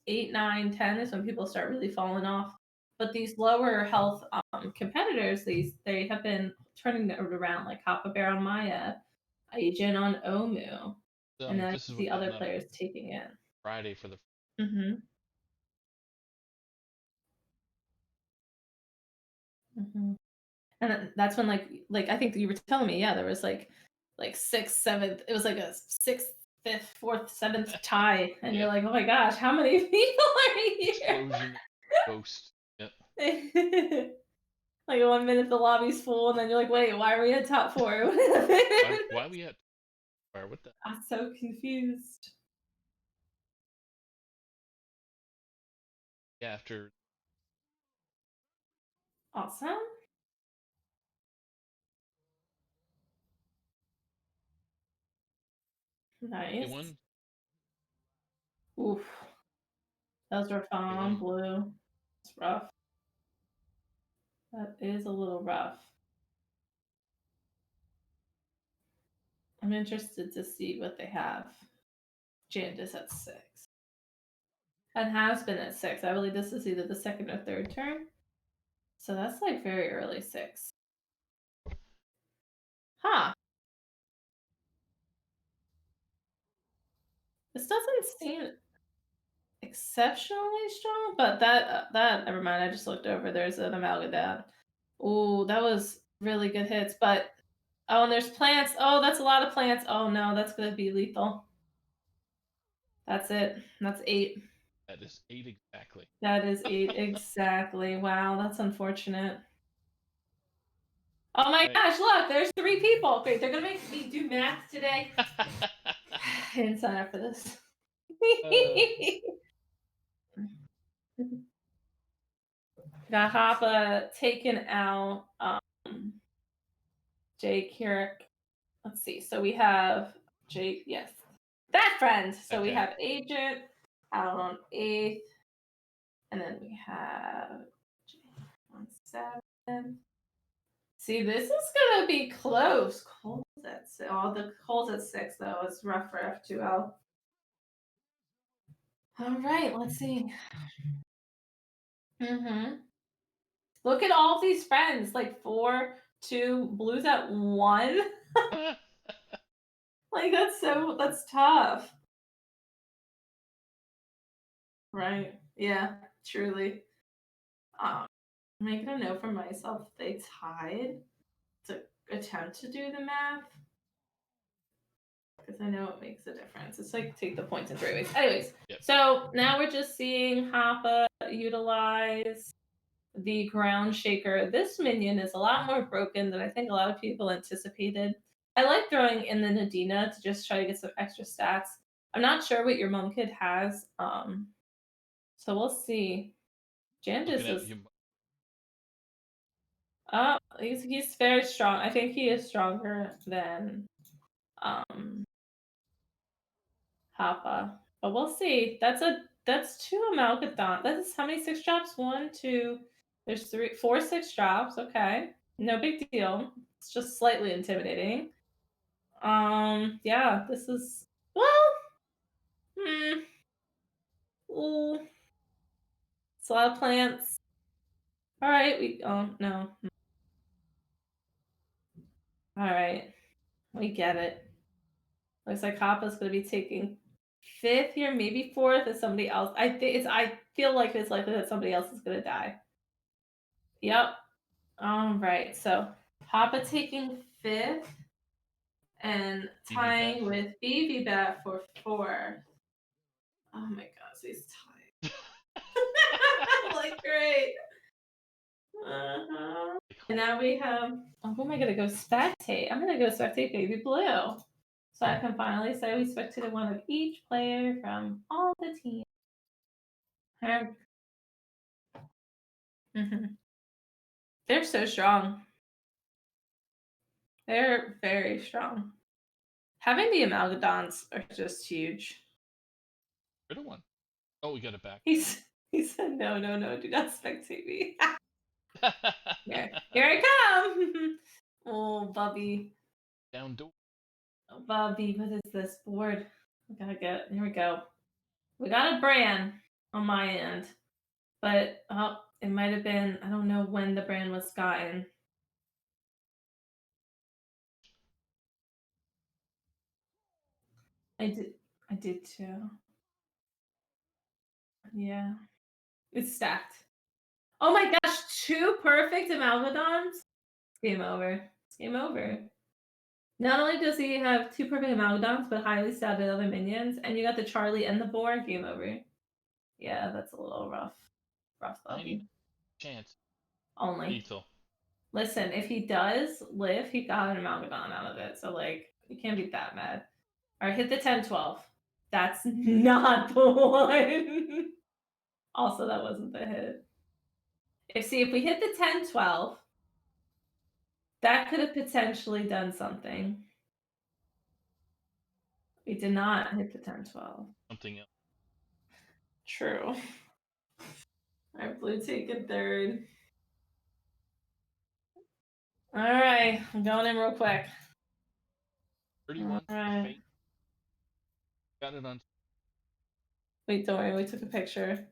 8, 9, 10 is when people start really falling off. But these lower health competitors, they have been turning it around, like Hoppa Bear on Maya, Agent on Omu, and then I This is see we're other getting on players taking it. Friday for the. Mm-hmm. Mm-hmm. And that's when like I think you were telling me, yeah, there was like 6th, 7th. It was like a 6th, fifth, fourth, seventh tie, and you're like, oh my gosh, how many people are here? Explosion ghost. Yep. Like 1 minute the lobby's full, and then you're like, wait, why are we at top 4? Why we at fire? What the? I'm so confused. Yeah, after Awesome. Nice. A1. Oof. Those are fun, A1. blue. It's rough. That is a little rough. I'm interested to see what they have. Jandis at 6. And has been at 6. I believe this is either the second or third turn. So that's like very early 6. Huh. This doesn't seem exceptionally strong, but that never mind. I just looked over. There's an Amalgadad. Ooh, that was really good hits. But oh, and there's plants. Oh, that's a lot of plants. Oh no, that's gonna be lethal. That's it. That's 8. That is 8 exactly. That is 8 exactly. Wow, that's unfortunate. Oh my Right. gosh, look, there's 3 people. Great, they're gonna make me do math today. I didn't sign up for this. Got Hoppa taken out. Jake here. Let's see. So we have Jake. Yes, that friend. So we Okay. have Agent out on 8th, and then we have Jake on 7th. See, this is gonna be close. Cole's at 6. Oh, the Cole's at 6 though. It's rough for F2L. All right, let's see. Look at all these friends. Like 4, 2, blues at 1. Like that's tough. Right. Yeah, truly. I'm making a note for myself. If they tied to attempt to do the math. Because I know it makes a difference. It's like take the points in 3 ways. Anyways, Yep. so now we're just seeing Hoppa utilize the ground shaker. This minion is a lot more broken than I think a lot of people anticipated. I like throwing in the Nadina to just try to get some extra stats. I'm not sure what your mom kid has. So we'll see. Jandis Looking at is him. he's very strong. I think he is stronger than Hoppa. But we'll see. That's 2 Amalgadon. That's how many 6 drops? 1, 2. There's 3, 4, 6 drops. Okay, no big deal. It's just slightly intimidating. Yeah, this is ooh, it's a lot of plants. All right, no. All right, we get it. Looks like Hoppa's gonna be taking 5th here, maybe 4th, if somebody else. I feel like it's likely that somebody else is gonna die. Yep. All right. So Hoppa taking 5th and tying with BB Bat for 4th. Oh my gosh, he's tied. Like great. And now we have. Oh, who am I gonna go spectate? I'm gonna go spectate Baby Blue, so I can finally say we spectated one of each player from all the teams. They're so strong. They're very strong. Having the Amalgadons are just huge. Little one. Oh, we got it back. He said, no, do not spectate me. Here I come. Oh, Bubby. Down door. Oh, Bubby, what is this board? Here we go. We got a brand on my end, but it might have been, I don't know when the brand was gotten. I did too. Yeah. It's stacked. Oh my gosh, 2 perfect Amalgadons? It's game over. It's game over. Not only does he have 2 perfect Amalgadons, but highly scouted other minions, and you got the Charlie and the Boar, game over. Yeah, that's a little rough. Rough, Tiny Buffy. chance. Only. Lethal. Listen, if he does live, he got an Amalgadon out of it, so, like, you can't be that mad. Alright, hit the 10-12. That's not the one! Also, that wasn't the hit. If we hit the 10-12, that could have potentially done something. We did not hit the 10-12. Something else. True. Alright, blue taking third. Alright, I'm going in real quick. 31 Alright. fake. Got it on. Wait, don't worry, we took a picture.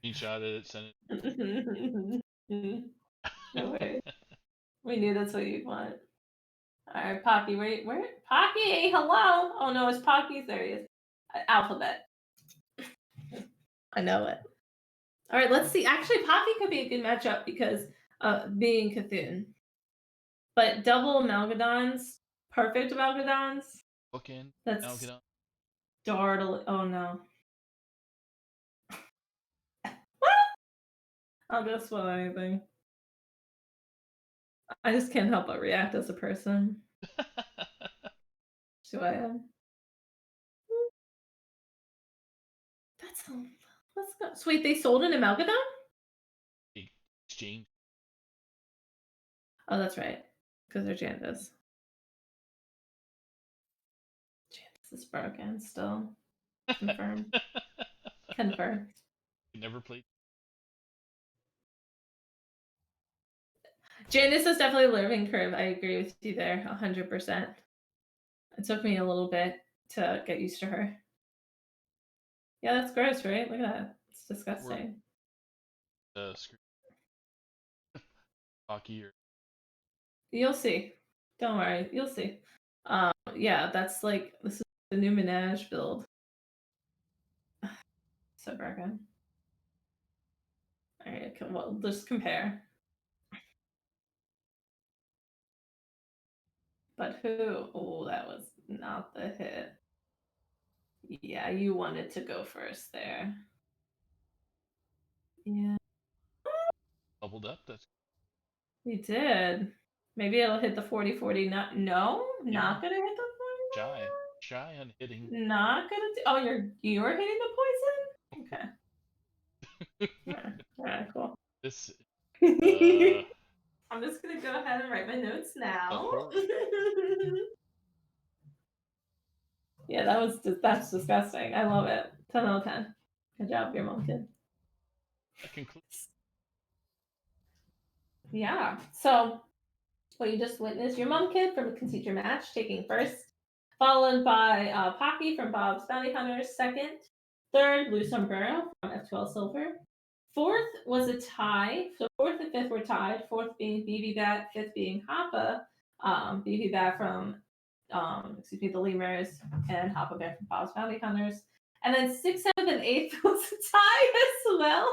Screenshot it, send No it. way. We knew that's what you'd want. Alright, Pocky, where? Pocky, hello! Oh no, it's Pocky. There he is. Alphabet. I know it. Alright, let's see. Actually, Pocky could be a good matchup because being Cthulhu. But double Amalgadons, perfect Amalgadons. Bookend. That's Amalgadon. startling. Oh no. I'll just spoil anything. I just can't help but react as a person. Do I am? That's a. Let's go. So wait, they sold an Amalgadon? Exchange. Oh, that's right. Because they're Jandas. Jandas is broken still. Confirmed. Confirmed. Never played. Jandas is definitely a learning curve. I agree with you there, 100%. It took me a little bit to get used to her. Yeah, that's gross, right? Look at that. It's disgusting. Screw. Hockey or. You'll see. Don't worry. You'll see. Yeah, that's like, this is the new Minaj build. So broken. Alright, well, just compare. But who? Oh, that was not the hit. Yeah, you wanted to go first there. Yeah. Doubled up. That's. You did. Maybe it'll hit the 40-40. Not Yeah. gonna hit the 40. Shy on hitting. Not gonna do. Oh, you're hitting the poison? Okay. Alright, cool. This. I'm just gonna go ahead and write my notes now. Yeah, that's disgusting. I love it. 10 out of 10. Good job, your mom kid. That concludes. Yeah. So what you just witnessed, your mom kid from Conceit Your Match taking first, followed by Pocky from Bob's Bounty Hunters second, third Blue Sombrero from F12 Silver. Fourth was a tie. So fourth and fifth were tied. Fourth being BB Bat, fifth being Hoppa. BB Bat from the Lemurs, and Hoppa Bear from Bob's Bounty Hunters. And then sixth, seventh, and eighth was a tie as well.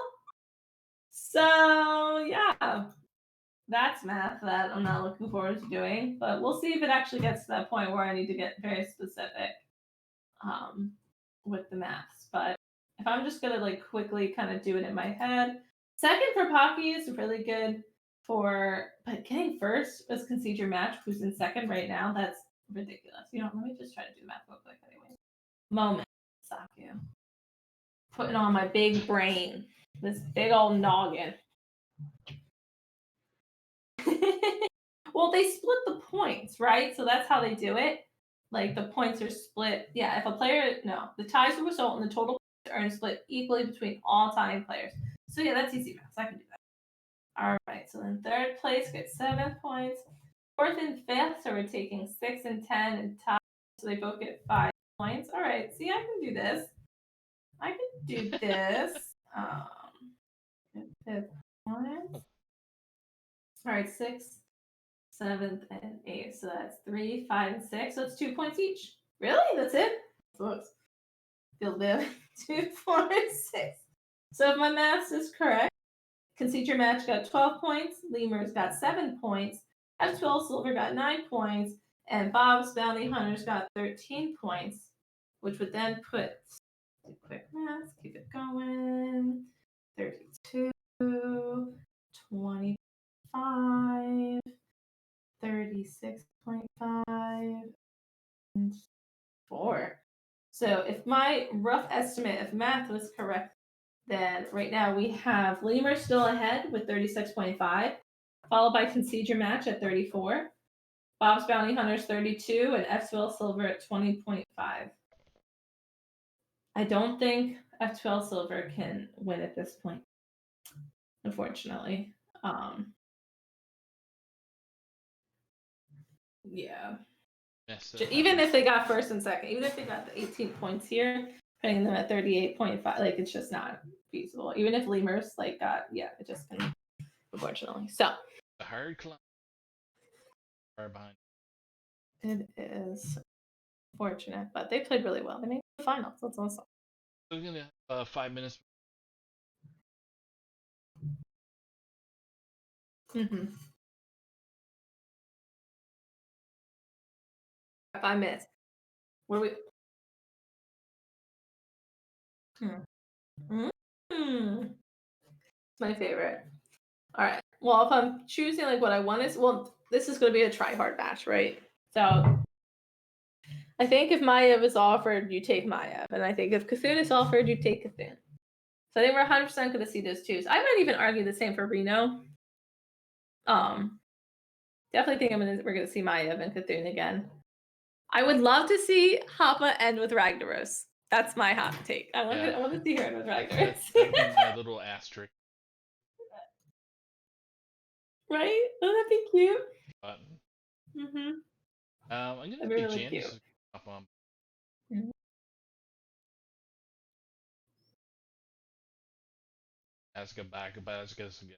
So yeah. That's math that I'm not looking forward to doing, but we'll see if it actually gets to that point where I need to get very specific with the maths. But if I'm just gonna like quickly kind of do it in my head, second for Pocky is really good but getting first was Concede Your Match, who's in second right now. That's ridiculous. You know, let me just try to do the math real quick anyway. Moment, Saku. Putting on my big brain, this big old noggin. Well, they split the points, right? So that's how they do it. Like the points are split. Yeah, if a player, no, the ties will result in the total points earned split equally between all tying players. So yeah, that's easy math. I can do that. All right. So then third place gets 7 points. Fourth and fifth, so we're taking 6 and 10 and tie. So they both get 5 points. All right. See, I can do this. I can do this. Fifth points. All right, 6th, 7th, and 8th. So that's 3, 5, and 6. So it's 2 points each. Really? That's it? Whoops. Feel bad. 2, 4, 6. So if my math is correct, Conceit Your Match got 12 points. Lemurs got 7 points. F12 Silver got 9 points. And Bob's Bounty Hunters got 13 points, which would then put, quick math, keep it going, 32, 25, 36.5, and 4. So if my rough estimate of math was correct, then right now we have Lemur still ahead with 36.5, followed by Concede Your Match at 34, Bob's Bounty Hunters 32, and F12 Silver at 20.5. I don't think F12 Silver can win at this point, unfortunately. Yeah. Yes, Even if they got first and second, even if they got the 18 points here, putting them at 38.5, like it's just not feasible. Even if Lemurs got, it just can, unfortunately. So the hard climb. Far behind. it is fortunate, but they played really well. They made the finals. That's awesome. We're gonna 5 minutes. Mm-hmm. 5 minutes. What are we? It's my favorite. All right. Well, if I'm choosing what I want is, this is going to be a try hard match, right? So I think if Maiev is offered, you take Maiev, and I think if Cthulhu is offered, you take Cthulhu. So I think we're 100% going to see those twos. I might even argue the same for Reno. Definitely think we're going to see Maiev and Cthulhu again. I would love to see Hoppa end with Ragnaros. That's my hot take. I want to see her end with Ragnaros. That'd be my little asterisk. Right? Wouldn't that be cute? Mm-hmm. I'm gonna That'd be take really Janice cute. up on. Ask a back about as good as again.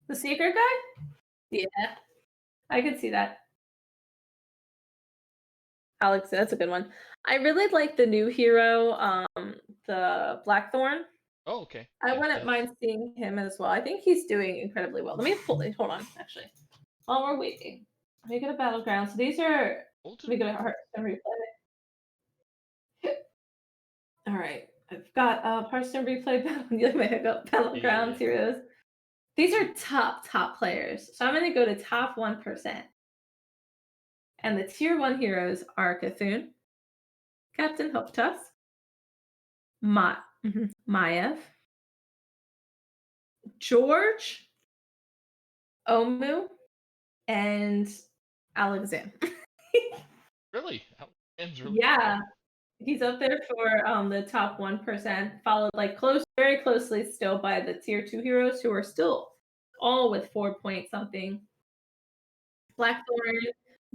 The secret guy? Yeah. I could see that. Alex, that's a good one. I really like the new hero, the Blackthorn. Oh, okay. I wouldn't mind seeing him as well. I think he's doing incredibly well. Let me hold on, actually. While we're waiting. Let me go to Battleground. So these are, let me go to Hearthstone Replay. All right. I've got Hearthstone Replay, Battleground heroes. These are top players. So I'm going to go to top 1%. And the tier 1 heroes are Cthulhu, Captain Hopetusk, Maiev, George, Omu, and Alexander. Really? Yeah. He's up there for the top 1%, followed very closely still by the tier 2 heroes who are still all with 4 point something. Blackthorn,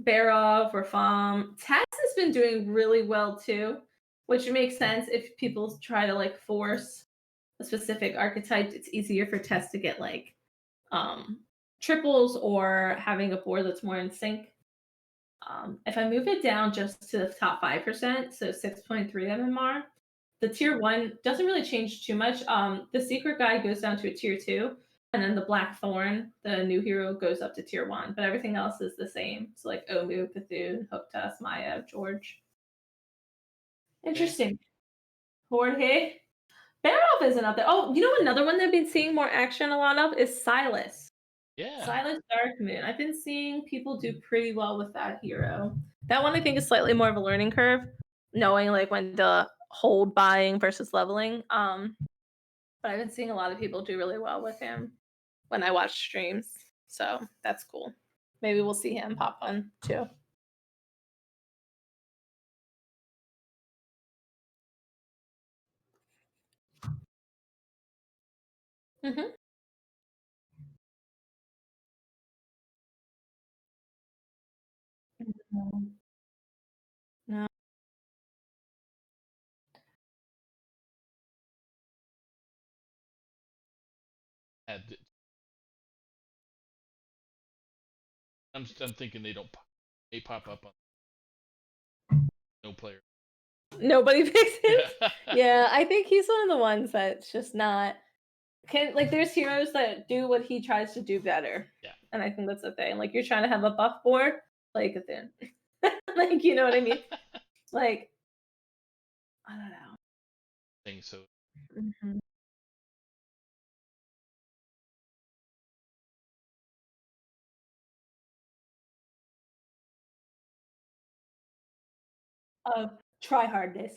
Barov, Rafam. Taz has been doing really well too, which makes sense if people try to force a specific archetype. It's easier for Taz to get triples or having a board that's more in sync. If I move it down just to the top 5%, so 6.3 MMR, the tier 1 doesn't really change too much. The secret guy goes down to a tier 2, and then the Blackthorn, the new hero, goes up to tier 1, but everything else is the same. So Omu, Cthulhu, Hopetusk, Maiev, George. Interesting. Jorge. Barov isn't up there. Oh, you know another one that I've been seeing more action a lot of is Silas. Yeah. Silas Darkmoon. I've been seeing people do pretty well with that hero. That one I think is slightly more of a learning curve, knowing when to hold buying versus leveling. But I've been seeing a lot of people do really well with him when I watch streams. So that's cool. Maybe we'll see him pop on too. Mm-hmm. No. I'm thinking they pop up on no player. Nobody picks him. Yeah, I think he's one of the ones that's just not there's heroes that do what he tries to do better. Yeah. and I think that's the thing. Like you're trying to have a buff board, play Cthulhu. Like you know what I mean? Like I don't know. Thing so Mhm. Of try hardness.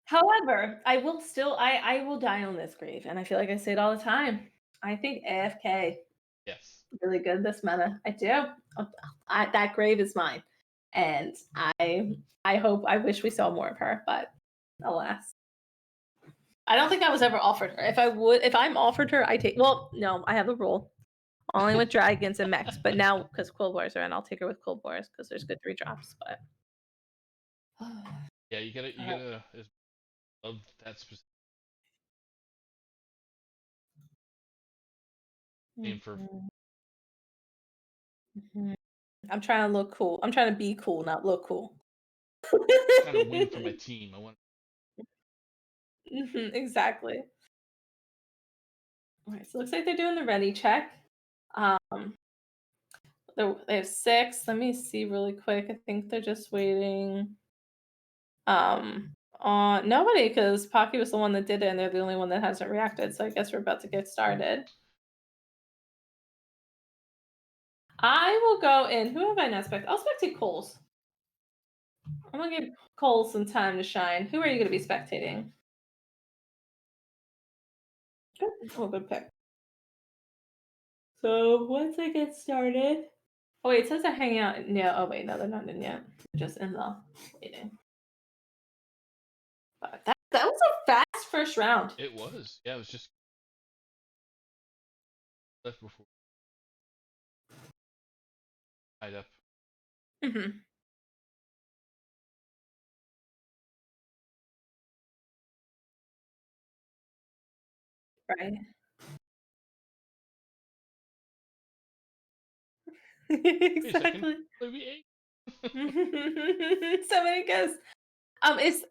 However, I will die on this grave, and I feel like I say it all the time. I think AFK yes. really good this meta. I do. That grave is mine, and I wish we saw more of her, but alas, I don't think I was ever offered her. If I'm offered her, I take. Well, no, I have a rule only with dragons and mechs, but now because Cold Wars are in, I'll take her with Cold Wars because there's good 3 drops. But Yeah, you gotta love that specific name for Mhm, mhm. I'm trying to look cool. I'm trying to be cool, not look cool. trying to win for my team. I want Exactly. All right, so it looks like they're doing the ready check. Um, they have 6. Let me see really quick. I think they're just waiting. On nobody because Pocky was the one that did it, and they're the only one that hasn't reacted. So I guess we're about to get started. I will go in. Who have I not spectated? I'll spectate Coles. I'm gonna give Cole some time to shine. Who are you gonna be spectating? Good. Oh, good pick. So once I get started. Oh wait, it says they're hanging out. No, oh wait, no, they're not in yet. They're just in the waiting. But that was a fast first round. it was. Yeah, it was just left before tied up. Mm-hmm. Right. Wait a second. Exactly. We ate. So many ghosts.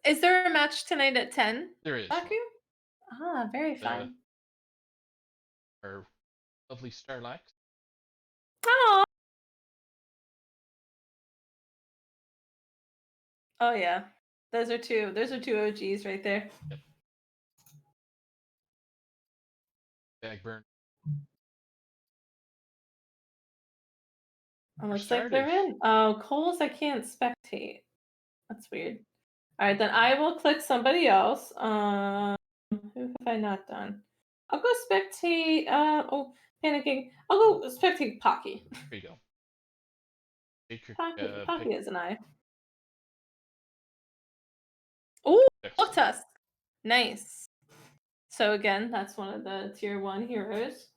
Is there a match tonight at 10? There is. Baku? Ah, very Uh, fun. our lovely Starlax. Oh. Oh yeah. Those are two OGs right there. Yep. Bag burn. It For looks like they're starters. in. Oh, Coles, I can't spectate. That's weird. All right, then I will click somebody else. Who have I not done? I'll go spectate. Panicking. I'll go spectate Pocky. There you go. Matrix, Pocky pick is an eye. Ooh, next. look to us. Nice. So again, that's one of the tier 1 heroes.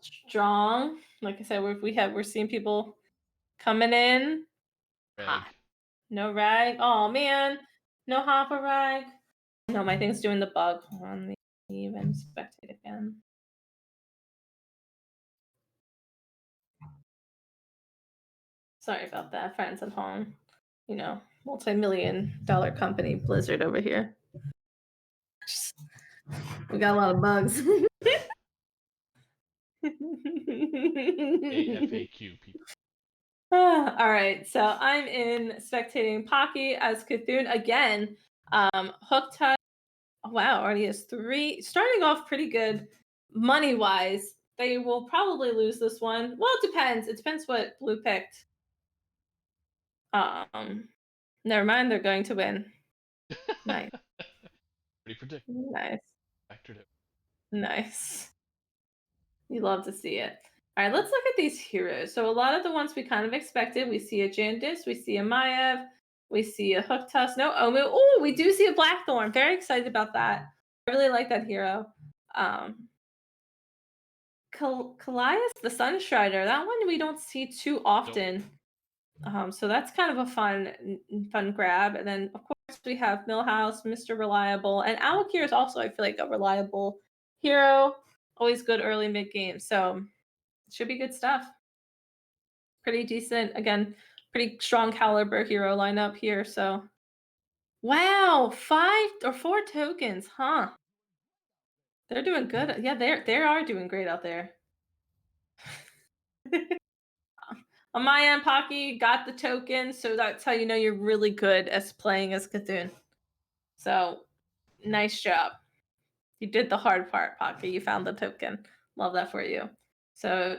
Strong. Like I said, we're seeing people coming in. Rag. Hot. No rag. Oh man. No hopper rag. No, my thing's doing the bug. Hold on, let me even spectate again. Sorry about that, friends at home. You know, multi-million-dollar company Blizzard over here. We got a lot of bugs. AFAQ people. All right, so I'm in spectating Pocky as Cthulhu again. Hook Touch. Oh, wow, already has 3. Starting off pretty good money wise. They will probably lose this one. Well, it depends. It depends what Blue picked. Never mind. They're going to win. Nice, Pretty predictable. nice, Factored it. nice. You love to see it. All right, let's look at these heroes. So a lot of the ones we kind of expected. We see a Jandis, we see a Maiev, we see a Hooktusk. No Omu. Oh, we do see a Blackthorn. Very excited about that. I really like that hero. Callias, the Sunstrider. That one we don't see too often. So that's kind of a fun grab. And then of course we have Millhouse, Mr. Reliable, and Alakir is also I feel like a reliable hero. Always good early mid game. So should be good stuff. Pretty decent. Again, pretty strong caliber hero lineup here. So wow, 5 or 4 tokens, huh? They're doing good. Yeah, they are doing great out there. On my end, Pocky got the token, so that's how you know you're really good as playing as Cthulhu. So, nice job. You did the hard part, Pocky. You found the token. Love that for you. So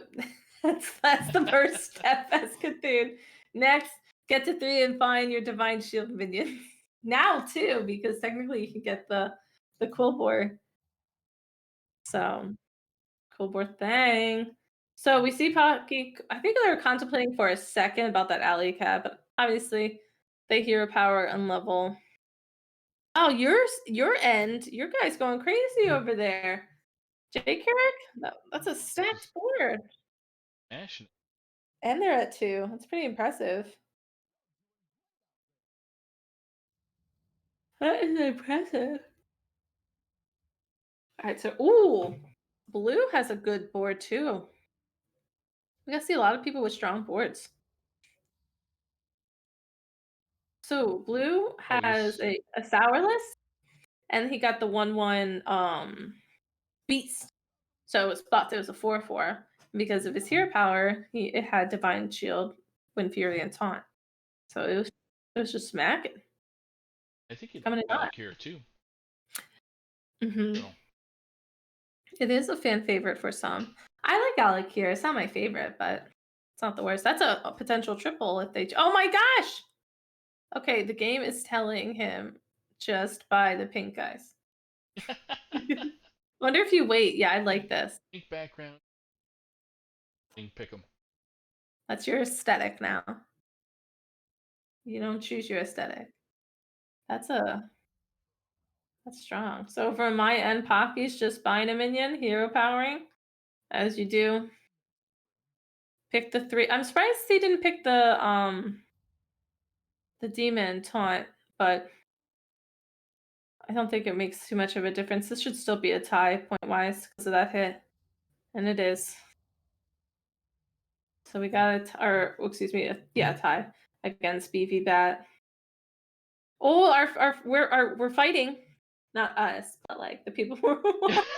that's the first step as Cthulhu. Next, get to 3 and find your Divine Shield minion. Now too, because technically you can get the Quillbore. So Quillbore thing. So we see Pocky. I think they were contemplating for a second about that alley cat, but obviously they hero power and level. Oh, your end. Your guy's going crazy over there. Jake Carrick? That's a stacked board. Mashing it. And they're at 2. That's pretty impressive. That is impressive. Alright, so ooh, blue has a good board too. We gotta see a lot of people with strong boards. So blue has Always. a sourless, and he got the 1/1 beast. So it was a 4/4. Because of his hero power, it had Divine Shield, Wind Fury, and Taunt. So it was just smacking. I think Coming in hot. Alec here too. Mhm. So It is a fan favorite for some. I like Alec here. It's not my favorite, but it's not the worst. That's a potential triple if they. Oh my gosh! Okay, the game is telling him just buy the pink guys. Wonder if you wait. Yeah, I like this. pink background. Pink pick 'em. That's your aesthetic now. You don't choose your aesthetic. That's strong. So for my end, Pocky's just buying a minion, hero powering, as you do. Pick the 3. I'm surprised he didn't pick the demon taunt, but I don't think it makes too much of a difference. This should still be a tie point-wise because of that hit. And it is. So we got a tie against Beefy Bat. Oh, we're fighting. Not us, but like the people who are fighting.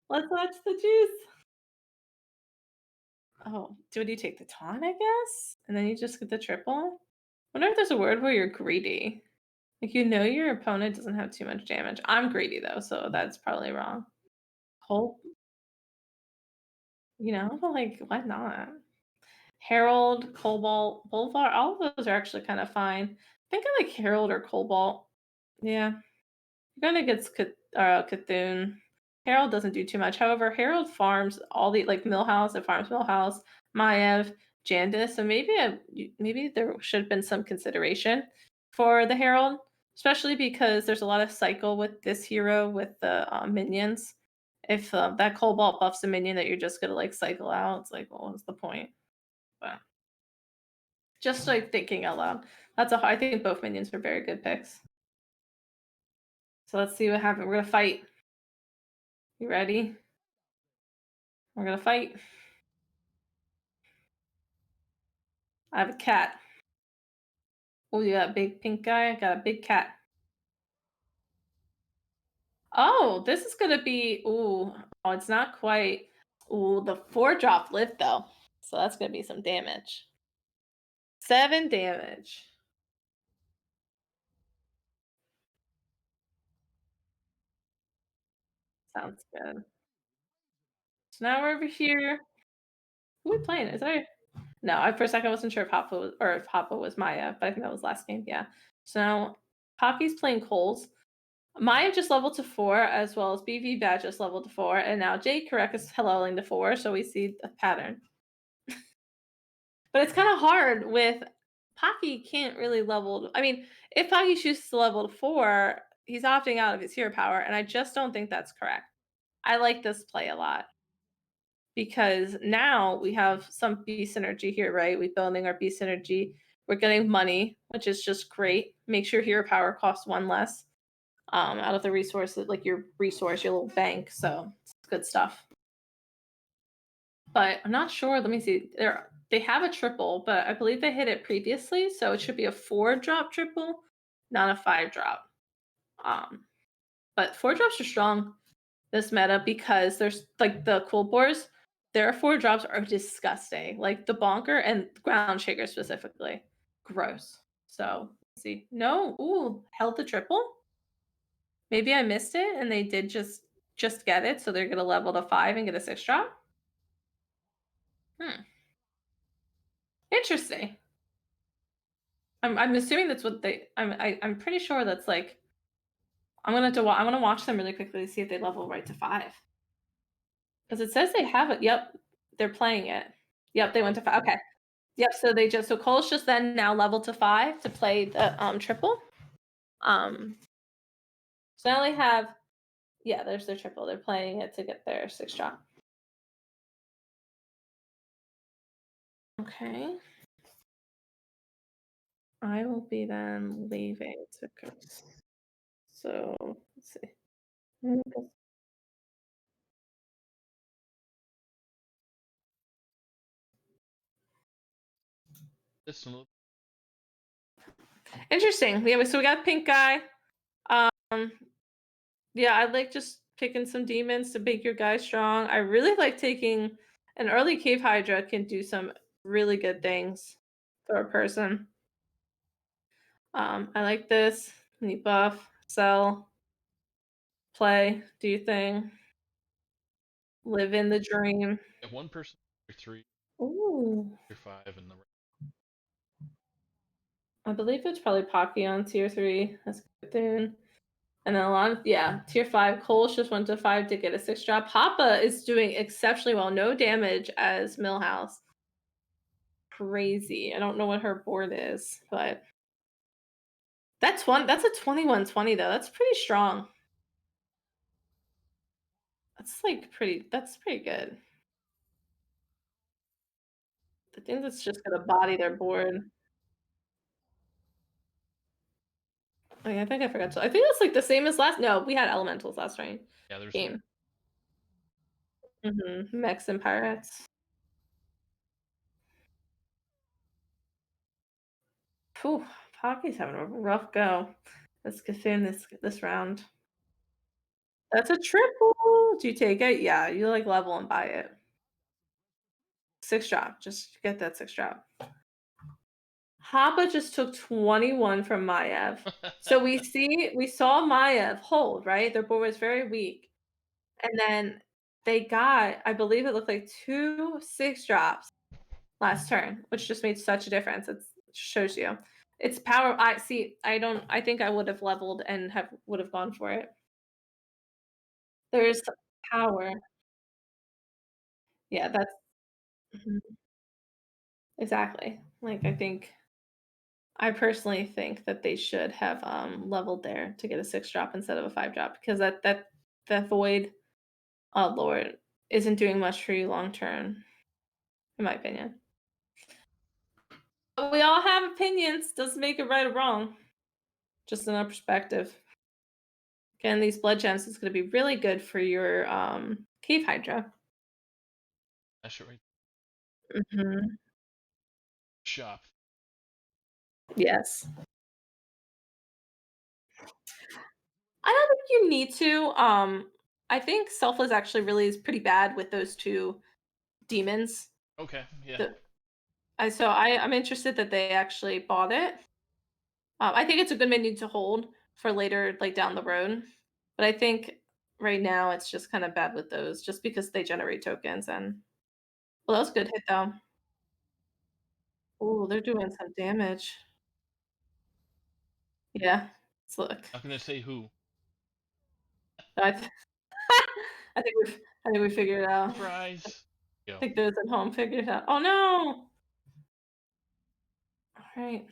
Let's watch the juice. Oh, do you take the taunt, I guess? And then you just get the triple? Wonder if there's a word where you're greedy. Like you know your opponent doesn't have too much damage. I'm greedy though, so that's probably wrong. Hope. Like why not? Herald, Cobalt, Boulevard, all of those are actually kind of fine. I think I like Herald or Cobalt. Yeah. Kind of gets Cthulhu. Herald doesn't do too much. However, Herald farms all the like Millhouse. It farms Millhouse, Maev, Jandis. So maybe there should have been some consideration for the Herald, especially because there's a lot of cycle with this hero with the minions. If that Cobalt buffs a minion that you're just gonna like cycle out, it's like, well, what's the point? But just like thinking out loud, I think both minions are very good picks. So let's see what happens. We're gonna fight. You ready? We're gonna fight. I have a cat. Oh, you got a big pink guy? I got a big cat. Oh, this is gonna be oh, it's not quite. Ooh, the 4-drop lift though. So that's gonna be some damage. 7 damage. Sounds good. So now we're over here. Who are we playing? Is there No, for a second I wasn't sure if Hoppa was Maya, but I think that was last game, yeah. So now Pocky's playing Coles. Maya just leveled to 4, as well as BV Bad just leveled to 4, and now Jade Correct is leveling to 4, so we see a pattern. But it's kind of hard with Pocky can't really level. I mean, if Pocky chooses to level to 4, he's opting out of his hero power, and I just don't think that's correct. I like this play a lot because now we have some B synergy here, right? We're building our B synergy. We're getting money, which is just great. Make sure hero power costs 1 less out of the resources, like your resource, your little bank. So it's good stuff. But I'm not sure. Let me see. They have a triple, but I believe they hit it previously, so it should be a 4-drop triple, not a 5-drop. But 4 drops are strong this meta because there's like the cool boars Their 4 drops are disgusting. Like the bonker and ground shaker specifically. Gross. So let's see. No, ooh, held the triple. Maybe I missed it and they did just get it, so they're gonna level to 5 and get a 6 drop. Hmm. Interesting. I'm assuming that's what they. I'm pretty sure that's like. I'm gonna I want to watch them really quickly to see if they level right to 5. Because it says they have it. Yep, they're playing it. Yep, they went to 5. Okay. Yep. So they just Cole's just then now leveled to 5 to play the triple. So now they have. Yeah, there's their triple. They're playing it to get their 6 drop. Okay. I will be then leaving to go. So let's see. This one. Interesting. Yeah, so we got pink guy. Um, yeah, I like just picking some demons to make your guy strong. I really like taking an early cave hydra can do some really good things for a person. I like this. Neat buff, sell, play, do your thing, live in the dream. Yeah, one person tier 3, Ooh, tier 5, and the rest. I believe it's probably Pocky on tier 3. That's a good thing. And then a lot of, yeah, tier 5. Cole's just went to 5 to get a 6 drop. Papa is doing exceptionally well. No damage as Millhouse. Crazy. I don't know what her board is, but that's a 2120 though. That's pretty strong. That's pretty good. I think that's just gonna body their board. Oh, yeah, I think I forgot to. I think that's like the same as last. No, we had elementals last Yeah, there's game. Mechs and pirates. Phew, Pocky's having a rough go. Let's get in this round. That's a triple. Do you take it? Yeah, you like level and buy it. 6 drop. Just get that 6 drop. Hapa just took 21 from Maiev. So we saw Maiev hold, right? Their board was very weak. And then they got, I believe it looked like 2 6 drops last turn, which just made such a difference. It shows you. It's power. I think I would have leveled and would have gone for it. There's power. Yeah, that's mhm, exactly. Like I personally think that they should have leveled there to get a 6 drop instead of a 5 drop because that void lord isn't doing much for you long term, in my opinion. But we all have opinions. Doesn't make it right or wrong. Just in our perspective. Again, these blood gems is going to be really good for your cave hydra. That's right. Mhm. Shop. Yes. I don't think you need to. I think Selfless actually really is pretty bad with those 2 demons. Okay, yeah. I'm interested that they actually bought it. I think it's a good menu to hold for later, like down the road. But I think right now it's just kind of bad with those, just because they generate tokens. And well, that was a good hit though. Oh, they're doing some damage. Yeah, let's look. I'm gonna say who. I, th- I think we figured it out. Surprise. I think those at home figured it out. Oh no! All right.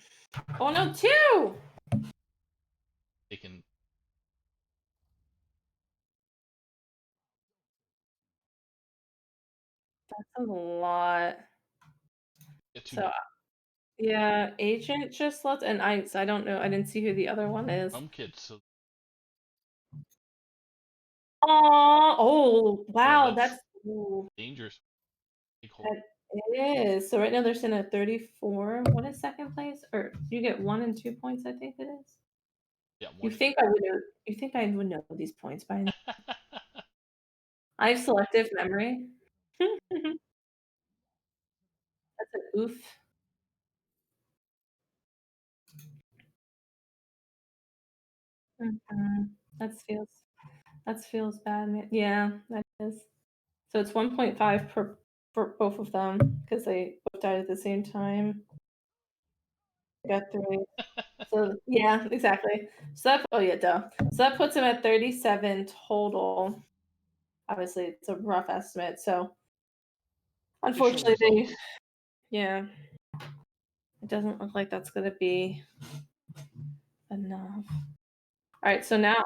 Oh no, 2! They can. That's a lot. Get 2 So yeah, agent just left, and I don't know. I didn't see who the other one is. kids, so Oh wow, that's ooh, dangerous. Big hole. it is. So right now they're sitting at 34. What is second place? Or you get 1 and 2 points, I think it is. Yeah, You 1. think I would know these points by now? I have selective memory. Mhm. That's an oof. Mhm. That feels bad, man. Yeah, that is. So it's 1.5 per for both of them because they both died at the same time. I got 3. So yeah, exactly. So that oh yeah, duh. So that puts him at 37 total. Obviously, it's a rough estimate. So Official unfortunately, they results. yeah, it doesn't look like that's gonna be enough. All right, so now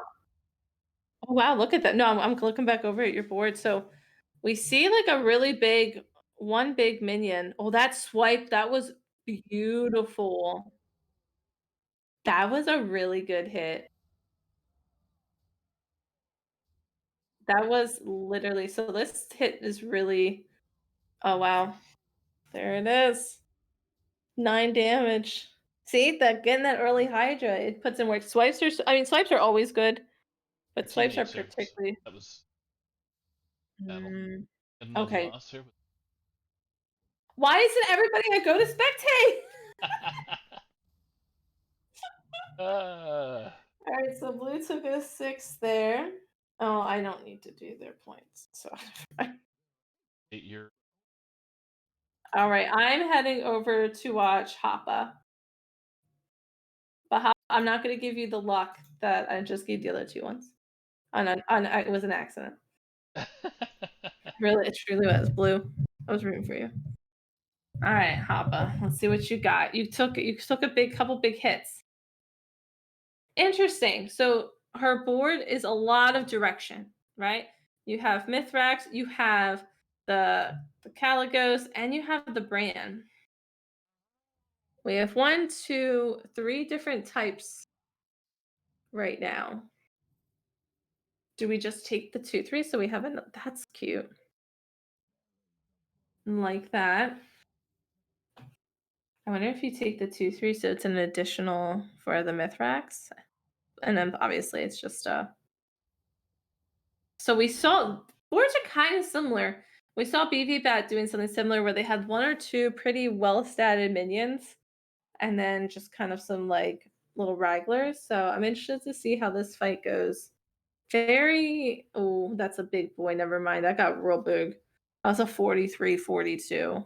oh wow, look at that. No, I'm looking back over at your board. So we see like a really big one big minion. Oh, that swipe, that was beautiful. That was a really good hit. That was literally so this hit is really oh wow. There it is. 9 damage. See that getting that early Hydra, it puts in work. Swipes are I mean swipes are always good, but Team swipes are makes sense. particularly That was battle. mm, And another okay. loss here. Why isn't everybody a go to spectate? uh, All right, so blue took a 6 there. Oh, I don't need to do their points. So, you're all right, I'm heading over to watch Hoppa. But I'm not going to give you the luck that I just gave the other 2 ones. It was an accident. Really, it truly was blue. I was rooting for you. All right, Hoppa. Let's see what you got. You took a couple big hits. Interesting. So her board is a lot of direction, right? You have Mithrax, you have the Caligos, and you have the Bran. We have 1, 2, 3 different types right now. Do we just take the 2, 3? So we have an that's cute. Like that. I wonder if you take the 2, 3, so it's an additional for the Mithrax. And then obviously it's just so we saw boards are kind of similar. We saw BV Bat doing something similar where they had 1 or 2 pretty well statted minions and then just kind of some like little ragglers. So I'm interested to see how this fight goes. Very oh, that's a big boy. Never mind. That got real big. That was a 43-42.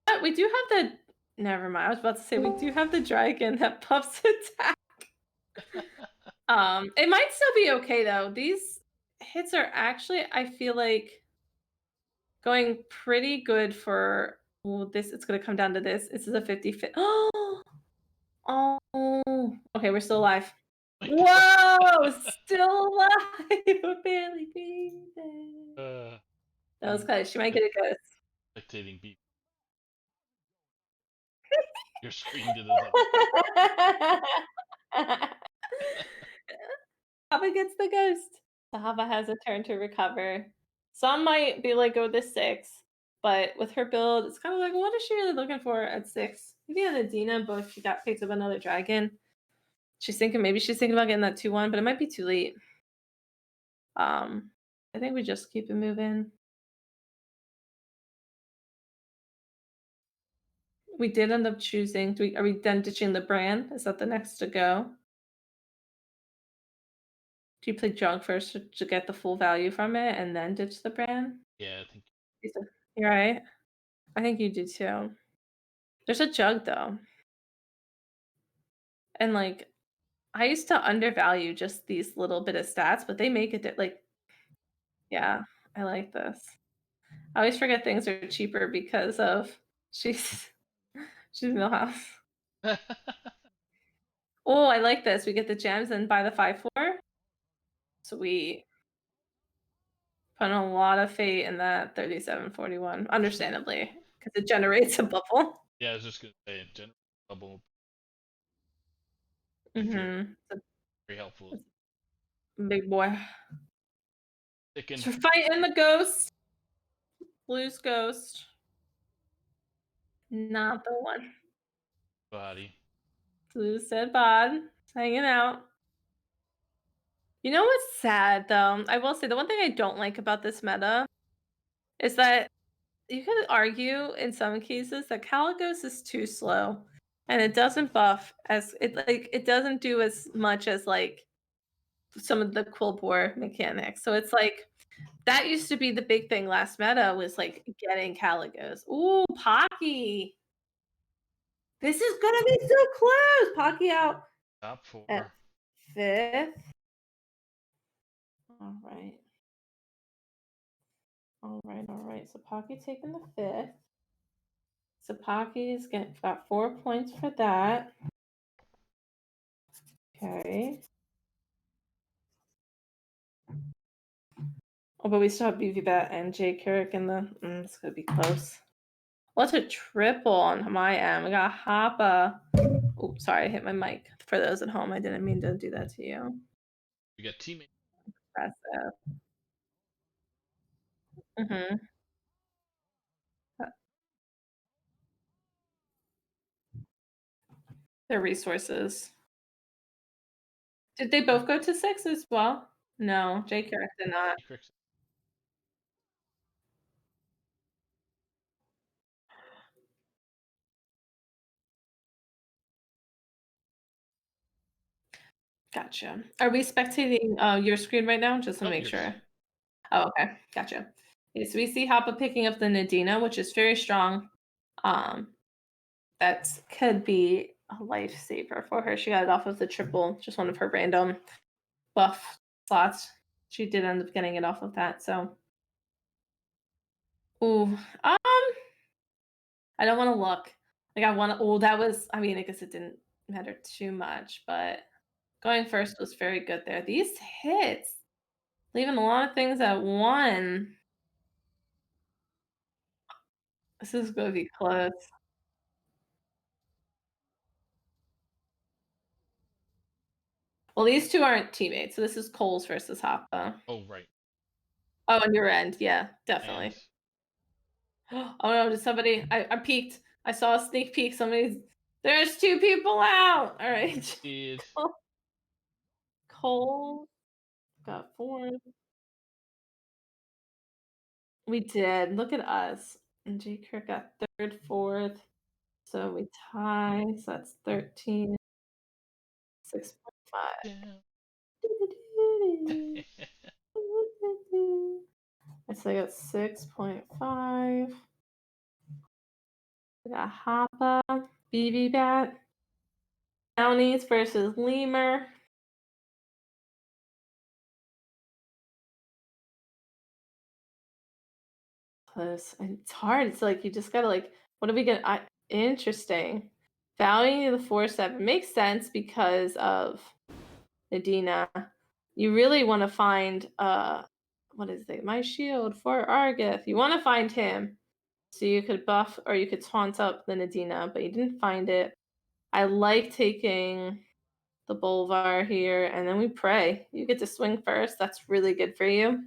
But we do have the never mind. I was about to say we do have the dragon that puffs attack. It might still be okay though. These hits are actually, I feel like, going pretty good for well, this it's gonna come down to this. This is a 50 fit. Oh, okay, we're still alive. my God. Whoa, still alive. Barely breathing. That was I'm close. She might get a ghost. spectating beat. Your screen did it up. Hava gets the ghost. So Hava has a turn to recover. Some might be like go to 6, but with her build, it's kind of like, what is she really looking for at 6? Maybe on Adina, but if she got picked up another dragon. Maybe she's thinking about getting that 2-1, but it might be too late. I think we just keep it moving. We did end up choosing. Are we then ditching the brand? Is that the next to go? Do you play jug first to get the full value from it and then ditch the brand? Yeah, I think You're right. I think you do too. There's a jug though. And like I used to undervalue just these little bit of stats, but they make it like yeah, I like this. I always forget things are cheaper because of she's she's Millhouse. Oh, I like this. We get the gems and buy the 5/4. So we put a lot of fate in that 3741, understandably, because it generates a bubble. yeah, I was just gonna say general bubble if you're Mm-hmm. very helpful. Big boy. Thicken So we're fighting the ghost. Blue's ghost. Not the one. body. Blue's dead bod. It's hanging out. You know what's sad though? I will say the one thing I don't like about this meta is that you could argue in some cases that Caligos is too slow, and it doesn't buff as it doesn't do as much as like some of the Quill Bore mechanics. So it's like that used to be the big thing last meta was like getting Caligos. Ooh, Pocky. This is gonna be so close. Pocky out Top at 4. 5th. All right. All right, all right. So Pocky taking the 5th. So Pocky's got 4 points for that. Okay. Oh, but we still have BVBat and Jay Carrick in the. It's gonna be close. What's a triple on my end? We got Hoppa. Oh, sorry, I hit my mic. For those at home, I didn't mean to do that to you. We got teammates. Impressive. Mm-hmm. Their resources. Did they both go to 6 as well? No, Jay Carrick did not. Gotcha. Are we spectating your screen right now? Just to Oh, make yours. sure. Oh, okay. Gotcha. Okay, so we see Hoppa picking up the Nadina, which is very strong. That could be a lifesaver for her. She got it off of the triple, just one of her random buff slots. She did end up getting it off of that, so. Ooh. I don't want to look. Like I want to. Oh, that was. I mean, I guess it didn't matter too much, but going first was very good there. These hits, leaving a lot of things at 1. This is gonna be close. Well, these two aren't teammates, so this is Coles versus Hoppa. Oh, right. Oh, on your end, yeah, definitely. And Oh no, did somebody? I peeked. I saw a sneak peek. Somebody's. There's 2 people out. All right. did Cole got 4. We did. Look at us. And J. Kirk got 3rd, 4th. So we tie. So that's 13. 6.5. So I got 6.5. We got Hoppa, BB Bat, Brownies versus Lemur. Close. And it's hard. It's like you just gotta like, what do we get? Interesting. Value the 4/7 makes sense because of Nadina. You really want to find what is it? My shield for Argith. You want to find him. So you could buff or you could taunt up the Nadina, but you didn't find it. I like taking the Bolvar here, and then we pray. You get to swing first. That's really good for you.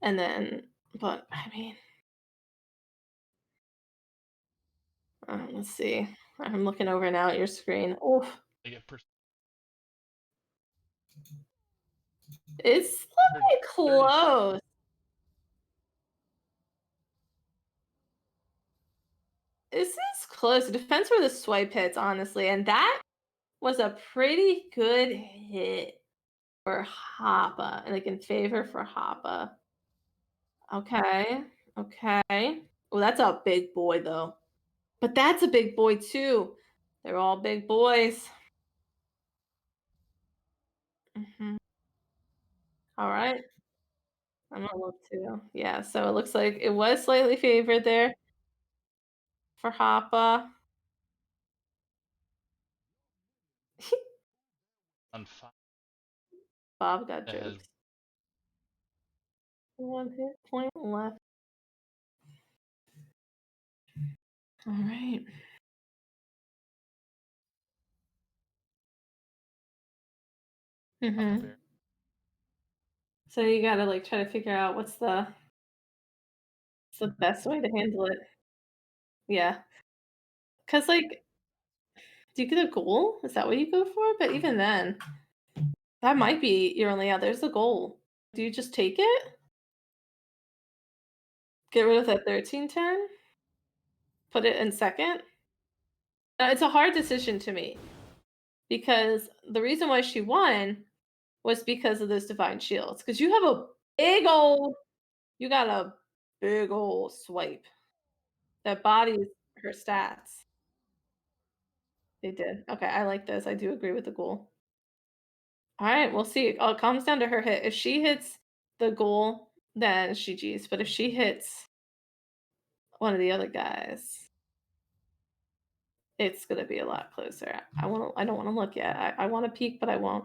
And then, but I mean, let's see. I'm looking over now at your screen. Oh, I get it's like close. This is close. It depends where the swipe hits, honestly. And that was a pretty good hit for Hoppa, and like in favor for Hoppa. Okay. Okay. Oh, that's a big boy though. But that's a big boy too. They're all big boys. All right. I'm gonna look too. Yeah, so it looks like it was slightly favored there for Hoppa. on 5. Bob got That has jokes. 1 hit point left. All right. Papa Bear. So you gotta like try to figure out what's the best way to handle it. Yeah. Cause like, do you get a goal? Is that what you go for? But even then, that might be your only out. There's a goal. Do you just take it? Get rid of that 13-10. Put it in second. It's a hard decision to me because the reason why she won was because of those divine shields. Because you have a big old, you got a big old swipe that bodies her stats. They did. Okay, I like this. I do agree with the goal. All right, we'll see. It comes down to her hit. If she hits the goal, then she G's. But if she hits one of the other guys, it's gonna be a lot closer. I don't want to look yet. I want to peek, but I won't.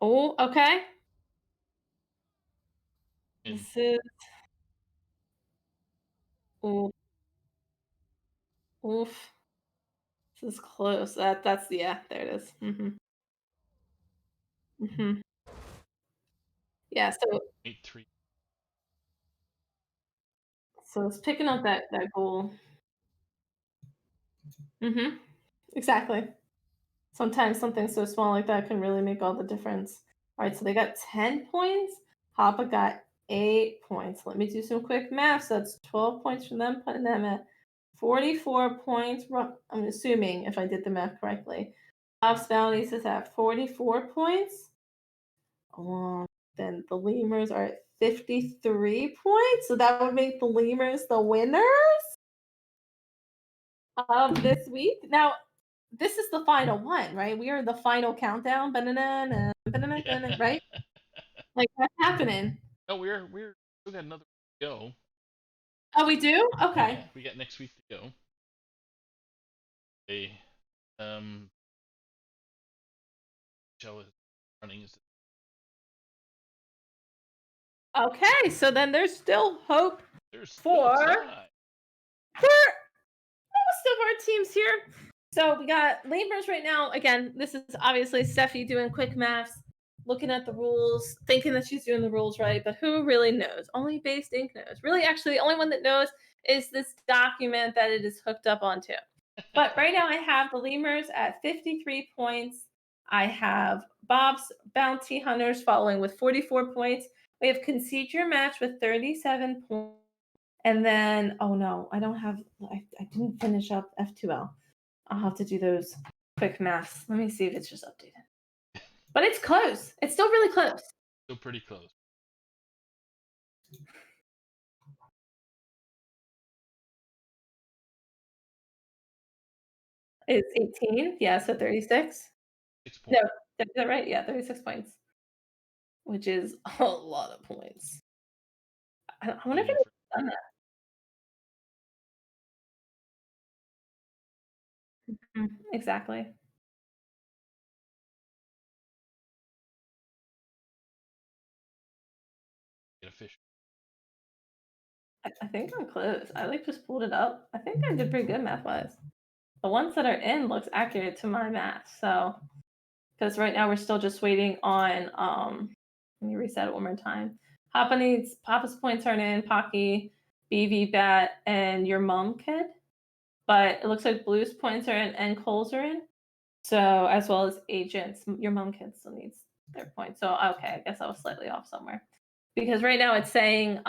Oh, okay. And This is oof, oof. This is close. That's yeah. There it is. Hmm. Yeah. eight-three. So it's picking up that goal. Hmm. Exactly. Sometimes something so small like that can really make all the difference. All right, so they got 10 points. Papa got 8 points. Let me do some quick math. So that's 12 points from them, putting them at 44 points. I'm assuming if I did the math correctly. Ops Bounties is at 44 points. Then the Lemurs are at 53 points. So that would make the Lemurs the winners of this week. Now, this is the final one, right? We are the final countdown. Ba-na-na-na, ba-na-na-na, right? Like what's happening? No, we're still got another week to go. Oh, we do? Okay. Yeah, we got next week to go. They show is running is Okay, so then there's still hope there's still for time. most of our teams here. So we got Lemurs right now. Again, this is obviously Steffi doing quick maths, looking at the rules, thinking that she's doing the rules right, but who really knows? Only Based Ink knows. Really, actually, the only one that knows is this document that it is hooked up onto. But right now I have the Lemurs at 53 points. I have Bob's Bounty Hunters following with 44 points. We have Concede Your Match with 37 points. And then, oh no, I don't have, I didn't finish up F2L. I'll have to do those quick maths. Let me see if it's just updated. But it's close. It's still really close. Still pretty close. It's 18. Yeah, so 36. 6 points. No, is that right? Yeah, 36 points, which is a lot of points. I wonder if Waiting it's for done that. Exactly. get official. I think I'm close. I like just pulled it up. I think I did pretty good math wise. The ones that are in looks accurate to my math. So, because right now we're still just waiting on. Let me reset it one more time. Papa's points aren't in. Pocky, BV Bat, and your mom kid. But it looks like Blue's points are in and Cole's are in. So as well as Agents, your mom kid still needs their points. So okay, I guess I was slightly off somewhere. Because right now it's saying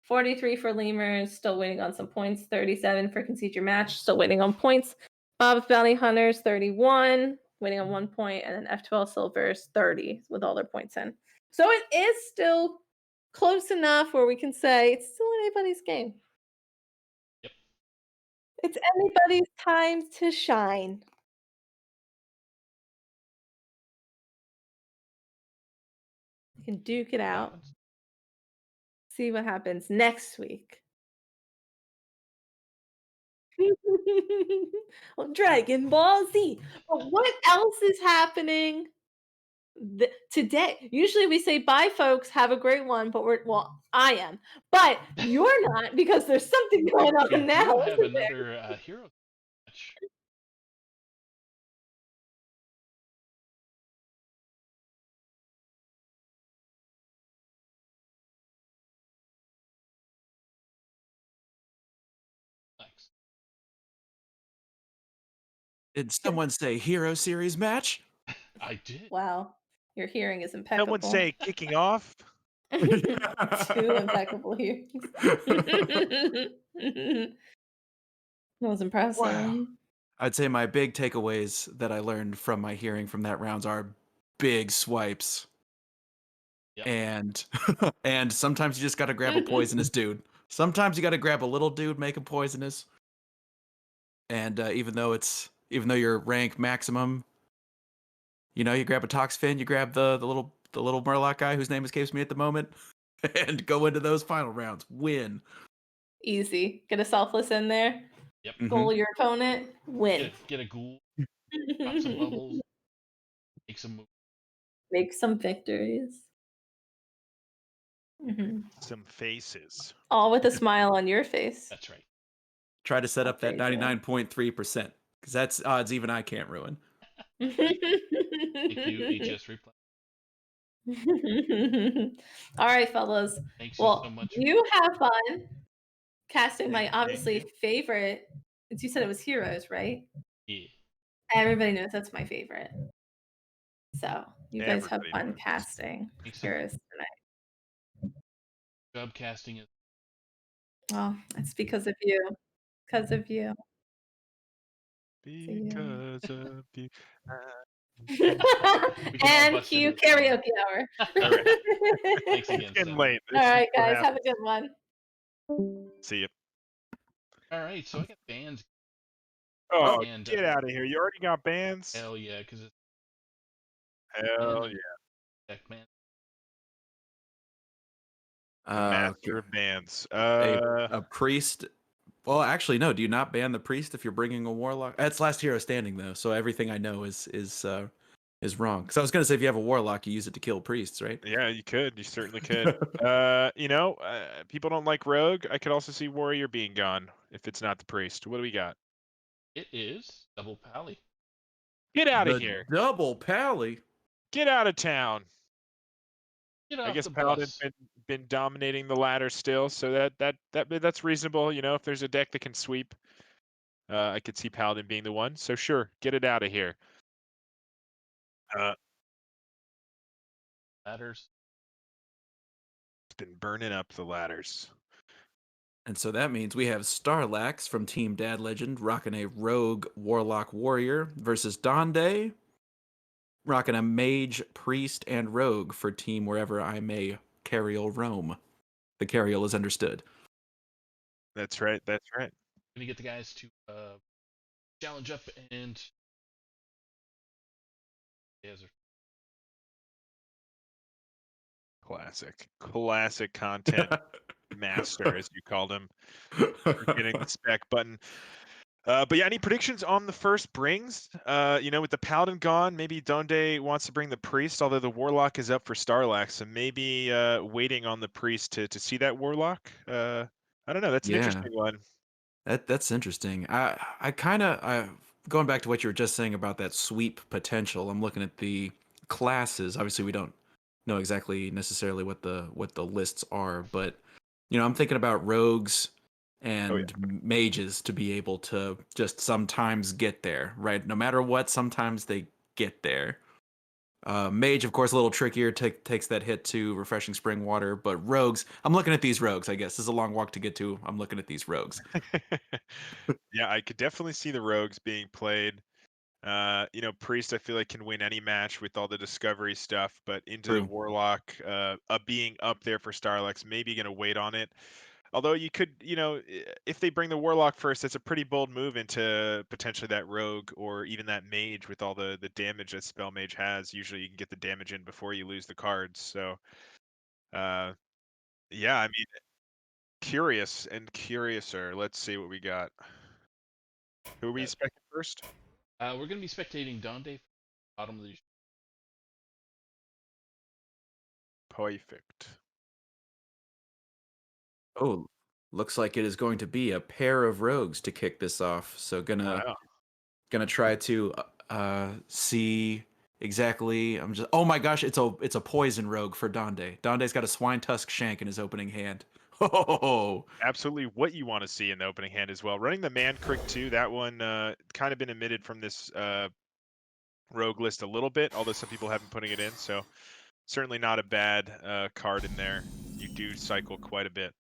43 for Lemurs, still waiting on some points. 37 for Concede Your Match, still waiting on points. Bob's Bounty Hunters, 31, waiting on 1 point. And then F12 Silvers, 30, with all their points in. So it is still close enough where we can say it's still anybody's game. Yep. It's anybody's time to shine. You can duke it out. Happens. See what happens next week. Well, Dragon Ball Z. But what else is happening today? Usually we say bye, folks. Have a great one. But I am, but you're not because there's something going We on now. do have Isn't there? another hero match. Thanks. Did someone say Hero Series match? I did. Wow, your hearing is Someone impeccable. say kicking off. Two impeccable hearings. That was impressive. Wow. I'd say my big takeaways that I learned from my hearing from that rounds are big swipes. Yep. And and sometimes you just got to grab a poisonous dude. Sometimes you got to grab a little dude, make him poisonous. And even though you're rank maximum, you grab a Toxfin, you grab the little Murloc guy whose name escapes me at the moment, and go into those final rounds. Win. Easy. Get a selfless in there. Yep. Goal your opponent. Win. Get a ghoul. Drop some bubbles. Make some moves. Make some victories. Some faces. All with a smile on your face. That's right. Try to set up that There you go. 99.3%, because that's odds even I can't ruin. Thank you, HS replay. All right, fellas. Thanks so Well, much. you have fun casting my Thank obviously you. favorite. Since you said it was Heroes, right? Yeah. Everybody knows that's my favorite. So you guys have Everybody fun knows. casting Thanks so much. Heroes tonight. Job casting it. Oh, it's because of you. Because of you. Because of you. We can all And bust cue into the song. karaoke hour. All right. Thanks again, It's getting Sam. late. All This is right, what guys. Have happens. a good one. See you. All right, so I got bands. Oh, And, get out of here. You already got bands? Hell yeah, because it's Hell and yeah. deck man. The master of bands. A priest. Well, actually, no. Do you not ban the priest if you're bringing a warlock? That's last hero standing though, so everything I know is wrong. Because I was gonna say if you have a warlock, you use it to kill priests, right? Yeah, you could. You certainly could. People don't like rogue. I could also see warrior being gone if it's not the priest. What do we got? It is double pally. Get out of The here. double pally. Get out of town. Get I off guess the Paladin's bus. been dominating the ladder still, so that's reasonable. If there's a deck that can sweep, I could see Paladin being the one. So sure, get it out of here. Ladders. It's been burning up the ladders. And so that means we have Starlax from Team Dad Legend rocking a rogue warlock warrior versus Donde rocking a mage, priest, and rogue for Team Wherever I May Carriel roam. The Carriel is understood. That's right. That's right. Gonna get the guys to challenge up and Classic content master, as you called him, for getting the spec button. But yeah, any predictions on the first brings? With the Paladin gone, maybe Donde wants to bring the Priest, although the Warlock is up for Starlax, so maybe waiting on the Priest to see that Warlock. I don't know. That's an Yeah. interesting one. That's interesting. I going back to what you were just saying about that sweep potential. I'm looking at the classes. Obviously, we don't know exactly necessarily what the lists are, but I'm thinking about rogues and mages to be able to just sometimes get there, right? No matter what, sometimes they get there. Mage, of course, a little trickier. Takes that hit to refreshing spring water, but rogues. I'm looking at these rogues. I guess this is a long walk to get to. I'm looking at these rogues. Yeah, I could definitely see the Rogues being played. Priest I feel like can win any match with all the discovery stuff, but into the True. Warlock, being up there for Starlax, maybe gonna wait on it. Although you could, if they bring the Warlock first, that's a pretty bold move into potentially that Rogue or even that Mage with all the damage that Spell Mage has. Usually you can get the damage in before you lose the cards. So, yeah, I mean, curious and curiouser. Let's see what we got. Who are we expecting first? we're gonna be spectating Donde bottom of the Perfect. Oh, looks like it is going to be a pair of rogues to kick this off. So Wow. gonna try to see exactly. Oh my gosh, it's a poison rogue for Donde. Donde's got a swine tusk shank in his opening hand. Oh, Absolutely what you want to see in the opening hand as well. Running the Man Crick too, that one kind of been omitted from this rogue list a little bit, although some people have been putting it in. So certainly not a bad card in there. You do cycle quite a bit.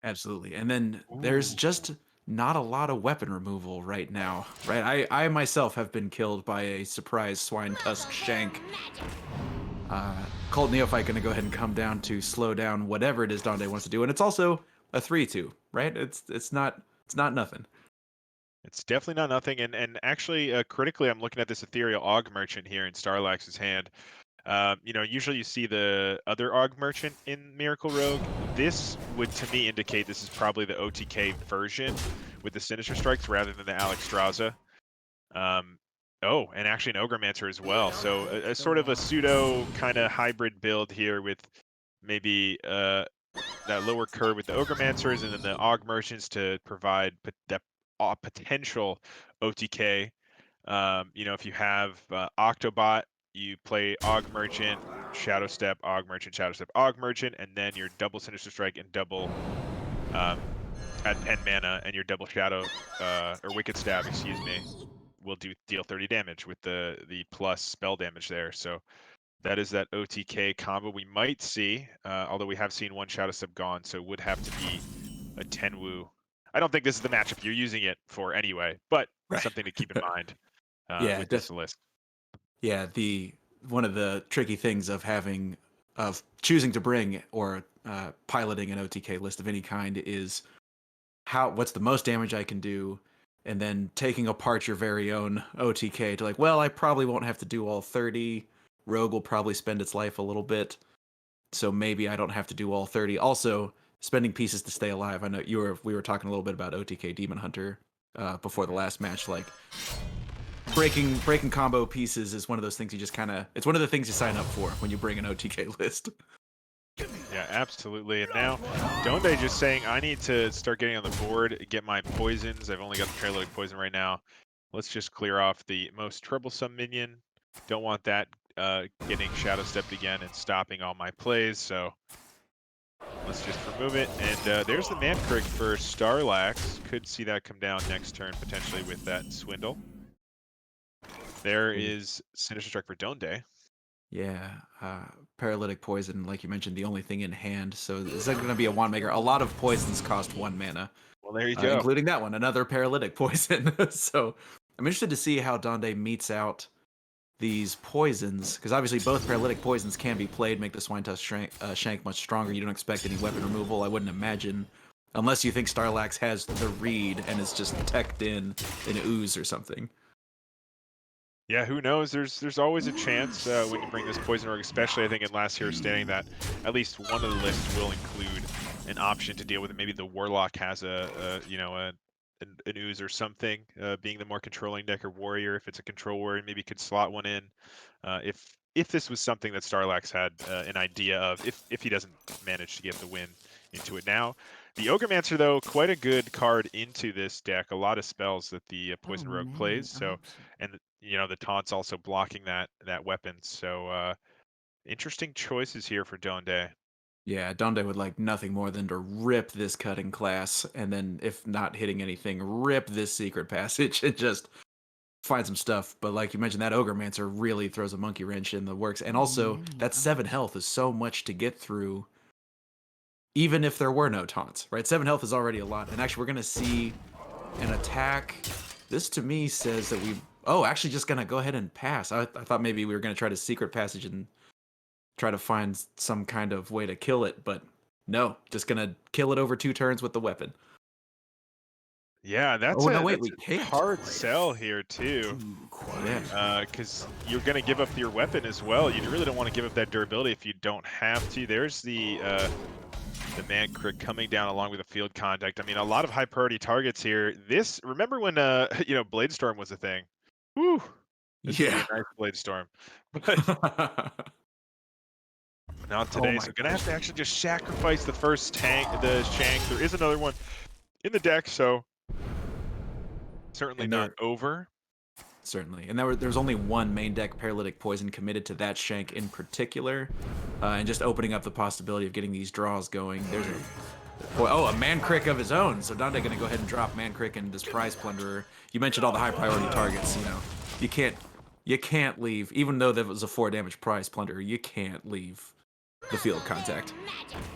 Absolutely. And then there's Ooh. just not a lot of weapon removal right now, right? I myself have been killed by a surprise swine tusk shank. Colt Neophyte going to go ahead and come down to slow down whatever it is Dande wants to do, and it's also a 3-2, right? It's not nothing. It's definitely not nothing. And actually, critically, I'm looking at this Ethereal Aug Merchant here in Starlax's hand. You know, usually you see the other Aug Merchant in Miracle Rogue. This would, to me, indicate this is probably the OTK version with the Sinister Strikes rather than the Alexstrasza. Oh, and actually an Ogremancer as well. So a sort of a pseudo kind of hybrid build here with maybe that lower curve with the Ogremancers and then the Aug Merchants to provide that potential OTK. You know, if you have Octobot, you play Aug Merchant, Shadow Step, Aug Merchant, Shadow Step, Aug Merchant, and then your double Sinister Strike and double at 10 mana, and your double Shadow or Wicked Stab, excuse me, will deal 30 damage with the plus spell damage there. So that is that OTK combo we might see, although we have seen one Shadow Step gone, so it would have to be a Tenwu. I don't think this is the matchup you're using it for anyway, but Right. something to keep in mind Yeah, with this list. Yeah, one of the tricky things of choosing to bring or piloting an OTK list of any kind is what's the most damage I can do, and then taking apart your very own OTK to like, well, I probably won't have to do all 30. Rogue will probably spend its life a little bit, so maybe I don't have to do all 30. Also, spending pieces to stay alive. I know we were talking a little bit about OTK Demon Hunter before the last match. Like breaking combo pieces is one of those things you just it's one of the things you sign up for when you bring an OTK list. Yeah, absolutely. And now, Donde just saying, I need to start getting on the board, get my poisons. I've only got the paralytic poison right now. Let's just clear off the most troublesome minion. Don't want that getting shadow stepped again and stopping all my plays. So let's just remove it. And there's the Mankrik for Starlax. Could see that come down next turn potentially with that Swindle. There is Sinister Strike for Donde. Yeah, paralytic poison, like you mentioned, the only thing in hand. So is that going to be a wand maker? A lot of poisons cost 1 mana. Well, there you go. Including that one, another paralytic poison. So I'm interested to see how Donde meets out these poisons, because obviously both paralytic poisons can be played, make the Swine Tusk shank much stronger. You don't expect any weapon removal, I wouldn't imagine, unless you think Starlax has the read and is just teched in an ooze or something. Yeah, who knows? There's always a chance when you bring this Poison Org, especially I think in Last Hero Standing, that at least one of the lists will include an option to deal with it. Maybe the Warlock has an ooze or something, being the more controlling deck, or Warrior if it's a control warrior, maybe could slot one in. If this was something that Starlax had an idea of, if he doesn't manage to get the win into it now. The Ogremancer, though, quite a good card into this deck. A lot of spells that the Poison Rogue plays. So, and you know, the taunt's also blocking that weapon. So, interesting choices here for Donde. Yeah, Donde would like nothing more than to rip this cutting class, and then if not hitting anything, rip this secret passage and just find some stuff. But like you mentioned, that Ogremancer really throws a monkey wrench in the works. And also, that 7 health is so much to get through, even if there were no taunts, right? 7 health is already a lot. And actually, we're going to see an attack. This to me says that actually just going to go ahead and pass. I thought maybe we were going to try to secret passage and try to find some kind of way to kill it, but no, just going to kill it over 2 turns with the weapon. Yeah, that's a hard sell here too. Yeah, because you're going to give up your weapon as well. You really don't want to give up that durability if you don't have to. There's the Mankrik coming down along with the field contact. I mean, a lot of high priority targets here. Remember when Bladestorm was a thing? Woo! This would be a nice Bladestorm. But not today. So gonna have to actually just sacrifice the first shank. There is another one in the deck, so certainly not over. Certainly. And there's only one main deck paralytic poison committed to that shank in particular, and just opening up the possibility of getting these draws going. There's a Mankrik of his own. So Donde gonna go ahead and drop Mankrik and this prize plunderer. You mentioned all the high priority targets. You know, you You can't leave, even though that was a 4 damage prize plunderer. You can't leave the field contact.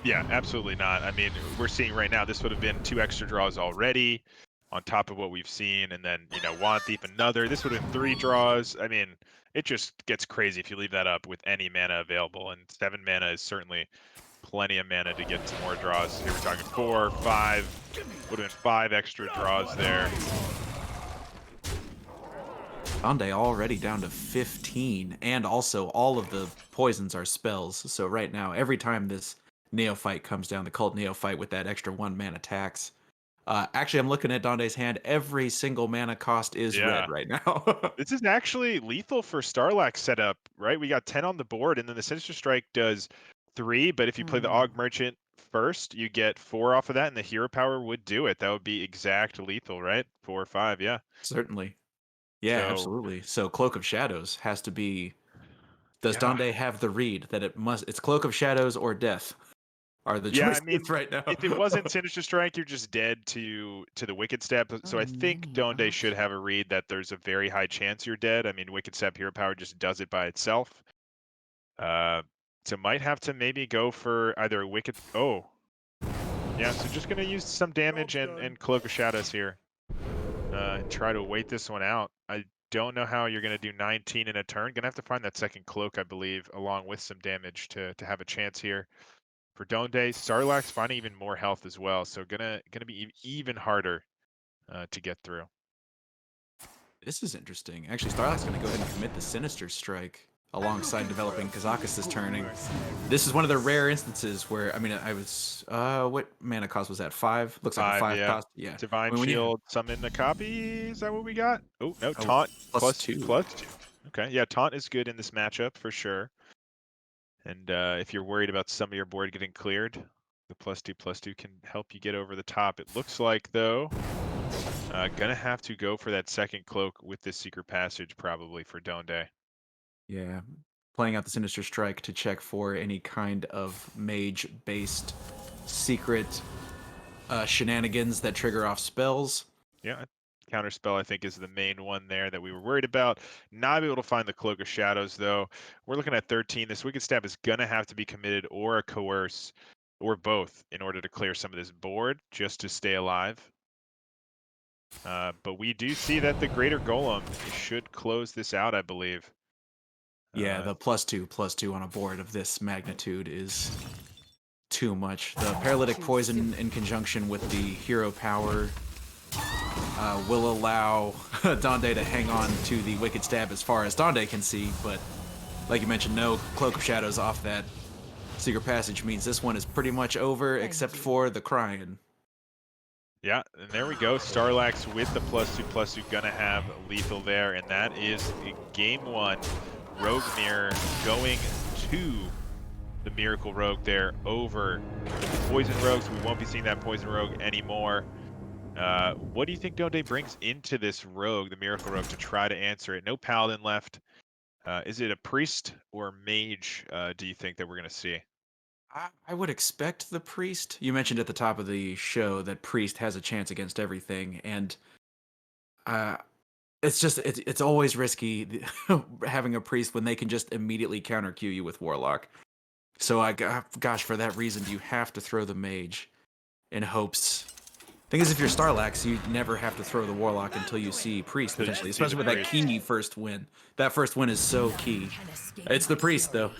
Yeah, absolutely not. I mean, we're seeing right now this would have been 2 extra draws already on top of what we've seen, and then, you know, Wand Thief another. This would have been 3 draws. I mean, it just gets crazy if you leave that up with any mana available, and 7 mana is certainly plenty of mana to get some more draws. Here we're talking 4, 5, would have been 5 extra draws there. Dande already down to 15, and also all of the poisons are spells. So right now, every time this Neophyte comes down, the Cult Neophyte with that extra 1 mana tax. Actually, I'm looking at Dande's hand. Every single mana cost is red right now. This is actually lethal for Starlax setup, right? We got 10 on the board, and then the Sinister Strike does 3, but if you play the Og Merchant first, you get 4 off of that, and the Hero Power would do it. That would be exact lethal, right? 4 or 5, yeah. Certainly. Yeah, So- absolutely. So Cloak of Shadows has to be... Does Yeah. Dande have the read that it's Cloak of Shadows or death? Are the Yeah, I choices mean, right now? if it wasn't Sinister Strike, you're just dead to the Wicked Step. So I think Donde should have a read that there's a very high chance you're dead. I mean, Wicked Step Hero Power just does it by itself. So might have to maybe go for either a Wicked... Oh. Yeah, so just going to use some damage and Cloak of Shadows here. And try to wait this one out. I don't know how you're going to do 19 in a turn. Going to have to find that second Cloak, I believe, along with some damage to have a chance here. For Donde, Starlax finding even more health as well, so gonna be even harder to get through. This is interesting. Actually, Starlax's going to go ahead and commit the Sinister Strike alongside developing Kazakus' turning. This is one of the rare instances where, I mean, I was, what mana cost was that? 5? Looks like a 5 yeah. cost. Yeah. Divine when you- Shield, summon the copy. Is that what we got? Oh no, Oh, Taunt plus 2. plus 2. Okay, yeah, Taunt is good in this matchup for sure. And if you're worried about some of your board getting cleared, the +2/+2 can help you get over the top. It looks like though, gonna have to go for that second Cloak with this Secret Passage probably for Donde. Yeah. Playing out the Sinister Strike to check for any kind of mage-based secret shenanigans that trigger off spells. Yeah, Counterspell I think is the main one there that we were worried about. Not able to find the Cloak of Shadows though. We're looking at 13. This Wicked Stab is gonna have to be committed or a Coerce or both in order to clear some of this board just to stay alive. But we do see that the Greater Golem should close this out, I believe. Yeah, the +2/+2 on a board of this magnitude is too much. The Paralytic Poison in conjunction with the Hero Power will allow Donde to hang on to the Wicked Stab as far as Donde can see, but like you mentioned, no Cloak of Shadows off that Secret Passage means this one is pretty much over except for the Crying. Yeah, and there we go. Starlax with the +2/+2 gonna have lethal there, and that is game 1. Rogue Mirror going to the Miracle Rogue there over the Poison Rogues. We won't be seeing that Poison Rogue anymore. What do you think Donde brings into this Rogue, the Miracle Rogue, to try to answer it? No Paladin left. Is it a Priest or Mage, do you think that we're going to see? I would expect the Priest. You mentioned at the top of the show that Priest has a chance against everything, and it's always risky having a Priest when they can just immediately counter Q you with Warlock. So gosh, for that reason, you have to throw the Mage in hopes. Thing is, if you're Starlax, you never have to throw the Warlock until you see Priest, Until you potentially, see the especially with that Priest. key first win. That first win is so key. It's the Priest, though.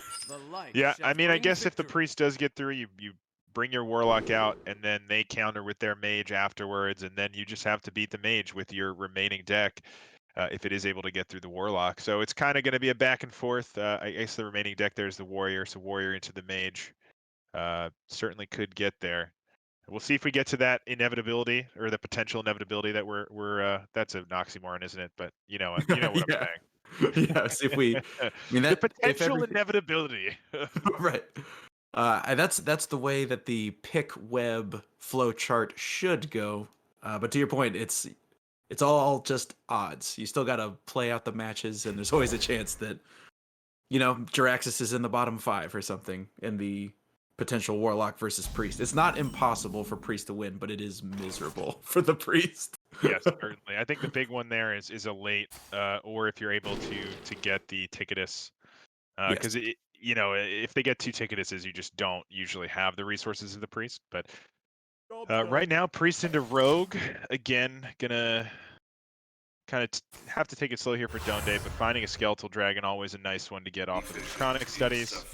Yeah, I mean, I guess if the Priest does get through, you bring your Warlock out, and then they counter with their Mage afterwards, and then you just have to beat the Mage with your remaining deck if it is able to get through the Warlock. So it's kind of going to be a back and forth. I guess the remaining deck there's the Warrior, so Warrior into the Mage certainly could get there. We'll see if we get to that inevitability or the potential inevitability that we're that's a oxymoron, isn't it? But you know what Yeah. I'm saying. Yeah, see if we. I mean, The that potential inevitability. right. And that's the way that the pick web flow chart should go. But to your point, it's all just odds. You still got to play out the matches, and there's always a chance that Jiraxis is in the bottom 5 or something in the potential Warlock versus Priest. It's not impossible for Priest to win, but it is miserable for the Priest. Yes, certainly. I think the big one there is a late, or if you're able to get the ticketus, Yes. because you know, if they get 2 ticketises, you just don't usually have the resources of the priest. But right now, priest into rogue again, gonna kind of have to take it slow here for Donde, but finding a skeletal dragon always a nice one to get off of the draconic studies.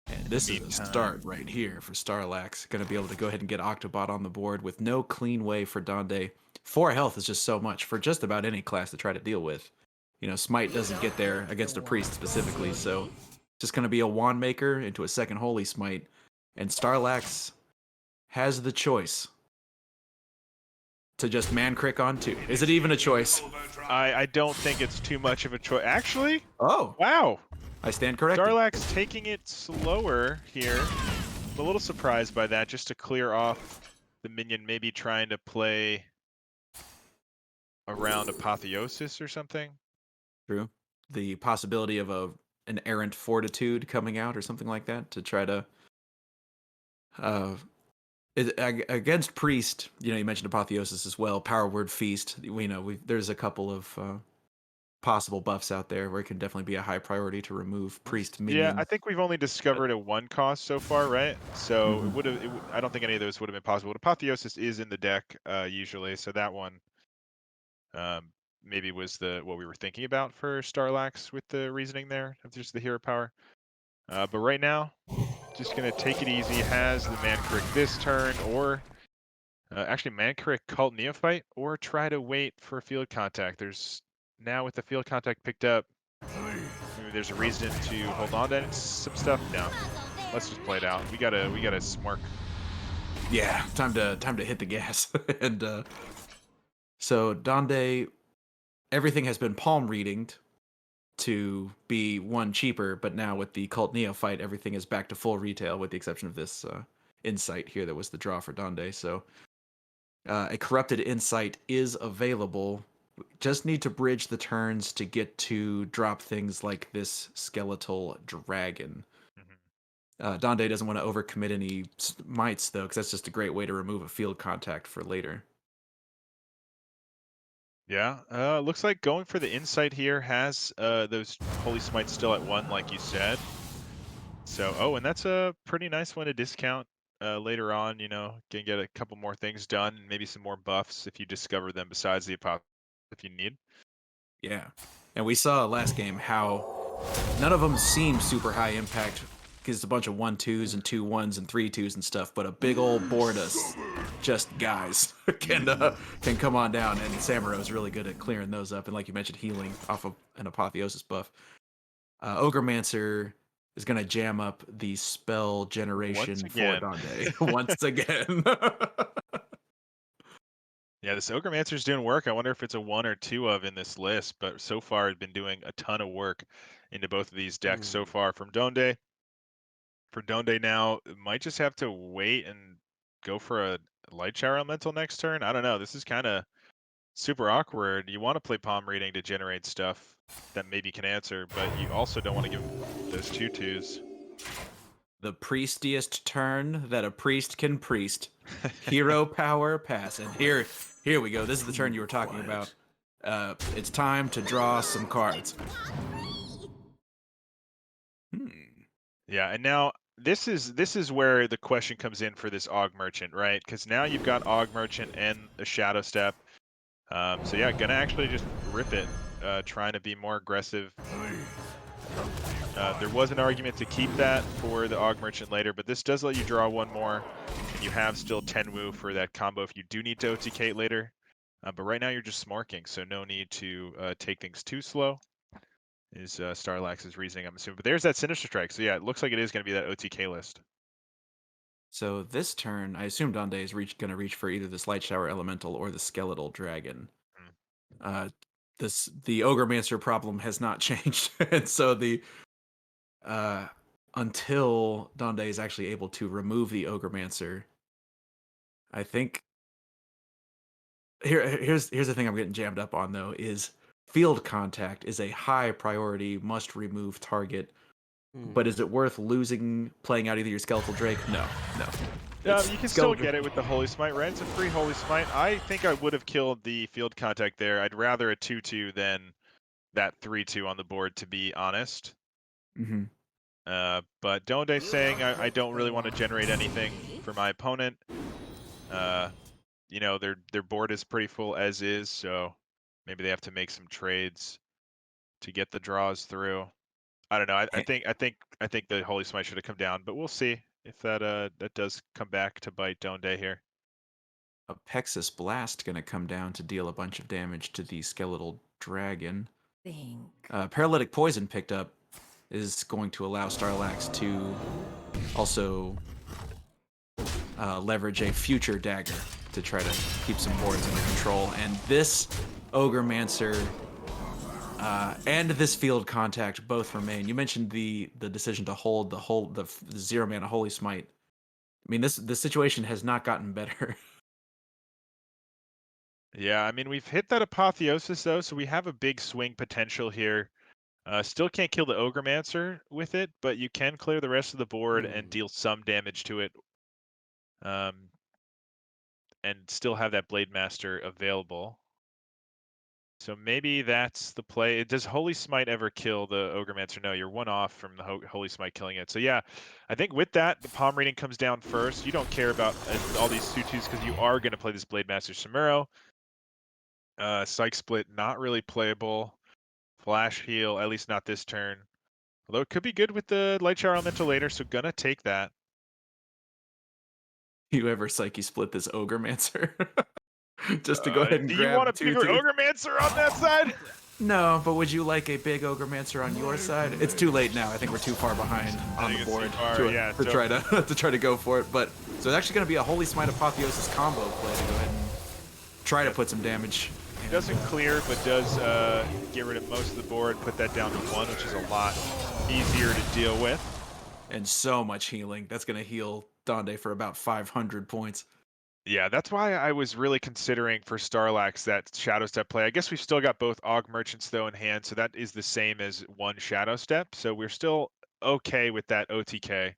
And this is a start right here for Starlax. Going to be able to go ahead and get Octobot on the board with no clean way for Donde. 4 health is just so much for just about any class to try to deal with. You know, Smite doesn't get there against a priest specifically, so just going to be a wand maker into a second Holy Smite. And Starlax has the choice to just man crick on 2. Is it even a choice? I don't think it's too much of a choice. Actually, Oh, wow. I stand corrected. Starlax taking it slower here. I'm a little surprised by that, just to clear off the minion, maybe trying to play around Apotheosis or something. True. The possibility of an errant fortitude coming out or something like that to try to against priest. You know, you mentioned apotheosis as well. Power word feast. You know, there's a couple of possible buffs out there where it can definitely be a high priority to remove priest minion. Yeah, I think we've only discovered a 1 cost so far, right? So Mhm. it would have. I don't think any of those would have been possible. Apotheosis is in the deck usually, so that one um, maybe was what we were thinking about for Starlax with the reasoning there of just the hero power. But right now, just gonna take it easy. Has the Mancrick this turn, or actually Mancrick Cult Neophyte, or try to wait for field contact. There's now with the field contact picked up, maybe there's a reason to hold on to some stuff. No, let's just play it out. We gotta smart. Yeah, time to hit the gas. And so Donde, everything has been palm readinged to be 1 cheaper, but now with the cult neophyte, everything is back to full retail with the exception of this insight here that was the draw for Donde. So a corrupted insight is available. Just need to bridge the turns to get to drop things like this skeletal dragon. Donde doesn't want to overcommit any mites though, because that's just a great way to remove a field contact for later. Yeah, looks like going for the insight here has those Holy Smites still at 1, like you said. So, oh, and that's a pretty nice one to discount later on. You know, can get a couple more things done, maybe some more buffs if you discover them besides the apothecary if you need. Yeah, and we saw last game how none of them seem super high impact because it's a bunch of 1-2s and 2-1s and 3-2s and stuff, but a big old Bordus, just guys, can come on down, and Samuro is really good at clearing those up, and like you mentioned, healing off of an apotheosis buff. Ogremancer is going to jam up the spell generation for again. Donde once again. Yeah, this Ogremancer's doing work. I wonder if it's a 1 or 2 of in this list, but so far it's been doing a ton of work into both of these decks so far from Donde. For Donde now, might just have to wait and go for a Light Shower Elemental next turn. I don't know. This is kind of super awkward. You want to play palm reading to generate stuff that maybe can answer, but you also don't want to give those 2/2s. The priestiest turn that a priest can priest. Hero power pass. And here we go. This is the turn you were talking about. It's time to draw some cards. Yeah, and now this is where the question comes in for this Og Merchant, right? Because now you've got Og Merchant and a Shadow Step. So yeah, gonna actually just rip it, trying to be more aggressive. There was an argument to keep that for the Og Merchant later, but this does let you draw 1 more, and you have still 10 Wu for that combo if you do need to OTK later. But right now you're just smarking, so no need to take things too slow, is Starlax's reasoning, I'm assuming. But there's that Sinister Strike, so yeah, it looks like it is going to be that OTK list. So this turn, I assume Donde is going to reach for either this Light Shower Elemental or the Skeletal Dragon. The Ogremancer problem has not changed, and so until Donde is actually able to remove the Ogremancer, I think here's the thing I'm getting jammed up on though is field contact is a high priority must remove target But is it worth losing playing out either your Skeletal Drake? No, no. It's You can still Skeletal get it with the Holy Smite, right? It's a free Holy Smite. I think I would have killed the field contact there. I'd rather a 2/2 than that 3/2 on the board, to be honest. hmm But Donde saying I don't really want to generate anything for my opponent. You know, their board is pretty full as is, so maybe they have to make some trades to get the draws through. I don't know. I think the Holy Smite should have come down, but we'll see if that does come back to bite Donde here. A Pexus Blast going to come down to deal a bunch of damage to the Skeletal Dragon. Think. Paralytic Poison picked up is going to allow Starlax to also leverage a future dagger to try to keep some boards under control. And this Ogremancer and this field contact both remain. You mentioned the decision to hold the 0-mana Holy Smite. I mean, this situation has not gotten better. Yeah, I mean, we've hit that Apotheosis, though, so we have a big swing potential here. Still can't kill the Ogremancer with it, but you can clear the rest of the board and deal some damage to it. And still have that Blade Master available. So maybe that's the play. Does Holy Smite ever kill the Ogremancer? No, you're one off from the Holy Smite killing it. So yeah, I think with that, the palm reading comes down first. You don't care about all these 2/2s because you are going to play this Blade Master Samuro. Psych Split, not really playable. Flash Heal, at least not this turn. Although it could be good with the Light Shower Elemental later, so gonna take that. You ever Psyche Split this Ogremancer? Just to go ahead and Do you want grab a bigger 2/2. Ogremancer on that side? No, but would you like a big Ogremancer on your side? It's too late now. I think we're too far behind on the board to try to to try to go for it. But so it's actually going to be a Holy Smite Apotheosis combo play to go ahead and try to put some damage. Doesn't clear, but does get rid of most of the board, put that down to 1, which is a lot easier to deal with. And so much healing. That's going to heal Donde for about 500 points. Yeah, that's why I was really considering for Starlax that Shadow Step play. I guess we've still got both Aug Merchants though in hand, so that is the same as one Shadow Step. So we're still okay with that OTK.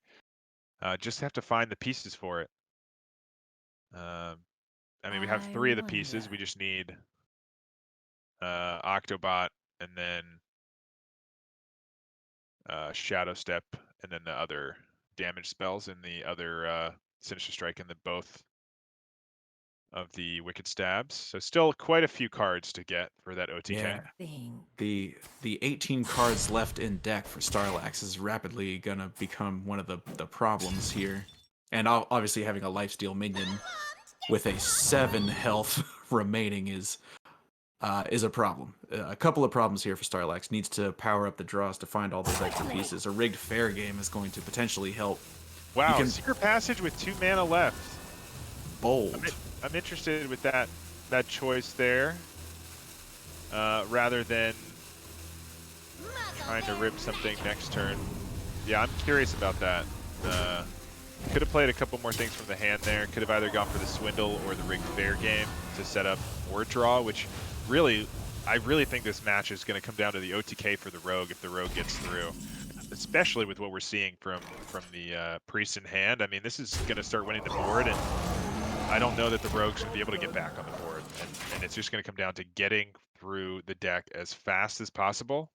Just have to find the pieces for it. I mean, we have 3 of the pieces. We just need Octobot and then Shadow Step, and then the other damage spells and the other Sinister Strike and the both of the Wicked Stabs. So still quite a few cards to get for that OTK. Yeah. Think. The 18 cards left in deck for Starlax is rapidly gonna become one of the problems here. And obviously having a lifesteal minion with a 7 health remaining is a problem. A couple of problems here for Starlax. Needs to power up the draws to find all those extra pieces. A rigged fair game is going to potentially help. Wow, Secret Passage with 2 mana left. Bold. I'm interested with that choice there, rather than trying to rip something next turn. Yeah, I'm curious about that. Could have played a couple more things from the hand there. Could have either gone for the Swindle or the Rigged Fair game to set up board draw, which really, I really think this match is going to come down to the OTK for the Rogue if the Rogue gets through. Especially with what we're seeing from the Priest in hand. I mean, this is going to start winning the board, and I don't know that the Rogue's going to be able to get back on the board. And it's just going to come down to getting through the deck as fast as possible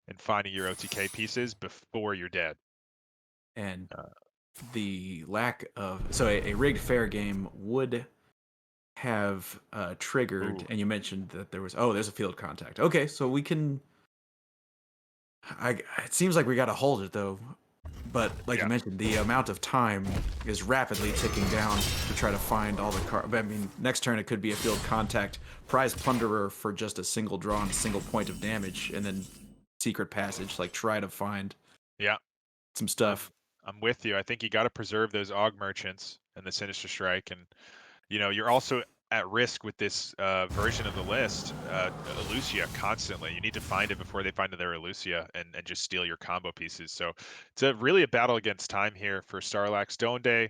and finding your OTK pieces before you're dead. And the lack of... So a rigged fair game would have triggered... Ooh. And you mentioned that there was... Oh, there's a field contact. Okay, so we can... It seems like we got to hold it, though. But like you mentioned, the amount of time is rapidly ticking down to try to find all the cards. I mean, next turn it could be a field contact, prize plunderer for just a single draw and a single point of damage, and then secret passage. Like try to find some stuff. I'm with you. I think you got to preserve those Aug Merchants and the Sinister Strike, and you know you're also at risk with this version of the list, Elucia constantly. You need to find it before they find their Elucia and just steal your combo pieces. So it's really a battle against time here for Starlax. Donde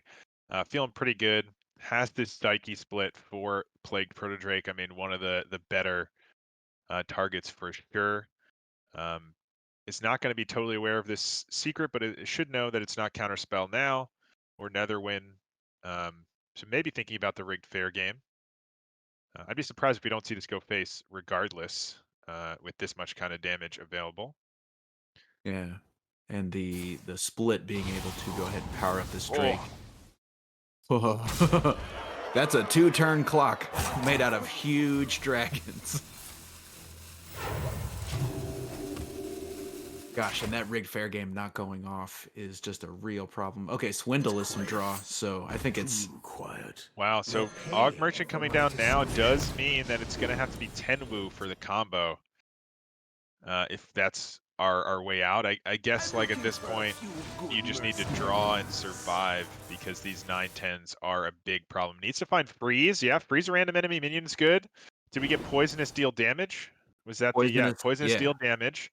feeling pretty good. Has this Psyche split for Plagued Protodrake. I mean, one of the better targets for sure. is not going to be totally aware of this secret, but it should know that it's not counterspell now or Netherwind. So maybe thinking about the rigged fair game. I'd be surprised if we don't see this go face regardless with this much kind of damage available. Yeah. And the split being able to go ahead and power up this Drake. Oh. That's a 2-turn clock made out of huge dragons. Gosh, and that rigged fair game not going off is just a real problem. Okay, Swindle is some draw, so I think it's quiet. Wow, so Og Merchant coming down now does mean that it's going to have to be Tenwu for the combo. If that's our way out. I guess like at this point, you just need to draw and survive because these 9/10s are a big problem. Needs to find freeze. Yeah, freeze a random enemy minion is good. Did we get poisonous deal damage? Was that poisonous deal damage?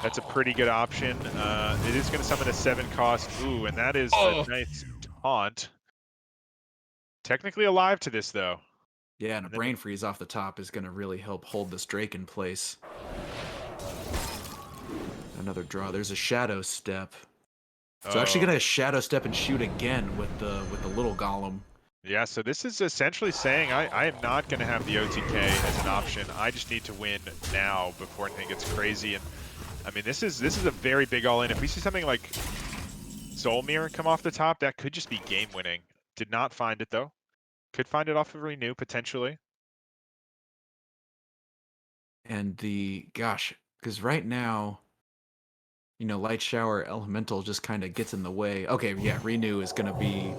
That's a pretty good option. It is going to summon a 7 cost. Ooh, and that is a nice taunt. Technically alive to this though. Yeah, and a brain freeze off the top is going to really help hold this Drake in place. Another draw. There's a shadow step. So actually gonna shadow step and shoot again with the little golem. Yeah, so this is essentially saying I am not gonna have the OTK as an option. I just need to win now before anything gets crazy. And I mean this is a very big all-in. If we see something like Soul Mirror come off the top, that could just be game winning. Did not find it though. Could find it off of Renew potentially. And because right now, you know, Light Shower Elemental just kind of gets in the way. Okay, yeah, Renew is going to be...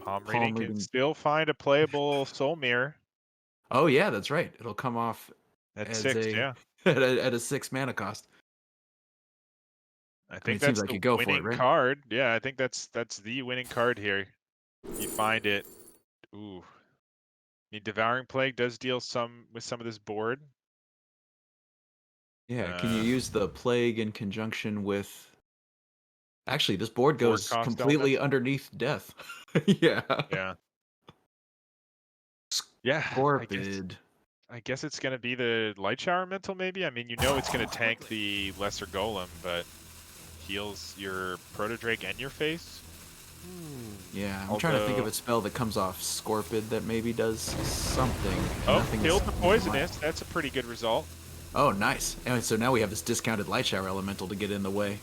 Palm reading can still find a playable Soul Mirror. Oh, yeah, that's right. It'll come off at 6, yeah. at a 6 mana cost. I think it seems that's like the you go winning for it, right? card. Yeah, I think that's the winning card here. You find it. Ooh. I mean, Devouring Plague does deal with some of this board. Yeah, can you use the Plague in conjunction with... Actually, this board goes completely underneath death. Yeah. Yeah. Yeah. Scorpid. I guess it's going to be the Light Shower Mental, maybe? I mean, you know it's going to tank the Lesser Golem, but heals your Proto Drake and your face. Yeah, I'm trying to think of a spell that comes off Scorpid that maybe does something. Oh, killed the Poisonous. That's a pretty good result. Oh, nice. And so now we have this discounted Light Shower Elemental to get in the way.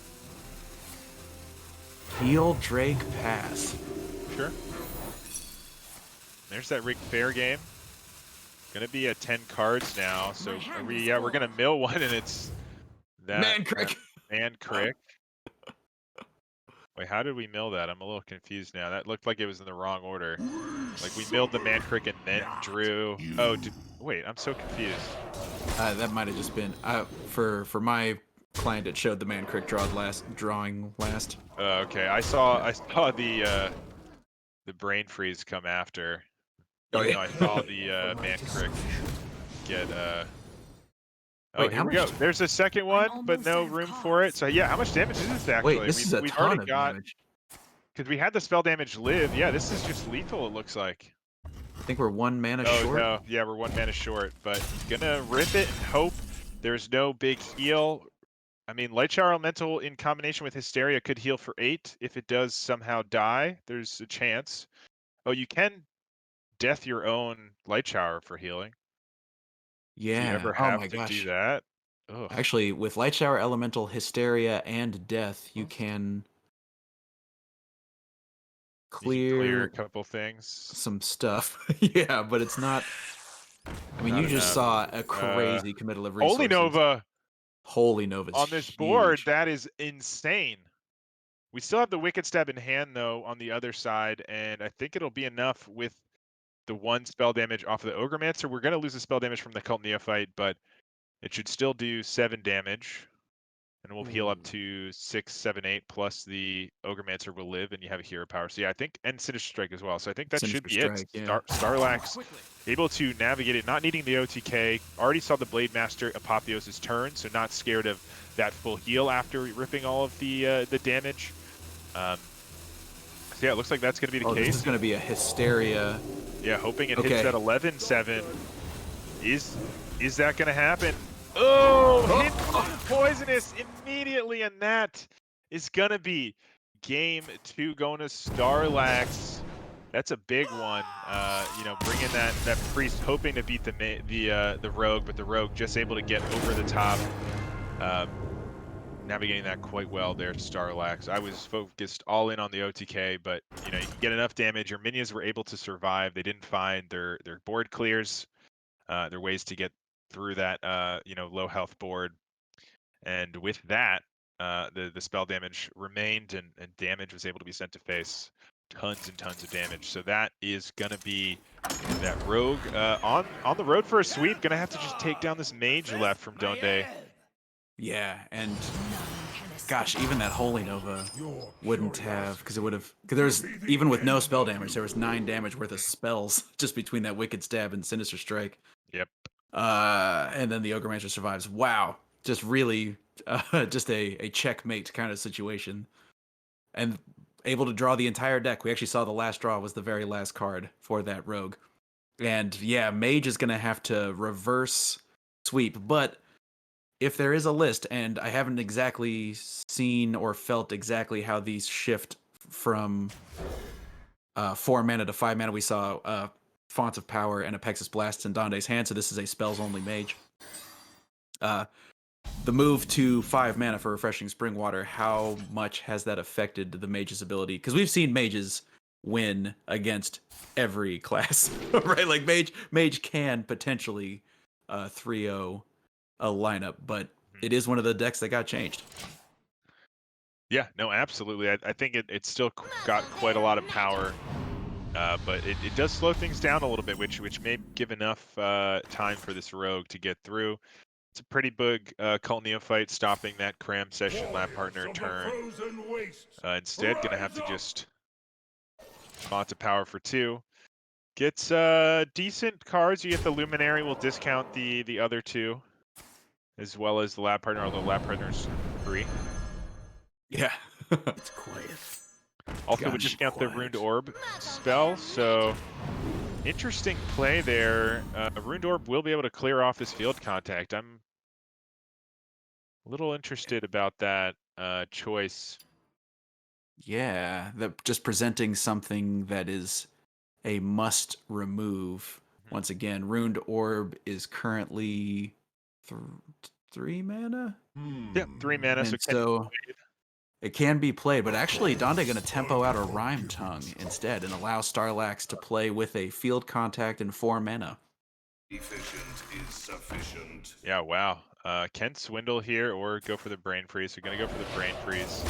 Heal Drake Pass. Sure. There's that rigged fair game. Gonna be at 10 cards now, so we're gonna mill one, and it's that Man Crick. Man Crick. Wait, how did we mill that? I'm a little confused now. That looked like it was in the wrong order. Like we milled the Man Crick and then drew. Oh, wait, I'm so confused. That might have just been for my client. It showed the Man Crick drawing last. Okay, I saw the brain freeze come after. Oh, yeah. I saw the Man Crick get Wait, here we go. There's a second one, but no room for it. So yeah, how much damage is this actually? Wait, this is a ton of damage. Because we had the spell damage live. Yeah, this is just lethal, it looks like. I think we're 1 mana short. No, yeah, we're 1 mana short, but gonna rip it and hope there's no big heal. I mean, Light Shower Elemental in combination with Hysteria could heal for 8. If it does somehow die, there's a chance. Oh, you can death your own Light Shower for healing. Yeah. Do you ever have to do that? Ugh. Actually, with Light Shower Elemental, Hysteria, and Death, you can clear a couple things. Some stuff. Yeah, but it's not... I mean, you just saw a crazy committal of resources. Holy Nova on this board, that is insane. We still have the Wicked Stab in hand, though, on the other side, and I think it'll be enough with the 1 spell damage off of the Ogremancer. We're going to lose the spell damage from the Cult Neophyte, but it should still do 7 damage, and we'll heal up to 6, 7, 8, plus the Ogremancer will live, and you have a hero power. So yeah, I think, and Sinister Strike as well. So I think that should be it. Yeah. Starlax able to navigate it, not needing the OTK. Already saw the Blade Master Apotheosis turn, so not scared of that full heal after ripping all of the damage. So yeah, it looks like that's going to be the case. This is going to be a Hysteria. Yeah, hoping it hits that 11-7. Is that going to happen? Oh, hit poisonous immediately, and that is gonna be game 2 going to Starlax. That's a big one. You know, bringing that priest, hoping to beat the rogue, but the rogue just able to get over the top. Navigating that quite well there, Starlax. I was focused all in on the OTK, but you know, you can get enough damage. Your minions were able to survive. They didn't find their board clears, their ways to get through that you know, low health board. And with that, the spell damage remained, and damage was able to be sent to face. Tons and tons of damage. So that is gonna be that rogue on the road for a sweep. Gonna have to just take down this mage left from Donde. Yeah, and gosh, even that Holy Nova wouldn't have, because it would have, because there's, even with no spell damage, there was 9 damage worth of spells just between that Wicked Stab and Sinister Strike. Yep. And then the Ogremancer survives. Wow, just really, just a checkmate kind of situation. And able to draw the entire deck. We actually saw the last draw was the very last card for that rogue. And yeah, Mage is going to have to reverse sweep, but if there is a list, and I haven't exactly seen or felt exactly how these shift from 4 mana to 5 mana, we saw Fonts of Power and Apexis Blasts in Donde's hand, so this is a spells-only mage. The move to 5 mana for Refreshing Spring Water, how much has that affected the mage's ability? Because we've seen mages win against every class, right? Like mage can potentially 3-0 a lineup, but it is one of the decks that got changed. Yeah, no, absolutely. I think it's still got quite a lot of power, but it does slow things down a little bit, which may give enough time for this rogue to get through. It's a pretty big cult neophyte stopping that cram session lab partner turn. Instead, gonna have to just Font of Power for 2. Gets decent cards. You get the Luminary, will discount the other 2, as well as the lab partner, although lab partner's free. Yeah. It's quiet. Also Gotta would be discount the quiet. Ruined Orb spell, so interesting play there. Ruined Orb will be able to clear off his field contact. I'm a little interested about that choice. Yeah, that just presenting something that is a must remove. Once again, Ruined Orb is currently 3 mana? Yeah, 3 mana, And so so it can be played, but actually Donde going to tempo out a Rhyme Tongue instead and allow Starlax to play with a field contact and 4 mana. Efficient is sufficient. yeah, wow. Can swindle here or go for the Brain Freeze. We're going to go for the Brain Freeze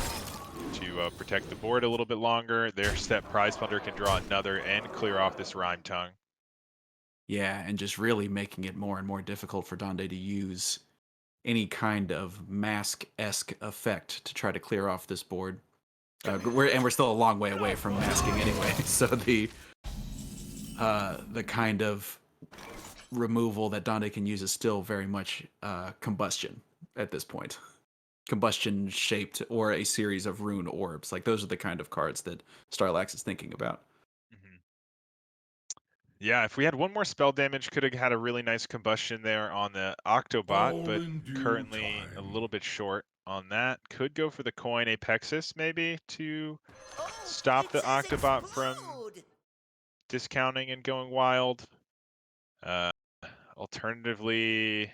to protect the board a little bit longer. There's that Prize Funder can draw another and clear off this Rhyme Tongue. Yeah, and just really making it more and more difficult for Donde to use any kind of mask-esque effect to try to clear off this board. We're still a long way away from masking anyway, so the kind of removal that Donde can use is still very much combustion at this point. Combustion shaped or a series of rune orbs. Like those are the kind of cards that Starlax is thinking about. Yeah, if we had one more spell damage, could have had a really nice combustion there on the Octobot, All but in due currently a time. little bit short on that. Could go for the coin Apexis maybe to stop the Octobot from discounting and going wild. Alternatively,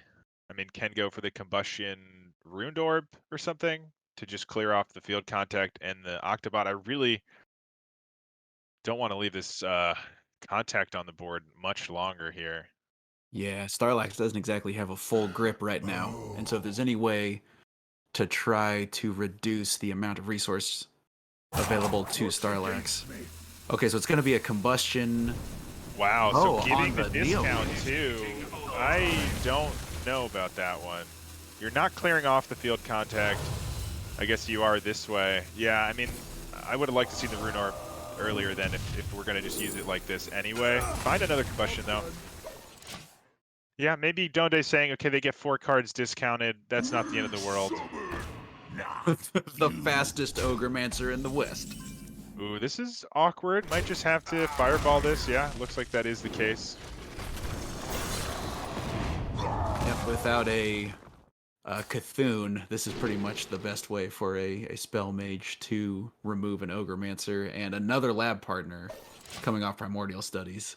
I mean, can go for the combustion Ruined Orb or something to just clear off the field contact and the Octobot. I really don't want to leave this contact on the board much longer here. Yeah, Starlax doesn't exactly have a full grip right now, and so if there's any way to try to reduce the amount of resource available to Starlax. Okay, so it's going to be a combustion. Wow, Oh, so giving on the the discount Neo. too. I don't know about that one. You're not clearing off the field contact. I guess you are this way. Yeah, I mean, I would have liked to see the Rune Orb earlier then if we're going to just use it like this anyway. Find another combustion though. Yeah, maybe Donde's saying, okay, they get 4 cards discounted. That's not the end of the world. The fastest Ogremancer in the West. Ooh, this is awkward. Might just have to fireball this. Yeah, looks like that is the case. Yep, without a Cthulhu, this is pretty much the best way for a spell mage to remove an Ogremancer, and another lab partner coming off Primordial Studies.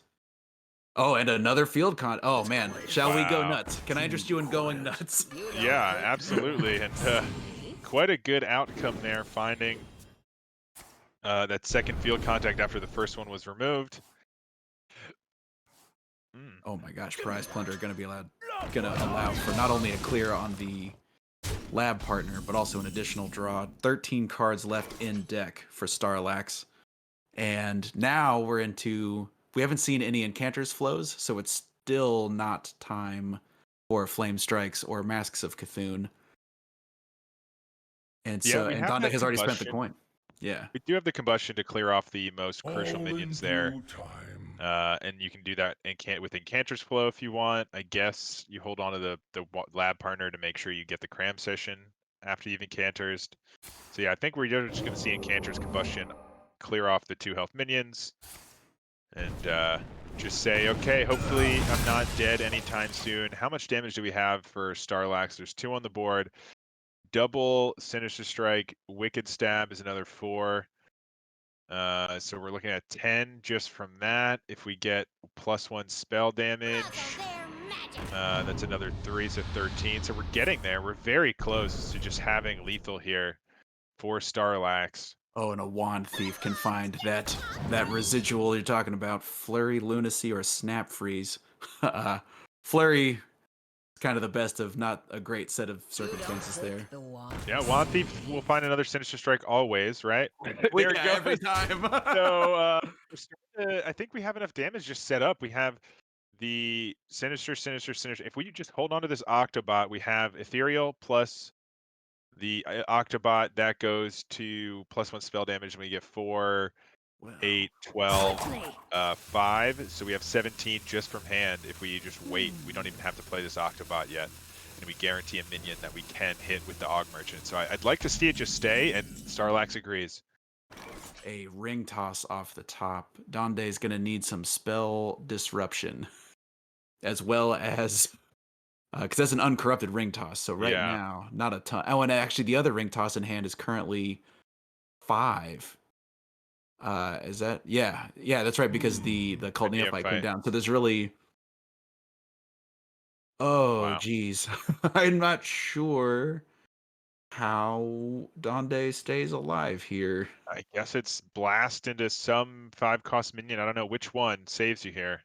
Oh, and another field con. Oh man, shall we go Wow. nuts? Can I interest you in going nuts? Yeah, absolutely. And quite a good outcome there, finding that second field contact after the first one was removed. Oh my gosh, Prize Plunder gonna allow for not only a clear on the lab partner, but also an additional draw. 13 cards left in deck for Starlax. And now we're into, we haven't seen any Incanters flows, so it's still not time for Flame Strikes or Masks of Cthulhu. And Yeah, so, we and have Donde that has already spent the combustion. coin. Yeah. We do have the combustion to clear off the most crucial All in minions there. due time. And you can do that with Incanter's Flow if you want. I guess you hold on to the lab partner to make sure you get the cram session after you've Incanters. So yeah, I think we're just going to see Incanter's Combustion clear off the 2 health minions. And just say, okay, hopefully I'm not dead anytime soon. How much damage do we have for Starlax? There's 2 on the board. Double Sinister Strike, Wicked Stab is another 4. So we're looking at 10 just from that. If we get +1 spell damage, that's another 3, so 13. So we're getting there. We're very close to just having lethal here for Starlax. Oh, and a Wand Thief can find that residual you're talking about, Flurry, Lunacy, or Snap Freeze. Flurry is kind of the best of not a great set of circumstances there. Yeah, Wand Thief will find another Sinister Strike always, right? Well, There it yeah, goes. every time. So I think we have enough damage just set up. We have the Sinister. If we just hold on to this Octobot, we have Ethereal plus the Octobot. That goes to +1 spell damage, and we get 4, Well, 8, 12, 5. So we have 17 just from hand. If we just wait, we don't even have to play this Octobot yet. And we guarantee a minion that we can hit with the Aug Merchant. So I'd like to see it just stay, and Starlax agrees. a ring toss off the top. Donde's going to need some spell disruption, as well as because that's an uncorrupted ring toss. So right Yeah. now, not a ton. Oh, and actually, the other ring toss in hand is currently 5. Is that? Yeah, that's right, because the Cult The Neophyte came Neophyte. down. So there's really. Oh, Wow. geez, I'm not sure how Donde stays alive here. I guess it's blast into some 5-cost minion. I don't know which one saves you here.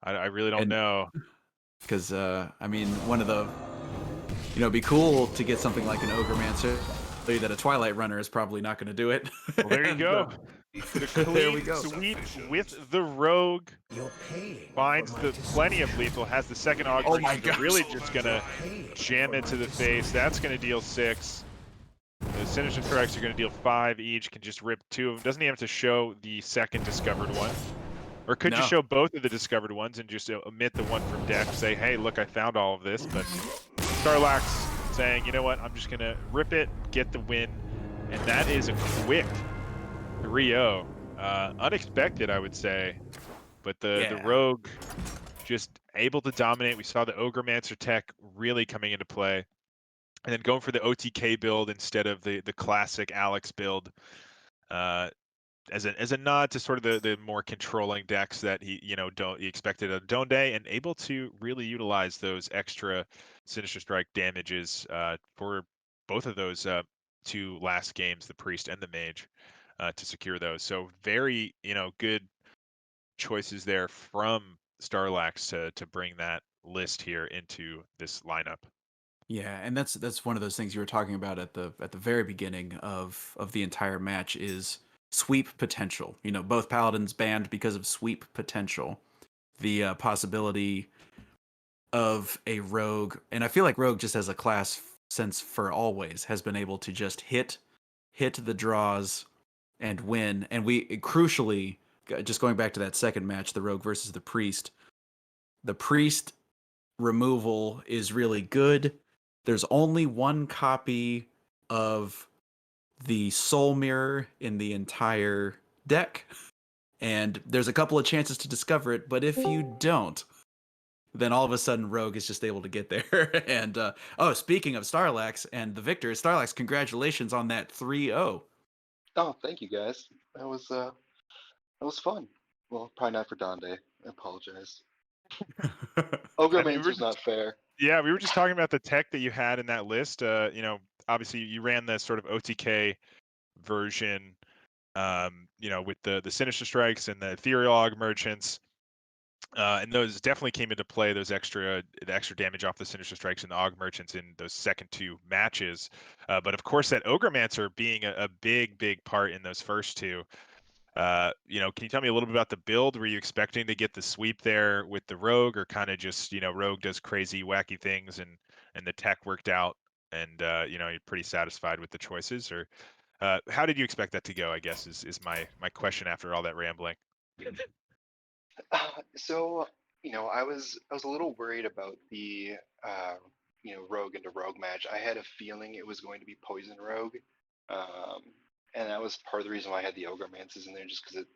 I really don't And know. because I mean, one of the, it'd be cool to get something like an Ogremancer. That a Twilight Runner is probably not going to do it. Well, there you And, go. The there we clean go. sweep with the Rogue You're paying finds for my the plenty of lethal, has the second Aug Oh my Merchant, gosh. really just gonna Paying jam for it to my the face. That's gonna deal 6. The Sinister Strikes are gonna deal 5 each, can just rip 2 of them. Doesn't even have to show the second discovered one. Or could No. just show both of the discovered ones and just omit the one from deck. Say, hey, look, I found all of this. But Starlax saying, you know what, I'm just gonna rip it, get the win. And that is a quick 3-0. Unexpected, I would say. But the Yeah. Rogue just able to dominate. We saw the Ogremancer tech really coming into play. And then going for the OTK build instead of the classic Alex build. As a nod to sort of the more controlling decks that he expected of Donde, and able to really utilize those extra Sinister Strike damages for both of those 2 last games, the Priest and the Mage, to secure those. So very good choices there from Starlax to bring that list here into this lineup. Yeah, and that's one of those things you were talking about at the very beginning of the entire match is sweep potential. Both paladins banned because of sweep potential. The possibility of a rogue, and I feel like rogue just as a class since for always has been able to just hit the draws and win. And we crucially, just going back to that second match, the rogue versus the priest removal is really good. There's only 1 copy of the Soul Mirror in the entire deck, and there's a couple of chances to discover it, but if you don't, then all of a sudden Rogue is just able to get there. And speaking of Starlax and the victor, Starlax, congratulations on that 3-0. Oh, thank you guys. That was fun. Well, probably not for Donde. I apologize. Ogre I mean, Mains was not fair. yeah, we were just talking about the tech that you had in that list. Obviously you ran the sort of OTK version, with the Sinister Strikes and the Ethereal Aug Merchants. And those definitely came into play. The extra damage off the Sinister Strikes and the Aug Merchants in those second two matches. But of course, that Ogremancer being a big part in those first two. Can you tell me a little bit about the build? Were you expecting to get the sweep there with the Rogue, or kind of just Rogue does crazy wacky things and the tech worked out, and you're pretty satisfied with the choices? Or how did you expect that to go? I guess is my question after all that rambling. So, I was a little worried about the Rogue into Rogue match. I had a feeling it was going to be Poison Rogue, um, and that was part of the reason why I had the Ogremances in there, just because it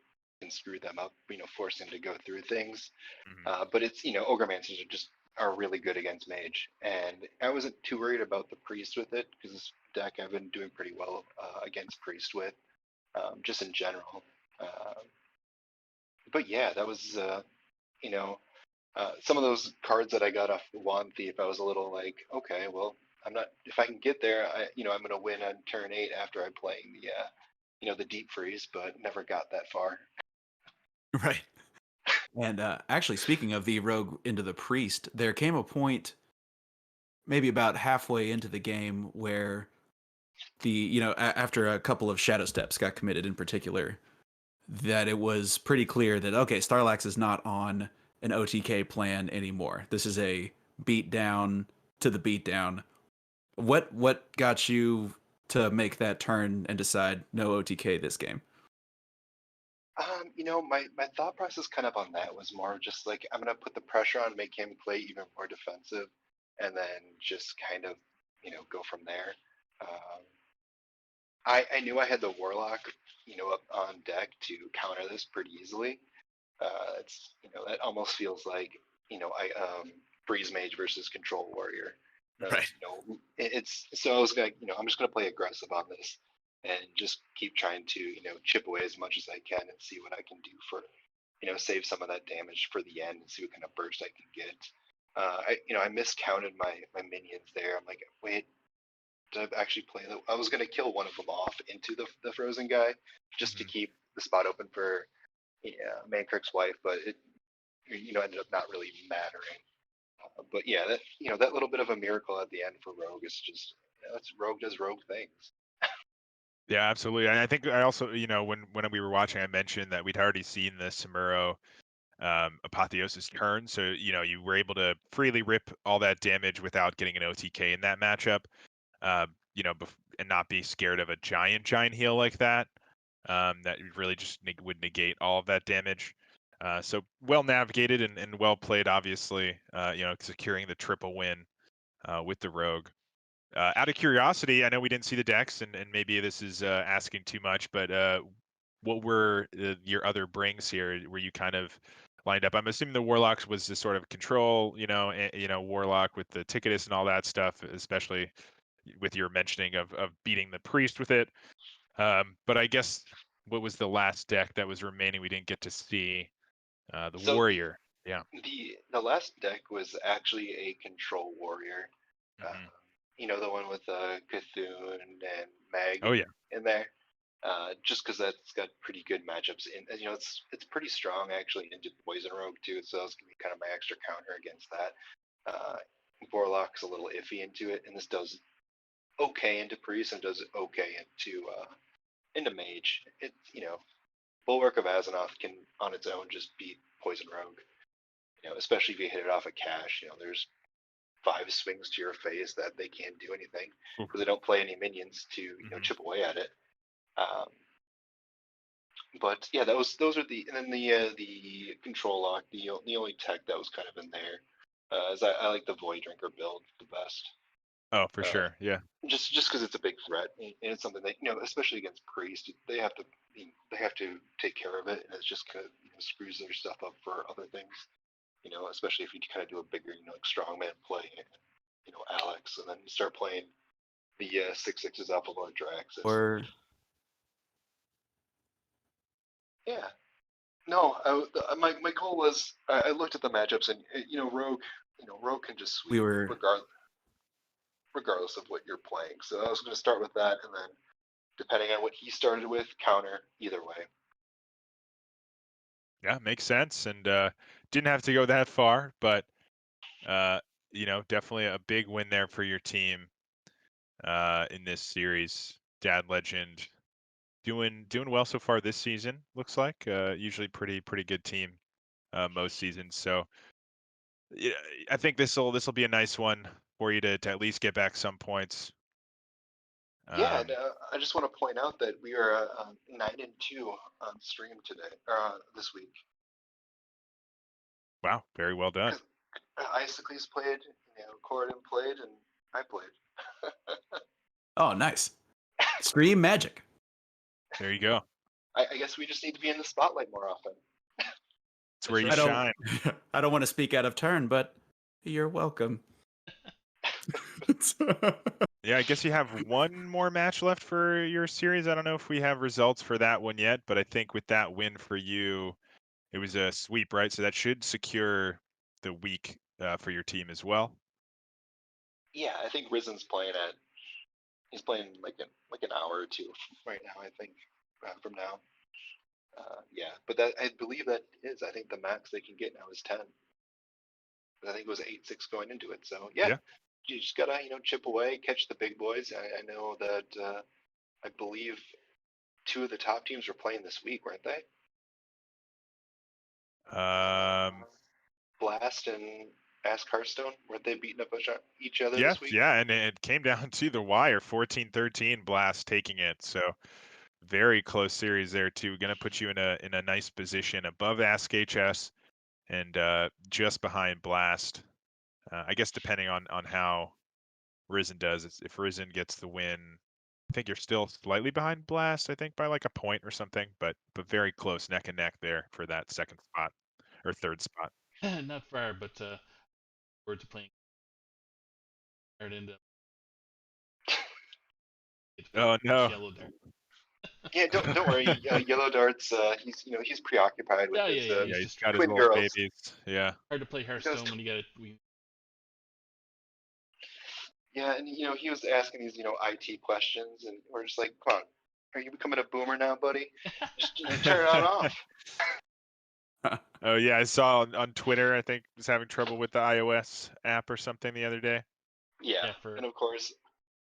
can screw them up, force them to go through things. Mhm. But it's Ogremances are really good against Mage, and I wasn't too worried about the Priest with it because this deck I've been doing pretty well against Priest with, just in general. But yeah, that was some of those cards that I got off the Wand Thief. I was a little like, okay, well, I'm not. If I can get there, I'm going to win on turn 8 after I'm playing the Deep Freeze, but never got that far. Right. And actually, speaking of the Rogue into the Priest, there came a point, maybe about halfway into the game, where after a couple of Shadow Steps got committed in particular, that it was pretty clear that, okay, Starlax is not on an OTK plan anymore. This is a beatdown to the beatdown. What got you to make that turn and decide no OTK this game? My thought process kind of on that was more just like I'm gonna put the pressure on, make him play even more defensive, and then just kind of go from there. Um, I knew I had the Warlock up on deck to counter this pretty easily. It's that almost feels like I Freeze Mage versus Control Warrior. Right. It's so I was gonna I'm just gonna play aggressive on this and just keep trying to chip away as much as I can and see what I can do for save some of that damage for the end and see what kind of burst I can get. I miscounted my minions there. I'm like, wait, did I actually play that? I was gonna kill one of them off into the frozen guy just to Mhm. keep the spot open for Mankirk's wife, but it ended up not really mattering. But yeah, that little bit of a miracle at the end for Rogue is just that's Rogue does Rogue things. Yeah, absolutely. And I think I also, when we were watching, I mentioned that we'd already seen the Samuro Apotheosis turn. So, you were able to freely rip all that damage without getting an OTK in that matchup, and not be scared of a giant heal like that. That really just would negate all of that damage. So well navigated and well played, obviously, securing the triple win with the Rogue. Out of curiosity, I know we didn't see the decks, and maybe this is asking too much, but what were your other brings here? Were you kind of lined up? I'm assuming the Warlocks was the sort of control, Warlock with the Ticketus and all that stuff, especially with your mentioning of beating the Priest with it. But I guess what was the last deck that was remaining we didn't get to see? The So Warrior. Yeah. the last deck was actually a Control Warrior. Uh, Hmm. the one with Cthulhu and Mag Oh yeah. in there. Just because that's got pretty good matchups, and it's pretty strong actually into Poison Rogue too, so that's gonna be kind of my extra counter against that. Uh, Warlock's a little iffy into it, and this does okay into Priest and does okay into Mage. It's Bulwark of Azeroth can on its own just beat Poison Rogue. Especially if you hit it off a cache. There's 5 swings to your face that they can't do anything Oof. because they don't play any minions to Mhm. chip away at it. Um, but yeah, those are and then the control lock, the only tech that was kind of in there. Is I like the Void Drinker build the best. Oh, for Uh, sure. Yeah. just because it's a big threat and it's something that especially against Priest, they have to take care of it, and it's just kind of screws their stuff up for other things. especially if you kind of do a bigger, like strongman play, Alex, and then you start playing the 6/6s Alpha Lord Draxus. Or Yeah. No, my goal was I looked at the matchups and Rogue can just sweep we were regardless of what you're playing. So I was going to start with that, and then depending on what he started with, counter either way. Yeah, makes sense. And didn't have to go that far, but definitely a big win there for your team in this series. Dad Legend doing well so far this season. Looks like usually pretty good team most seasons. So yeah, I think this will be a nice one for you to at least get back some points. Yeah, and I just want to point out that we are 9-2 on stream today, or this week. Wow, very well done. Isocles played, Corden played, and I played. Oh, nice. Stream magic. There you go. I guess we just need to be in the spotlight more often. It's where you I don't shine. I don't want to speak out of turn, but you're welcome. Yeah, I guess you have one more match left for your series. I don't know if we have results for that one yet, but I think with that win for you, it was a sweep, right? So that should secure the week for your team as well. Yeah, I think Risen's playing he's playing like an hour or two right now, I think, from now. Yeah, but I believe that is. I think the max they can get now is 10. I think it was 8-6 going into it. So yeah. You just gotta chip away, catch the big boys. I know that I believe 2 of the top teams were playing this week, weren't they? Blast and Ask Hearthstone, weren't they beating up each other this week? Yeah, and it came down to the wire, 14-13, Blast taking it. So very close series there too. Going to put you in a nice position above Ask HS and just behind Blast. I guess depending on how Risen does, if Risen gets the win, I think you're still slightly behind Blast. I think by like a point or something, but very close, neck and neck there for that second spot or third spot. Not far, but forward to playing. Into Oh no! Yellow Dart. Yeah, don't worry. Yellow Dart's he's preoccupied with his Yeah, he's got his twin little girls. babies. Yeah. Hard to play Hearthstone when you got it. Yeah, and he was asking these IT questions, and we're just like, come on, are you becoming a boomer now, buddy? Just turn it off. Oh yeah, I saw on Twitter. I think was having trouble with the iOS app or something the other day. Yeah, for and of course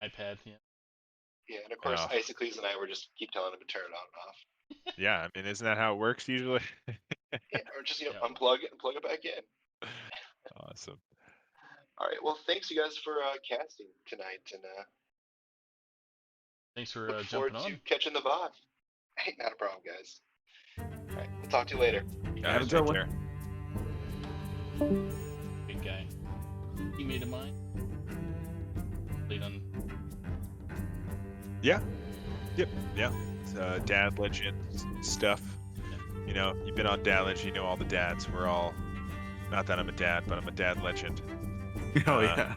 iPad. Yeah. Yeah, and of course Isocles and I were just keep telling him to turn it on and off. Yeah, I mean, isn't that how it works usually? Yeah, or just unplug it and plug it back in. Awesome. All right, well, thanks you guys for casting tonight, and thanks for look jumping forward on. to catching the VOD. Hey, not a problem, guys. All right, we'll talk to you later. Have a good one. Good guy. Teammate of mine. Played on. Yeah. Yep. Yeah. Dad Legend stuff. Yeah. You've been on Dad Legend. You know all the dads. We're all. Not that I'm a dad, but I'm a Dad Legend. Oh yeah.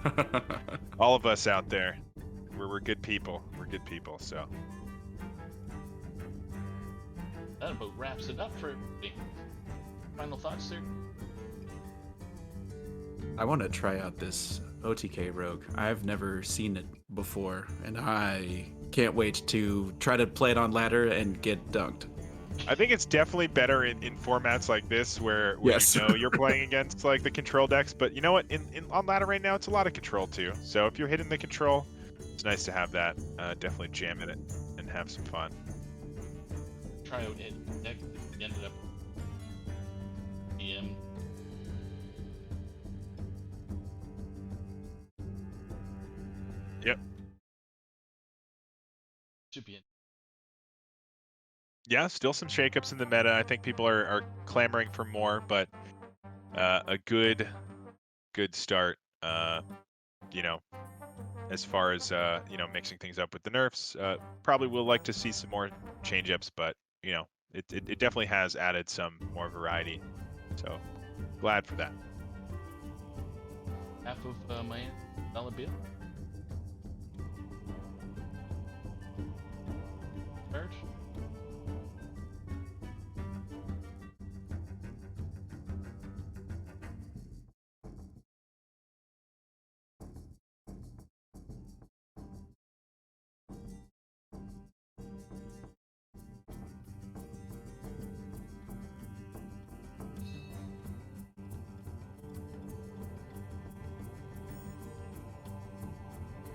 All of us out there, we're good people. We're good people. So. That about wraps it up for everybody. Final thoughts there? I want to try out this OTK Rogue. I've never seen it before, and I can't wait to try to play it on ladder and get dunked. I think it's definitely better in formats like this where Yes. you're playing against like the control decks. But you know what? On ladder right now, it's a lot of control too. So if you're hitting the control, it's nice to have that. Definitely jam in it and have some fun. Try out it. Ended up. DM. Yep. Should be in. Yeah, still some shakeups in the meta. I think people are clamoring for more, but a good start. As far as mixing things up with the nerfs, probably will like to see some more change-ups, but it definitely has added some more variety. So glad for that. half of my dollar bill. Charge.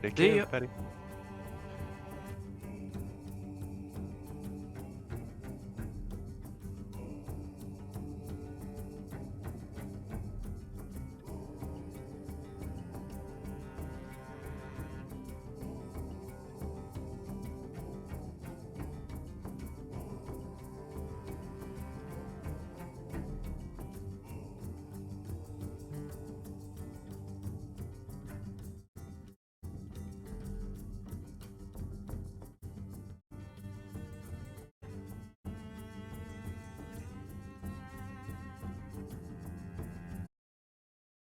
Take See care, ya. Petty.